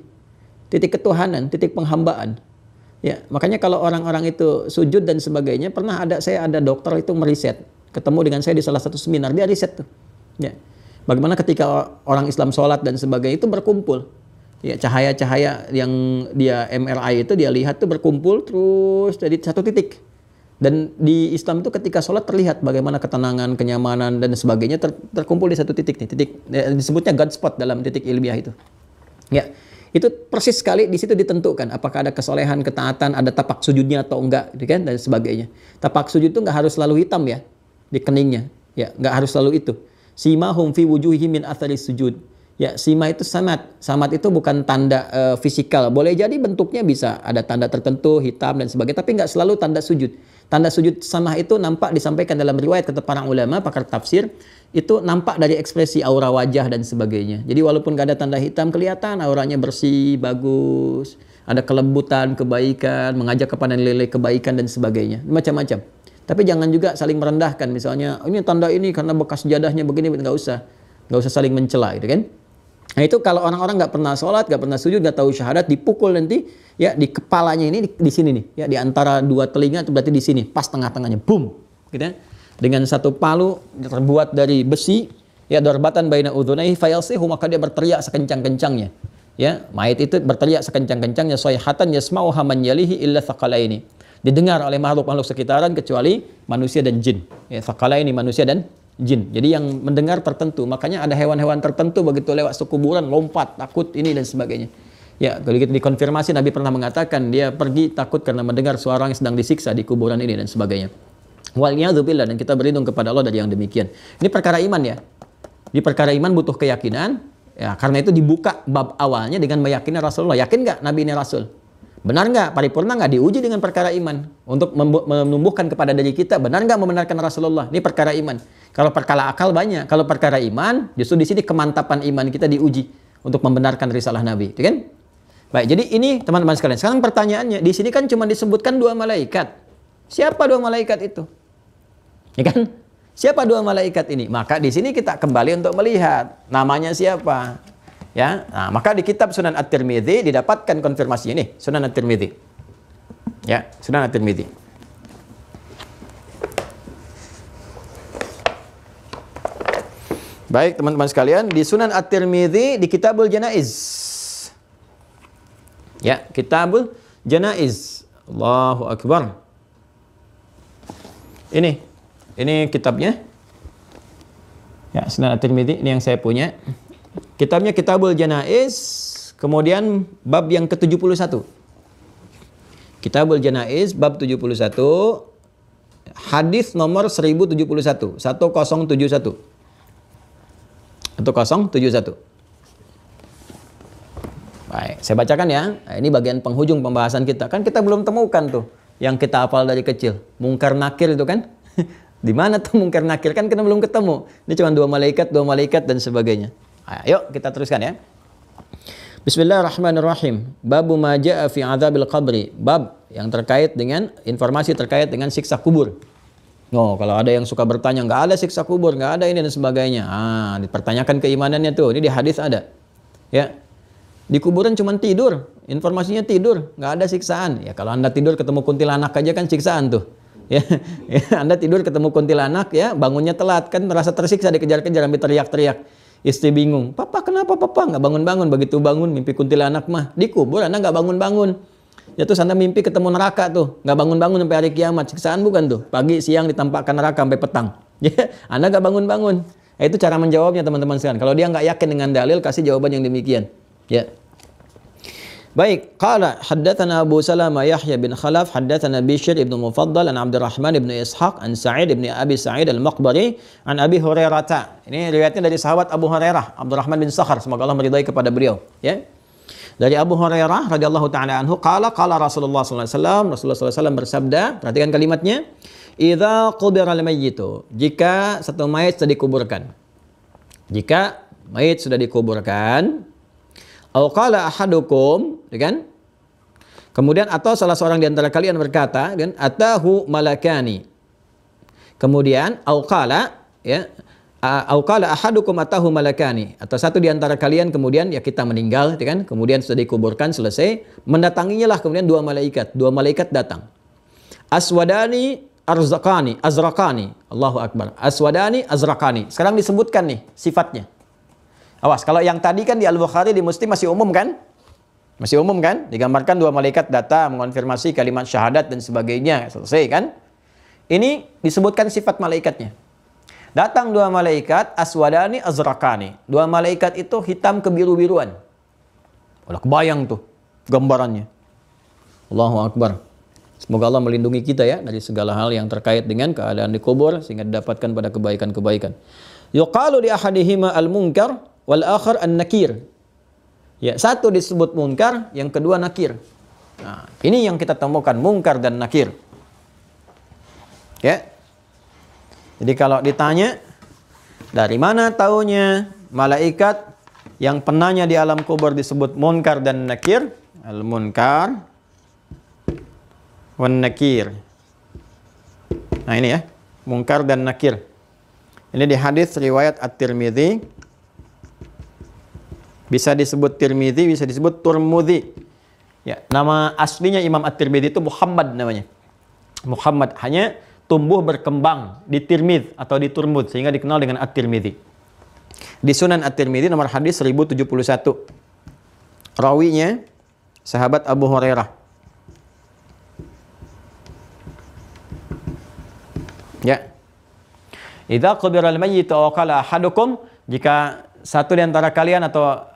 Titik ketuhanan, titik penghambaan. Ya, makanya kalau orang-orang itu sujud dan sebagainya, saya ada dokter itu meriset, ketemu dengan saya di salah satu seminar, dia riset tuh. Ya. Bagaimana ketika orang Islam sholat dan sebagainya itu berkumpul. Ya, cahaya-cahaya yang dia MRI itu dia lihat tuh berkumpul terus dari satu titik. Dan di Islam itu ketika sholat terlihat bagaimana ketenangan, kenyamanan dan sebagainya terkumpul di satu titik nih, disebutnya God spot dalam titik ilmiah itu. Ya. Itu persis sekali di situ ditentukan apakah ada kesolehan, ketaatan, ada tapak sujudnya atau enggak, gitu kan, dan sebagainya. Tapak sujud itu enggak harus selalu hitam ya di keningnya, ya enggak harus selalu itu. Simahum fi wujuhihim min athari sujud. Ya, sima itu samat. Samat itu bukan tanda fisikal. Boleh jadi bentuknya bisa ada tanda tertentu, hitam dan sebagainya, tapi enggak selalu tanda sujud. Tanda sujud samah itu nampak disampaikan dalam riwayat kata para ulama, pakar tafsir, itu nampak dari ekspresi aura wajah dan sebagainya. Jadi walaupun gak ada tanda hitam, kelihatan auranya bersih, bagus, ada kelembutan, kebaikan, mengajak kepada nilai kebaikan dan sebagainya, macam-macam. Tapi jangan juga saling merendahkan, misalnya ini tanda ini karena bekas jadahnya begini, nggak usah saling mencela, gitu kan? Nah itu kalau orang-orang nggak pernah sholat, nggak pernah sujud, nggak tahu syahadat, dipukul nanti ya di kepalanya ini di sini nih, ya di antara dua telinga itu berarti di sini, pas tengah-tengahnya, boom, gitu ya. Dengan satu palu terbuat dari besi, ya darbatan baina udhunaihi fayalsihu, maka dia berteriak sekencang-kencangnya. Ya, mayit itu berteriak sekencang-kencangnya, sayhatan yasma'uha man yalihi illa thaqalaini. Didengar oleh makhluk-makhluk sekitaran kecuali manusia dan jin. Ya, thaqalaini manusia dan jin. Jadi yang mendengar tertentu, makanya ada hewan-hewan tertentu begitu lewat sekuburan lompat, takut ini dan sebagainya. Ya, kalau gitu dikonfirmasi Nabi pernah mengatakan dia pergi takut karena mendengar suara yang sedang disiksa di kuburan ini dan sebagainya. Waliyadzubillah, dan kita berlindung kepada Allah dari yang demikian. Ini perkara iman ya. Di perkara iman butuh keyakinan. Ya, karena itu dibuka bab awalnya dengan meyakini Rasulullah. Yakin nggak Nabi ini Rasul? Benar nggak? Paripurna nggak? Diuji dengan perkara iman. Untuk menumbuhkan kepada diri kita, benar nggak membenarkan Rasulullah? Ini perkara iman. Kalau perkara akal banyak. Kalau perkara iman, justru di sini kemantapan iman kita diuji untuk membenarkan risalah Nabi. Itu kan? Baik, jadi ini teman-teman sekalian. Sekarang pertanyaannya, di sini kan cuma disebutkan 2 malaikat. Siapa 2 malaikat itu? Ya kan? Siapa 2 malaikat ini? Maka di sini kita kembali untuk melihat namanya siapa. Ya, nah, maka di kitab Sunan At-Tirmidzi didapatkan konfirmasi ini, Sunan At-Tirmidzi. Ya, Sunan At-Tirmidzi. Baik, teman-teman sekalian, di Sunan At-Tirmidzi di Kitabul Janaiz. Ya, Kitabul Janaiz. Allahu Akbar. Ini kitabnya. Ya, Sunan At-Tirmidzi, ini yang saya punya. Kitabnya Kitabul Janaiz, kemudian bab yang ke-71. Kitabul Janaiz bab 71, hadis nomor 1071, 1071. 1071. Baik, saya bacakan ya. Nah, ini bagian penghujung pembahasan kita. Kan kita belum temukan tuh yang kita hafal dari kecil. Mungkar nakir itu kan. Di mana tuh mungkar nakir? Kan kita belum ketemu. Ini cuma 2 malaikat dan sebagainya. Ayo kita teruskan ya. Bismillahirrahmanirrahim. Babu ma jaa fi adzabil qabri. Bab yang terkait dengan informasi terkait dengan siksa kubur. Oh, kalau ada yang suka bertanya, nggak ada siksa kubur, nggak ada ini dan sebagainya. Dipertanyakan keimanannya tuh. Ini di hadis ada. Ya. Di kuburan cuma tidur. Informasinya tidur, nggak ada siksaan. Ya kalau Anda tidur ketemu kuntilanak aja kan siksaan tuh. Ya, Anda tidur ketemu kuntilanak ya, bangunnya telat kan merasa tersiksa dikejar-kejar sampai teriak-teriak. Istri bingung, "Papa kenapa papa nggak bangun-bangun?" Begitu bangun mimpi kuntilanak mah dikubur, Anda nggak bangun-bangun. Ya terus Anda mimpi ketemu neraka tuh, nggak bangun-bangun sampai hari kiamat. Siksaan bukan tuh? Pagi siang ditampakkan neraka sampai petang. Ya, Anda nggak bangun-bangun. Nah, itu cara menjawabnya teman-teman sekalian. Kalau dia nggak yakin dengan dalil, kasih jawaban yang demikian. Ya. Baik, qala haddatsana Abu Salamah Yahya bin Khalaf, haddatsana Bishr ibn Mufaddal an Abdurrahman ibn Ishaq an Sa'id ibn Abi Sa'id al-Maqbari an Abi Hurairah. Ini riwayatnya dari sahabat Abu Hurairah, Abdurrahman bin Sakhar, semoga Allah meridai kepada beliau, ya. Dari Abu Hurairah radhiyallahu taala anhu, qala Rasulullah sallallahu alaihi wasallam, Rasulullah sallallahu alaihi wasallam bersabda, perhatikan kalimatnya, idza qubira al-mayyitu, jika satu mayit sudah dikuburkan. Jika mayit sudah dikuburkan, au qala ahadukum, kan? Kemudian atau salah seorang di antara kalian berkata, kan? Atahu malakani. Kemudian au qala, ya, Au qala ahadukum atahu malakani, atau satu di antara kalian kemudian ya kita meninggal, ya kan? Kemudian sudah dikuburkan selesai, mendatanginya lah kemudian dua malaikat datang. Aswadani azrakani. Allahu akbar. Aswadani azrakani. Sekarang disebutkan nih sifatnya. Awas, kalau yang tadi kan di Al-Bukhari, di Muslim masih umum kan? Masih umum kan? Digambarkan dua malaikat datang mengonfirmasi kalimat syahadat dan sebagainya, selesai kan? Ini disebutkan sifat malaikatnya. Datang dua malaikat, aswadani azrakani. Dua malaikat itu hitam kebiru-biruan. Udah kebayang tuh gambarannya. Allahu akbar. Semoga Allah melindungi kita ya dari segala hal yang terkait dengan keadaan di kubur sehingga didapatkan pada kebaikan-kebaikan. Yuqalu li ahadihima al-munkar wal akhar an-nakir. Ya, satu disebut munkar, yang kedua nakir. Nah, ini yang kita temukan, munkar dan nakir. Ya. Jadi kalau ditanya, dari mana taunya malaikat yang penanya di alam kubur disebut munkar dan nakir? Al-munkar wan nakir. Nah ini ya, munkar dan nakir. Ini di hadis riwayat At-Tirmidzi. Bisa disebut Tirmidzi, bisa disebut Turmudzi. Ya, nama aslinya Imam At-Tirmidzi itu Muhammad namanya. Muhammad, hanya tumbuh berkembang di Tirmidz atau di Turmud sehingga dikenal dengan At-Tirmidzi. Di Sunan At-Tirmidzi nomor hadis 1071. Rawinya sahabat Abu Hurairah. Ya. Idza qubira al-mayyit aw qala ahadukum, jika satu di antara kalian atau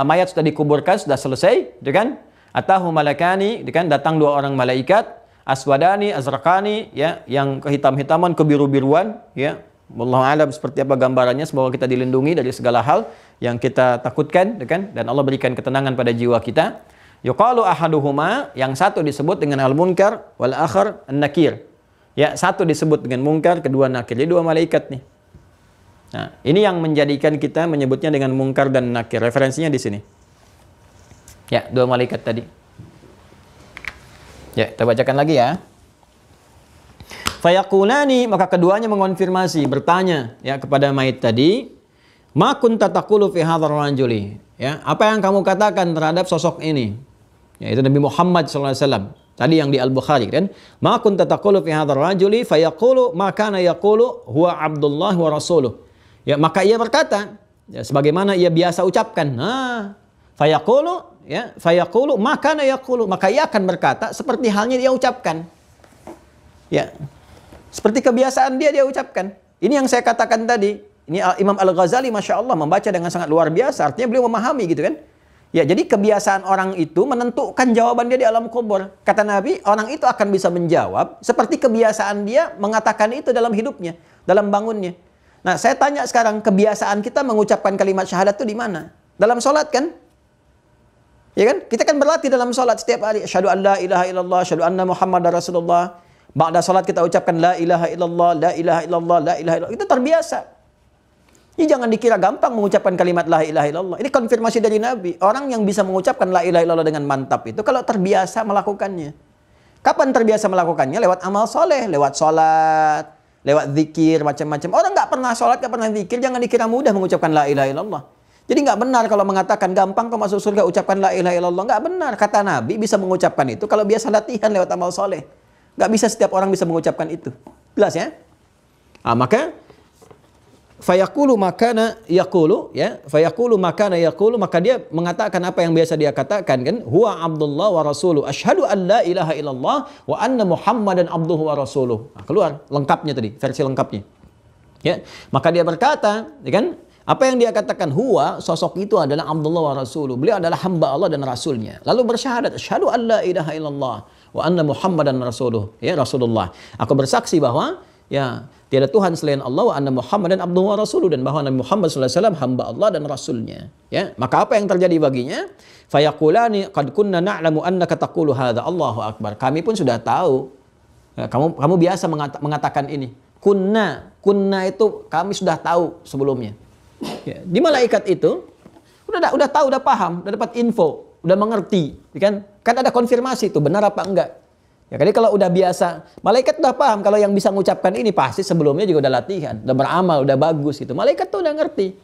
mayat sudah dikuburkan, sudah selesai, gitu kan? Atahu malakani, gitu kan? Datang dua orang malaikat, aswadani, azrakani, ya, yang kehitam-hitaman, kebiru-biruan, ya. Wallahu a'lam seperti apa gambarannya. Semoga kita dilindungi dari segala hal yang kita takutkan, kan? Dan Allah berikan ketenangan pada jiwa kita. Yuqalu ahaduhuma, yang satu disebut dengan al-munkar wal akhar an-nakir. Ya, satu disebut dengan munkar, kedua nakir. Jadi dua malaikat nih. Nah, ini yang menjadikan kita menyebutnya dengan munkar dan nakir. Referensinya di sini. Ya, dua malaikat tadi. Ya, kita bacakan lagi ya. Fayaqulani, maka keduanya mengonfirmasi, bertanya ya kepada mayit tadi, ma kunta taqulu fi hadzal rajuli? Ya, apa yang kamu katakan terhadap sosok ini? Yaitu Nabi Muhammad SAW. Tadi yang di Al-Bukhari kan, ma kunta taqulu fi hadzal rajuli fayaqulu ma kana yaqulu huwa Abdullah wa rasuluh. Ya, maka ia berkata, ya, sebagaimana ia biasa ucapkan. Nah, fayaqulu, ya, fayaqulu ma kana yaqulu, maka ia akan berkata seperti halnya dia ucapkan. Ya. Seperti kebiasaan dia ucapkan. Ini yang saya katakan tadi. Ini Imam Al-Ghazali Masya Allah membaca dengan sangat luar biasa. Artinya beliau memahami gitu kan. Ya, jadi kebiasaan orang itu menentukan jawaban dia di alam kubur. Kata Nabi, orang itu akan bisa menjawab seperti kebiasaan dia mengatakan itu dalam hidupnya, dalam bangunnya. Nah, saya tanya sekarang, kebiasaan kita mengucapkan kalimat syahadat itu di mana? Dalam sholat kan? Ya kan? Kita kan berlatih dalam sholat setiap hari. Asyhadu an la ilaha illallah, asyhadu anna Muhammadar Rasulullah. Ba'da salat kita ucapkan la ilaha illallah, la ilaha illallah, la ilaha illallah. Itu terbiasa. Ini jangan dikira gampang mengucapkan kalimat la ilaha illallah. Ini konfirmasi dari Nabi. Orang yang bisa mengucapkan la ilaha illallah dengan mantap itu kalau terbiasa melakukannya. Kapan terbiasa melakukannya? Lewat amal soleh, lewat sholat, lewat zikir, macam-macam. Orang nggak pernah sholat, nggak pernah zikir, jangan dikira mudah mengucapkan la ilaha illallah. Jadi nggak benar kalau mengatakan gampang kau masuk surga ucapkan la ilaha illallah. Nggak benar. Kata Nabi bisa mengucapkan itu kalau biasa latihan lewat amal soleh. Nggak bisa setiap orang bisa mengucapkan itu. Jelas ya? Maka fayaqulu makana yaqulu, ya. Fayaqulu makana yaqulu, maka dia mengatakan apa yang biasa dia katakan kan? Huwa Abdullah wa rasuluh. Asyhadu an la ilaha illallah wa anna Muhammadan abduhu wa rasuluh. Keluar lengkapnya tadi, versi lengkapnya. Ya. Maka dia berkata, ya kan? Apa yang dia katakan, huwa, sosok itu adalah Abdullah wa rasuluh. Beliau adalah hamba Allah dan rasulnya. Lalu bersyahadat, asyhadu an la ilaha illallah wa anna Muhammadan rasuluh, ya, Rasulullah. Aku bersaksi bahwa ya tiada Tuhan selain Allah, wa anna Muhammadan abduhu wa rasuluh, dan bahwa Nabi Muhammad SAW hamba Allah dan rasulnya. Ya, maka apa yang terjadi baginya? Fayaqulani qad kunna na'lamu annaka taqulu hadza. Allahu akbar. Kami pun sudah tahu. Ya, kamu biasa mengatakan ini. Kunna itu kami sudah tahu sebelumnya. Ya, di malaikat itu udah tahu, udah paham, udah dapat info, udah mengerti, kan? Kan ada konfirmasi itu benar apa enggak. Ya, jadi kalau udah biasa, malaikat udah paham kalau yang bisa mengucapkan ini pasti sebelumnya juga udah latihan, udah beramal, udah bagus gitu. Malaikat tuh udah ngerti.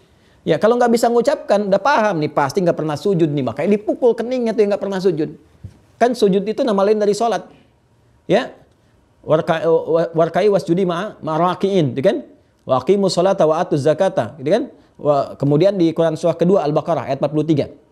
Ya, kalau nggak bisa mengucapkan, udah paham nih pasti nggak pernah sujud nih, makanya dipukul keningnya tuh yang nggak pernah sujud. Kan sujud itu nama lain dari sholat. Ya, warkai wasjudi ma'rakiin, gitu kan? Wa aqimus sholata wa atuz zakata, gitu kan? Kemudian di Quran surah kedua Al-Baqarah ayat 43.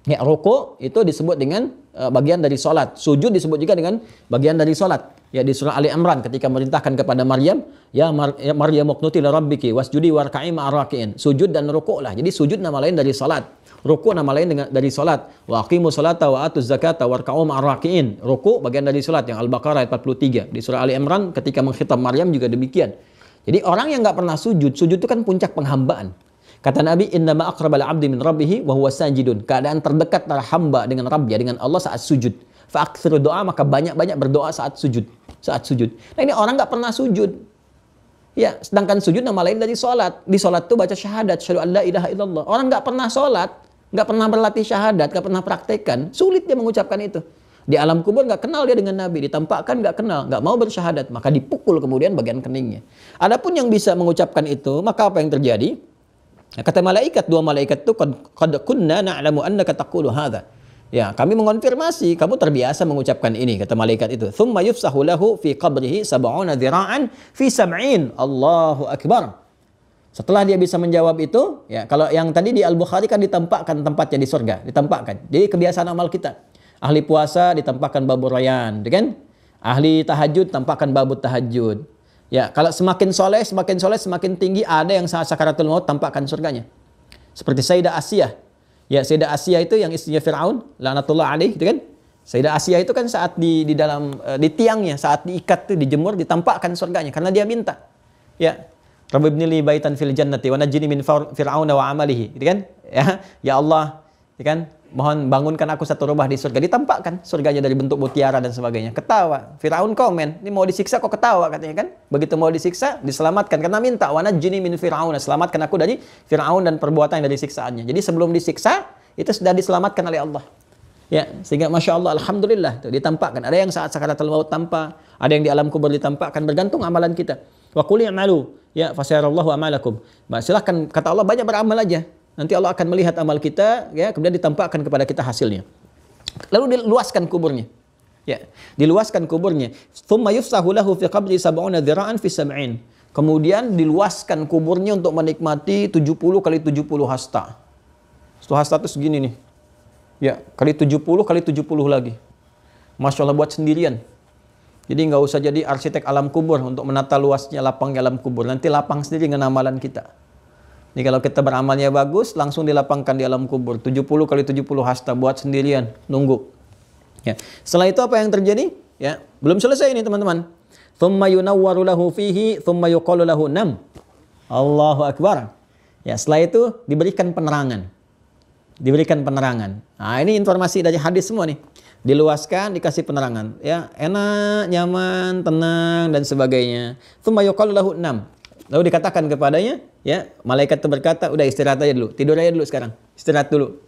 Ya, ruku itu disebut dengan bagian dari sholat. Sujud disebut juga dengan bagian dari sholat. Ya, di surah Ali Imran ketika merintahkan kepada Maryam, ya Maryam uqnuti li rabbiki wasjudi warka'i ma'arakiin. Sujud dan ruku lah. Jadi sujud nama lain dari sholat. Ruku nama lain dari sholat. Wa aqimus sholata wa atuz zakata warka'u ma'arakiin. Ruku bagian dari sholat yang Al-Baqarah ayat 43. Di surah Ali Imran ketika mengkhitab Maryam juga demikian. Jadi orang yang nggak pernah sujud itu kan puncak penghambaan. Kata Nabi, innama aqrabal 'abdi min rabbih wa huwa sajidun. Keadaan terdekat antara hamba dengan Rabbnya, dengan Allah saat sujud. Fa aktsiru doa, maka banyak-banyak berdoa saat sujud. Saat sujud. Nah, ini orang nggak pernah sujud. Ya, sedangkan sujud nama lain dari sholat. Di sholat tuh baca syahadat, syahadu an la ilaha illallah. Orang nggak pernah sholat, nggak pernah berlatih syahadat, nggak pernah praktekkan, sulit dia mengucapkan itu. Di alam kubur nggak kenal dia dengan Nabi, ditampakkan nggak kenal, nggak mau bersyahadat, maka dipukul kemudian bagian keningnya. Adapun yang bisa mengucapkan itu, maka apa yang terjadi? Kata malaikat, dua malaikat itu qad kunna na'lamu annaka taqulu hadza. Ya, kami mengonfirmasi kamu terbiasa mengucapkan ini, kata malaikat itu. Tsumma yufsahu lahu fi qabrihi 70 dhira'an fi 70. Allahu akbar. Setelah dia bisa menjawab itu, ya kalau yang tadi di Al-Bukhari kan ditampakkan tempatnya di surga, ditampakkan. Jadi kebiasaan amal kita. Ahli puasa ditampakkan babur rayyan, kan? Ahli tahajud tampakkan babut tahajud. Ya, kalau semakin soleh, semakin tinggi, ada yang saat sakaratul maut tampakkan surganya. Seperti Sayyidah Asiyah. Ya, Sayyidah Asiyah itu yang istrinya Fir'aun, laknatullah alaih, gitu kan? Sayyidah Asiyah itu kan saat di dalam di tiangnya, saat diikat tuh dijemur, ditampakkan surganya karena dia minta. Ya, Rabbi ibnili baitan fil jannati wa najjini min fir'auna wa amalihi, gitu kan? Ya Allah, gitu kan? Mohon bangunkan aku satu rumah di surga. Ditampakkan surganya dari bentuk mutiara dan sebagainya. Ketawa. Firaun komen, ini mau disiksa kok ketawa katanya kan. Begitu mau disiksa, diselamatkan karena minta wa najjini min fir'aun, selamatkan aku dari Firaun dan perbuatan dari siksaannya. Jadi sebelum disiksa itu sudah diselamatkan oleh Allah. Ya, sehingga masya Allah, alhamdulillah itu ditampakkan. Ada yang saat sakaratul maut tampak, ada yang di alam kubur ditampakkan, bergantung amalan kita. Wa qul i'malu ya fasayarallahu amalakum. Silahkan, kata Allah, banyak beramal aja. Nanti Allah akan melihat amal kita, ya, kemudian ditampakkan kepada kita hasilnya. Lalu diluaskan kuburnya. Ya, diluaskan kuburnya. Tsumma yufsahu lahu fi qabri 70 dhira'an fi 70. Kemudian diluaskan kuburnya untuk menikmati 70 kali 70 hasta. 1 hasta itu segini nih. Ya, kali 70 kali 70 lagi. Masya Allah, buat sendirian. Jadi nggak usah jadi arsitek alam kubur untuk menata luasnya lapangnya alam kubur. Nanti lapang sendiri dengan amalan kita. Ini kalau kita beramalnya bagus, langsung dilapangkan di alam kubur. 70 kali 70 hasta, buat sendirian, nunggu. Ya. Setelah itu apa yang terjadi? Ya, belum selesai ini teman-teman. Thumma yunawwaru lahu fihi, thumma yuqalu lahu nam. Allahu Akbar. Ya, setelah itu diberikan penerangan. Diberikan penerangan. Nah, ini informasi dari hadis semua nih. Diluaskan, dikasih penerangan. Ya, enak, nyaman, tenang, dan sebagainya. Thumma yuqalu lahu nam. Lalu dikatakan kepadanya, ya, malaikat itu berkata, udah istirahat aja dulu, tidur aja dulu sekarang, istirahat dulu.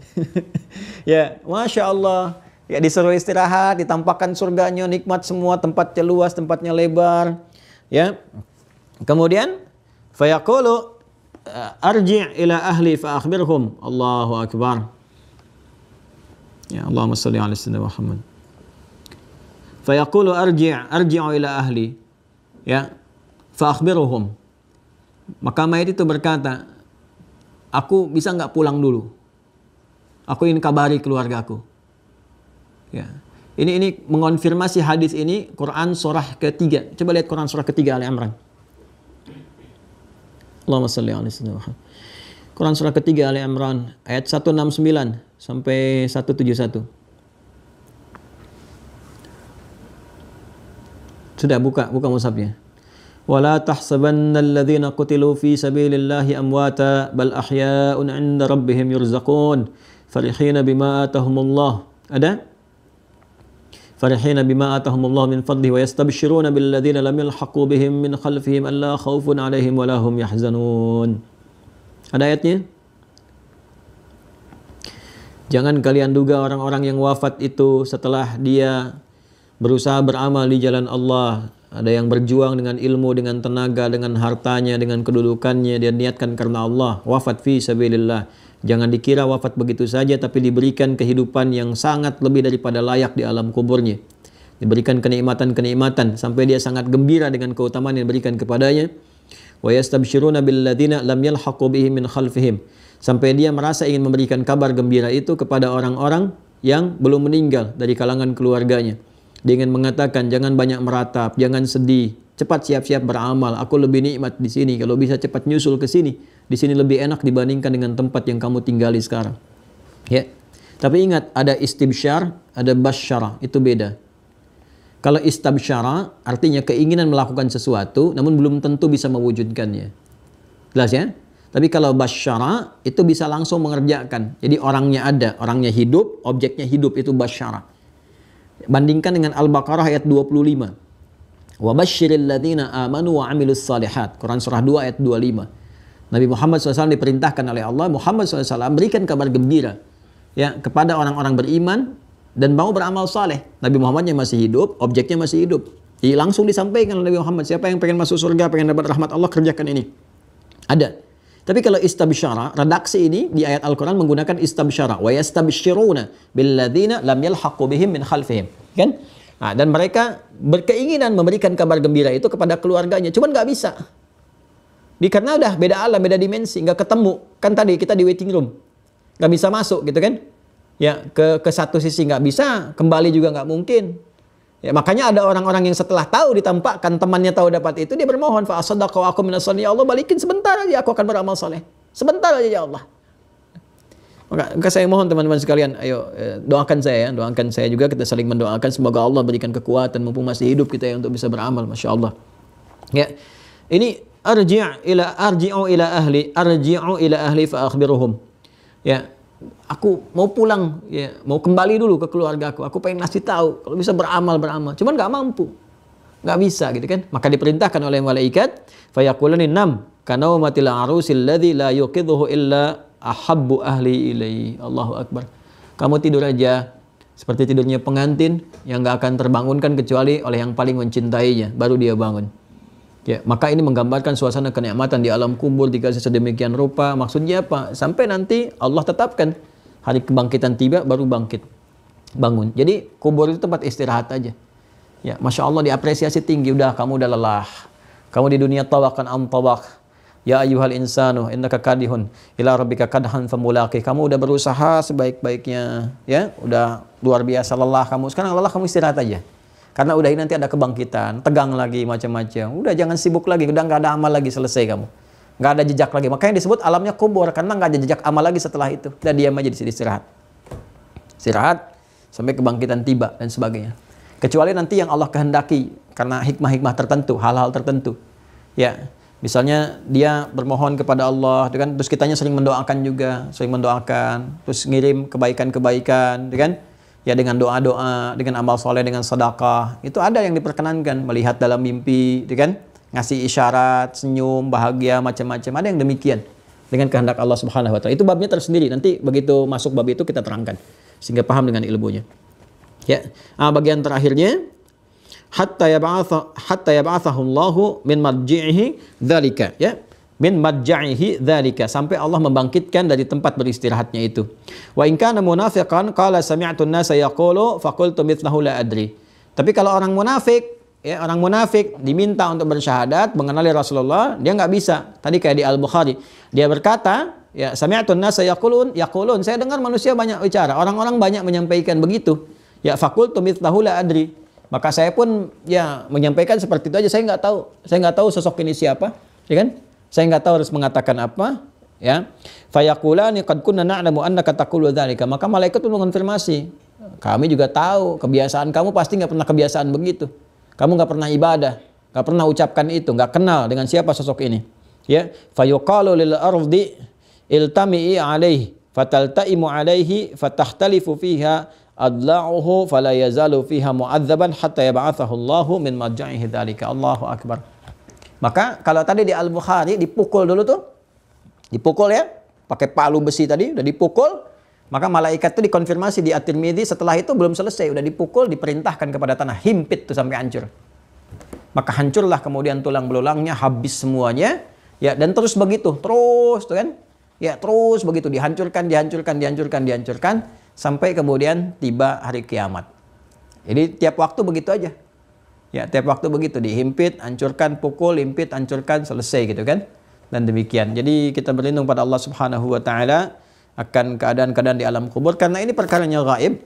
Ya, masya Allah, ya disuruh istirahat, ditampakkan surganya, nikmat semua, tempatnya luas, tempatnya lebar, ya. Kemudian, fayaqulu arji' ila ahli fa akhbirhum. Allahu Akbar. Ya, Allahumma shalli ala sayyidina Muhammad. Fayaqulu arji'u ila ahli, ya, fa akhbirhum. Maka mayat itu berkata, aku bisa nggak pulang dulu? Aku ingin kabari keluargaku. Ya. Ini mengonfirmasi hadis ini Quran surah ketiga. Coba lihat Quran surah ketiga Ali Imran. Allahumma shalli ala sayyidina Muhammad. Quran surah ketiga Ali Imran ayat 169 sampai 171. Sudah buka mushafnya. ولا تحسبن الذين قتلوا في سبيل الله أمواتا بل أحياء عند ربهم يرزقون فرحين بما آتاهم الله ada فرحين بما آتاهم الله من فضله ويستبشرون بالذين لم يلحقوا بهم من خلفهم ألا خوف عليهم ولا هم يحزنون. Ada ayatnya? Jangan kalian duga orang-orang yang wafat itu setelah dia berusaha beramal di jalan Allah, ada yang berjuang dengan ilmu, dengan tenaga, dengan hartanya, dengan kedudukannya, dia niatkan karena Allah, wafat fi sabilillah. Jangan dikira wafat begitu saja, tapi diberikan kehidupan yang sangat lebih daripada layak di alam kuburnya. Diberikan kenikmatan-kenikmatan sampai dia sangat gembira dengan keutamaan yang diberikan kepadanya. Wa yastabshiruna billadzina lam yalhaqu bihim min khalfihim. Sampai dia merasa ingin memberikan kabar gembira itu kepada orang-orang yang belum meninggal dari kalangan keluarganya. Dia ingin mengatakan, jangan banyak meratap, jangan sedih, cepat siap-siap beramal. Aku lebih nikmat di sini. Kalau bisa cepat nyusul ke sini. Di sini lebih enak dibandingkan dengan tempat yang kamu tinggali sekarang. Ya. Tapi ingat, ada istibsyar, ada basyara, itu beda. Kalau istabsyara artinya keinginan melakukan sesuatu namun belum tentu bisa mewujudkannya. Jelas ya? Tapi kalau basyara itu bisa langsung mengerjakan. Jadi orangnya ada, orangnya hidup, objeknya hidup, itu basyara. Bandingkan dengan Al-Baqarah ayat 25. Wa basyiril ladzina amanu wa 'amilus shalihat. Quran surah 2 ayat 25. Nabi Muhammad SAW diperintahkan oleh Allah, Muhammad SAW berikan kabar gembira ya kepada orang-orang beriman dan mau beramal saleh. Nabi Muhammad yang masih hidup, objeknya masih hidup. Jadi langsung disampaikan oleh Nabi Muhammad, siapa yang pengen masuk surga, pengen dapat rahmat Allah, kerjakan ini. Ada. Tapi kalau istabsyara, redaksi ini di ayat Al-Quran menggunakan istabsyara. Wa yastabsyiruna billadzina lam yalhaqu bihim min khalfihim. Kan? Nah, dan mereka berkeinginan memberikan kabar gembira itu kepada keluarganya. Cuman nggak bisa. Karena udah beda alam, beda dimensi, nggak ketemu. Kan tadi kita di waiting room. Nggak bisa masuk gitu kan. Ya, ke satu sisi nggak bisa, kembali juga nggak mungkin. Ya, makanya ada orang-orang yang setelah tahu ditampakkan temannya tahu dapat itu, dia bermohon, fa asaddaqa wa aku minas shalihin, ya Allah balikin sebentar aja aku akan beramal saleh. Sebentar aja ya Allah. Maka saya mohon teman-teman sekalian, ayo doakan saya ya, doakan saya juga, kita saling mendoakan semoga Allah berikan kekuatan mumpung masih hidup kita ya untuk bisa beramal, Masya Allah. Ya. Ini arji'u ila ahli fa akhbiruhum. Ya. Aku mau pulang, ya, mau kembali dulu ke keluarga aku pengen ngasih tahu, kalau bisa beramal. Cuman nggak mampu, nggak bisa gitu kan. Maka diperintahkan oleh malaikat, fayaqulani nam kanaumatil arusil ladzi la yuqidhuhu illa ahabbu ahli ilaihi. Allahu akbar. Kamu tidur aja seperti tidurnya pengantin yang nggak akan terbangunkan kecuali oleh yang paling mencintainya, baru dia bangun. Ya, maka ini menggambarkan suasana kenikmatan di alam kubur dikasih sedemikian rupa. Maksudnya apa? Sampai nanti Allah tetapkan hari kebangkitan tiba baru bangun. Jadi kubur itu tempat istirahat aja. Ya, Masya Allah diapresiasi tinggi. Udah, kamu udah lelah. Kamu di dunia tawakan tawak. Ya ayyuhal insanu innaka kadihun ila rabbika kadhan famulaqih. Kamu udah berusaha sebaik-baiknya, ya. Udah luar biasa lelah kamu. Sekarang lelah, kamu istirahat aja. Karena udah ini nanti ada kebangkitan, tegang lagi macam-macam. Udah jangan sibuk lagi, udah nggak ada amal lagi, selesai kamu. Nggak ada jejak lagi. Makanya disebut alamnya kubur, karena nggak ada jejak amal lagi setelah itu. Udah diam aja di sini, istirahat. Istirahat sampai kebangkitan tiba dan sebagainya. Kecuali nanti yang Allah kehendaki karena hikmah-hikmah tertentu, hal-hal tertentu. Ya, misalnya dia bermohon kepada Allah, kan? Terus kitanya sering mendoakan juga, terus ngirim kebaikan-kebaikan, kan? Ya, dengan doa-doa, dengan amal soleh, dengan sedekah, itu ada yang diperkenankan, melihat dalam mimpi, kan? Ngasih isyarat, senyum, bahagia, macam-macam, ada yang demikian dengan kehendak Allah Subhanahu wa taala. Itu babnya tersendiri. Nanti begitu masuk bab itu kita terangkan sehingga paham dengan ilmunya. Ya. Bagian terakhirnya hatta yab'athahu Allahu min marji'ihi dzalika, ya. Min marja'ihi dzalika, sampai Allah membangkitkan dari tempat beristirahatnya itu. Wa in kana munafiqan qala sami'tu an-nasa yaqulu faqultu mithlahu la adri. Tapi kalau orang munafik, ya, orang munafik diminta untuk bersyahadat mengenali Rasulullah, dia nggak bisa. Tadi kayak di Al-Bukhari, dia berkata, ya, sami'tu an-nasa yaqulun, saya dengar manusia banyak bicara, orang-orang banyak menyampaikan begitu. Ya, faqultu mithlahu la adri. Maka saya pun ya menyampaikan seperti itu aja, saya nggak tahu sosok ini siapa, ya kan? Saya nggak tahu harus mengatakan apa, ya. Fayaqulani qad kunna na'lamu annaka taqulu dzalika. Maka malaikat pun mengonfirmasi, kami juga tahu kebiasaan kamu pasti nggak pernah kebiasaan begitu. Kamu nggak pernah ibadah, nggak pernah ucapkan itu, nggak kenal dengan siapa sosok ini. Ya, fayuqalu lil ardi iltami'i alaihi fataltaimu alaihi fatahtalifu fiha adla'uhu fala yazalu fiha mu'adzaban hatta yab'athahu Allahu min marja'ihi dzalika. Allahu akbar. Maka kalau tadi di Al-Bukhari dipukul dulu tuh. Dipukul ya, pakai palu besi tadi udah dipukul, Maka malaikat itu dikonfirmasi di At-Tirmidzi, setelah itu belum selesai, udah dipukul, diperintahkan kepada tanah, himpit tuh sampai hancur. Maka hancurlah kemudian tulang belulangnya, habis semuanya, ya, dan terus begitu, terus tuh kan, ya, terus begitu dihancurkan, sampai kemudian tiba hari kiamat. Jadi tiap waktu begitu aja, ya, tiap waktu begitu, dihimpit, hancurkan, pukul, himpit, hancurkan, selesai gitu kan, dan demikian. Jadi kita berlindung pada Allah Subhanahu Wa Taala akan keadaan-keadaan di alam kubur, karena ini perkaranya gaib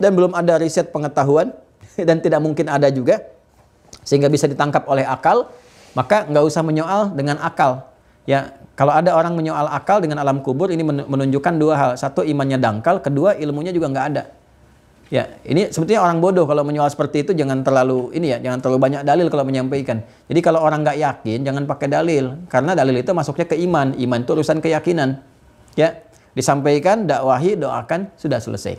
dan belum ada riset pengetahuan dan tidak mungkin ada juga sehingga bisa ditangkap oleh akal. Maka nggak usah menyoal dengan akal, ya. Kalau ada orang menyoal akal dengan alam kubur, ini menunjukkan dua hal: satu, imannya dangkal; kedua, ilmunya juga nggak ada, ya. Ini sebetulnya orang bodoh kalau menyoal seperti itu. Jangan terlalu jangan terlalu banyak dalil kalau menyampaikan. Jadi kalau orang nggak yakin, jangan pakai dalil, karena dalil itu masuknya ke iman. Iman itu urusan keyakinan. Ya, disampaikan, dakwahi, doakan, sudah selesai.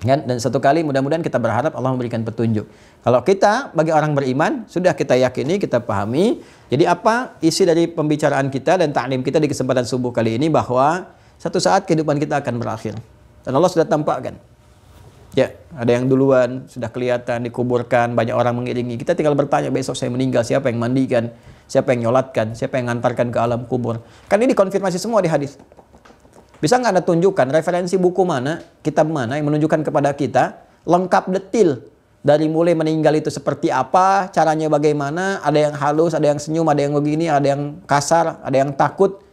Kan? Dan satu kali mudah-mudahan kita berharap Allah memberikan petunjuk. Kalau kita bagi orang beriman, sudah kita yakini, kita pahami. Jadi apa isi dari pembicaraan kita dan ta'lim kita di kesempatan subuh kali ini, bahwa satu saat kehidupan kita akan berakhir. Dan Allah sudah tampakkan. Ya, ada yang duluan, sudah kelihatan, dikuburkan, banyak orang mengiringi. Kita tinggal bertanya, besok saya meninggal, siapa yang mandikan, siapa yang nyolatkan, siapa yang ngantarkan ke alam kubur. Kan ini dikonfirmasi semua di hadis. Bisa nggak Anda tunjukkan referensi buku mana, kitab mana yang menunjukkan kepada kita lengkap detil dari mulai meninggal itu seperti apa, caranya bagaimana, ada yang halus, ada yang senyum, ada yang begini, ada yang kasar, ada yang takut.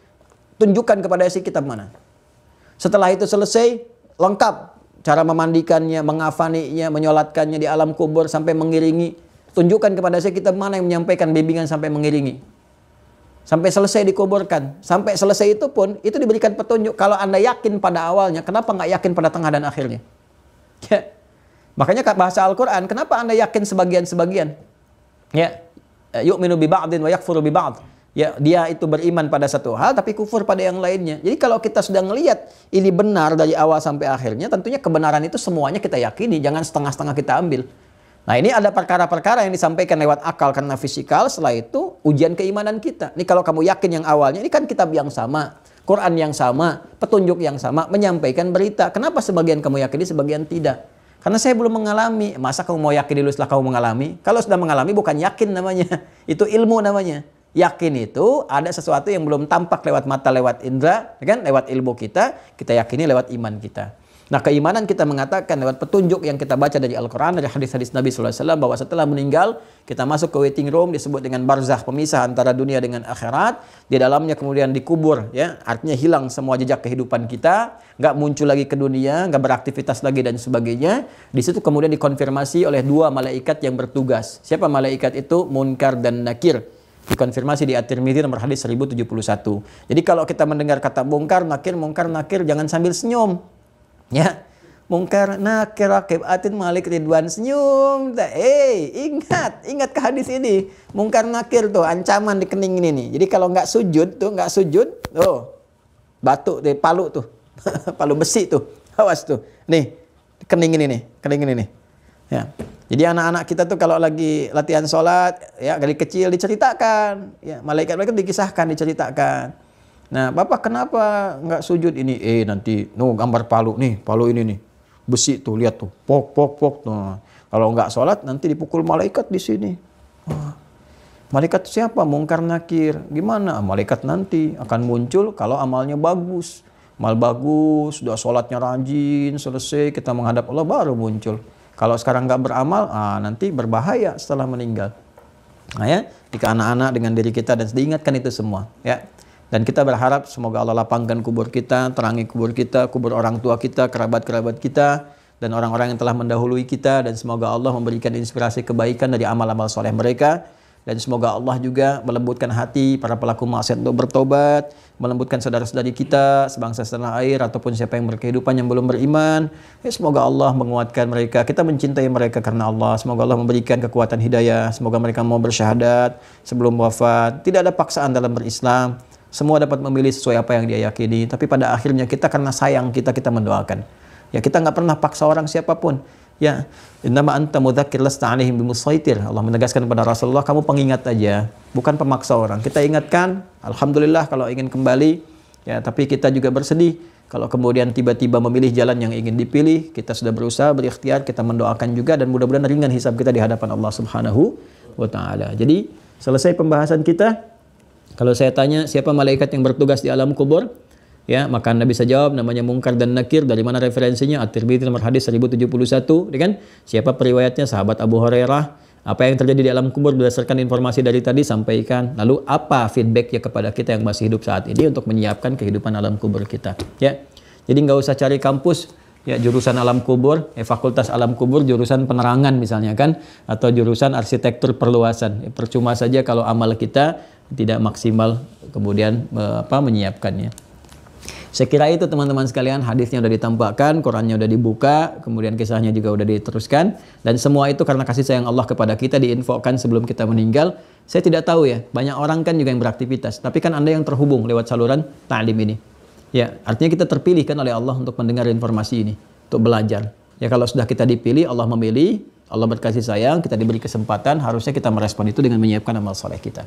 Tunjukkan kepada si kitab mana. Setelah itu selesai, lengkap cara memandikannya, mengafaninya, menyolatkannya di alam kubur sampai mengiringi. Tunjukkan kepada si kitab mana yang menyampaikan bimbingan sampai mengiringi. Sampai selesai dikuburkan. Sampai selesai itu pun, itu diberikan petunjuk. Kalau Anda yakin pada awalnya, kenapa nggak yakin pada tengah dan akhirnya? Ya. Makanya bahasa Al-Quran, kenapa Anda yakin sebagian-sebagian? Ya. Yu'minu bi ba'din wa yakfuru bi ba'd. Ya, dia itu beriman pada satu hal, tapi kufur pada yang lainnya. Jadi kalau kita sudah melihat ini benar dari awal sampai akhirnya, tentunya kebenaran itu semuanya kita yakini. Jangan setengah-setengah kita ambil. Nah, ini ada perkara-perkara yang disampaikan lewat akal karena fisikal, setelah itu ujian keimanan kita. Ini kalau kamu yakin yang awalnya, ini kan kitab yang sama, Quran yang sama, petunjuk yang sama, menyampaikan berita. Kenapa sebagian kamu yakini, sebagian tidak? Karena saya belum mengalami. Masa kamu mau yakin dulu setelah kamu mengalami? Kalau sudah mengalami bukan yakin namanya, itu ilmu namanya. Yakin itu ada sesuatu yang belum tampak lewat mata, lewat indera, kan? Lewat ilmu kita yakini lewat iman kita. Nah, keimanan kita mengatakan lewat petunjuk yang kita baca dari Al-Quran, dari hadis-hadis Nabi SAW, bahwa setelah meninggal, kita masuk ke waiting room, disebut dengan barzakh, pemisah antara dunia dengan akhirat. Di dalamnya kemudian dikubur, ya, artinya hilang semua jejak kehidupan kita, nggak muncul lagi ke dunia, nggak beraktivitas lagi dan sebagainya. Di situ kemudian dikonfirmasi oleh dua malaikat yang bertugas. Siapa malaikat itu? Munkar dan Nakir. Dikonfirmasi di At-Tirmidzi nomor hadis 1071. Jadi kalau kita mendengar kata munkar, nakir, jangan sambil senyum. Ya, Munkar Nakir Rakib Atin Malik Ridwan senyum. Ingat ke hadis ini. Munkar Nakir tuh ancaman di kening ini nih. Jadi kalau nggak sujud, batu deh, palu tuh. Palu besi tuh. Awas tuh. Nih, kening ini nih. Ya. Jadi anak-anak kita tuh kalau lagi latihan sholat, ya dari kecil diceritakan, ya malaikat dikisahkan, diceritakan. Nah, Bapak kenapa nggak sujud ini? Nanti, gambar palu nih, palu ini nih, besi tuh, lihat tuh, pok. Nah, kalau nggak sholat nanti dipukul malaikat di sini. Malaikat siapa? Munkar Nakir. Gimana? Malaikat nanti akan muncul kalau amalnya bagus. Amal bagus, sudah sholatnya rajin, selesai kita menghadap Allah baru muncul. Kalau sekarang nggak beramal, nanti berbahaya setelah meninggal. Nah ya, jika anak-anak dengan diri kita dan diingatkan itu semua, ya. Dan kita berharap semoga Allah lapangkan kubur kita, terangi kubur kita, kubur orang tua kita, kerabat-kerabat kita, dan orang-orang yang telah mendahului kita. Dan semoga Allah memberikan inspirasi kebaikan dari amal-amal soleh mereka. Dan semoga Allah juga melembutkan hati para pelaku maksiat untuk bertobat, melembutkan saudara-saudari kita, sebangsa setanah air, ataupun siapa yang berkehidupan yang belum beriman. Ya, semoga Allah menguatkan mereka. Kita mencintai mereka karena Allah. Semoga Allah memberikan kekuatan hidayah. Semoga mereka mau bersyahadat sebelum wafat. Tidak ada paksaan dalam berislam. Semua dapat memilih sesuai apa yang dia yakini. Tapi pada akhirnya kita karena sayang kita mendoakan. Ya, kita nggak pernah paksa orang siapapun. Ya, innama anta mudzakir lasta 'alaihim bimusaitir. Allah menegaskan kepada Rasulullah, kamu pengingat aja, bukan pemaksa orang. Kita ingatkan, alhamdulillah kalau ingin kembali, ya, tapi kita juga bersedih Kalau kemudian tiba-tiba memilih jalan yang ingin dipilih, kita sudah berusaha, berikhtiar, kita mendoakan juga, dan mudah-mudahan ringan hisab kita di hadapan Allah Subhanahu wa Ta'ala. Jadi, selesai pembahasan kita. Kalau saya tanya siapa malaikat yang bertugas di alam kubur, ya, maka Anda bisa jawab namanya Munkar dan Nakir. Dari mana referensinya? At-Tirmidzi nomor hadis 1071, ya kan? Siapa periwayatnya? Sahabat Abu Hurairah. Apa yang terjadi di alam kubur berdasarkan informasi dari tadi sampaikan. Lalu apa feedbacknya kepada kita yang masih hidup saat ini untuk menyiapkan kehidupan alam kubur kita, ya. Jadi nggak usah cari kampus ya jurusan alam kubur, fakultas alam kubur jurusan penerangan misalnya kan, atau jurusan arsitektur perluasan. Percuma saja kalau amal kita tidak maksimal kemudian menyiapkannya. Saya kira itu teman-teman sekalian, hadisnya udah ditampakkan, Qurannya udah dibuka, kemudian kisahnya juga udah diteruskan, dan semua itu karena kasih sayang Allah kepada kita diinfokan sebelum kita meninggal. Saya tidak tahu ya, banyak orang kan juga yang beraktivitas, tapi kan Anda yang terhubung lewat saluran ta'lim ini. Ya, artinya kita terpilih kan oleh Allah untuk mendengar informasi ini, untuk belajar. Ya kalau sudah kita dipilih, Allah memilih, Allah berkasih sayang, kita diberi kesempatan, harusnya kita merespon itu dengan menyiapkan amal soleh kita.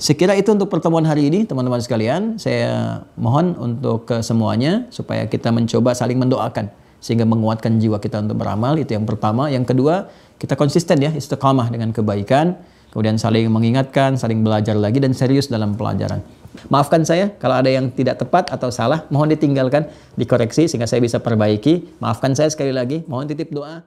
Sekira itu untuk pertemuan hari ini, teman-teman sekalian. Saya mohon untuk semuanya, supaya kita mencoba saling mendoakan, sehingga menguatkan jiwa kita untuk beramal, itu yang pertama. Yang kedua, kita konsisten ya, istiqamah dengan kebaikan, kemudian saling mengingatkan, saling belajar lagi, dan serius dalam pelajaran. Maafkan saya, kalau ada yang tidak tepat atau salah, mohon ditinggalkan, dikoreksi, sehingga saya bisa perbaiki. Maafkan saya sekali lagi, mohon titip doa.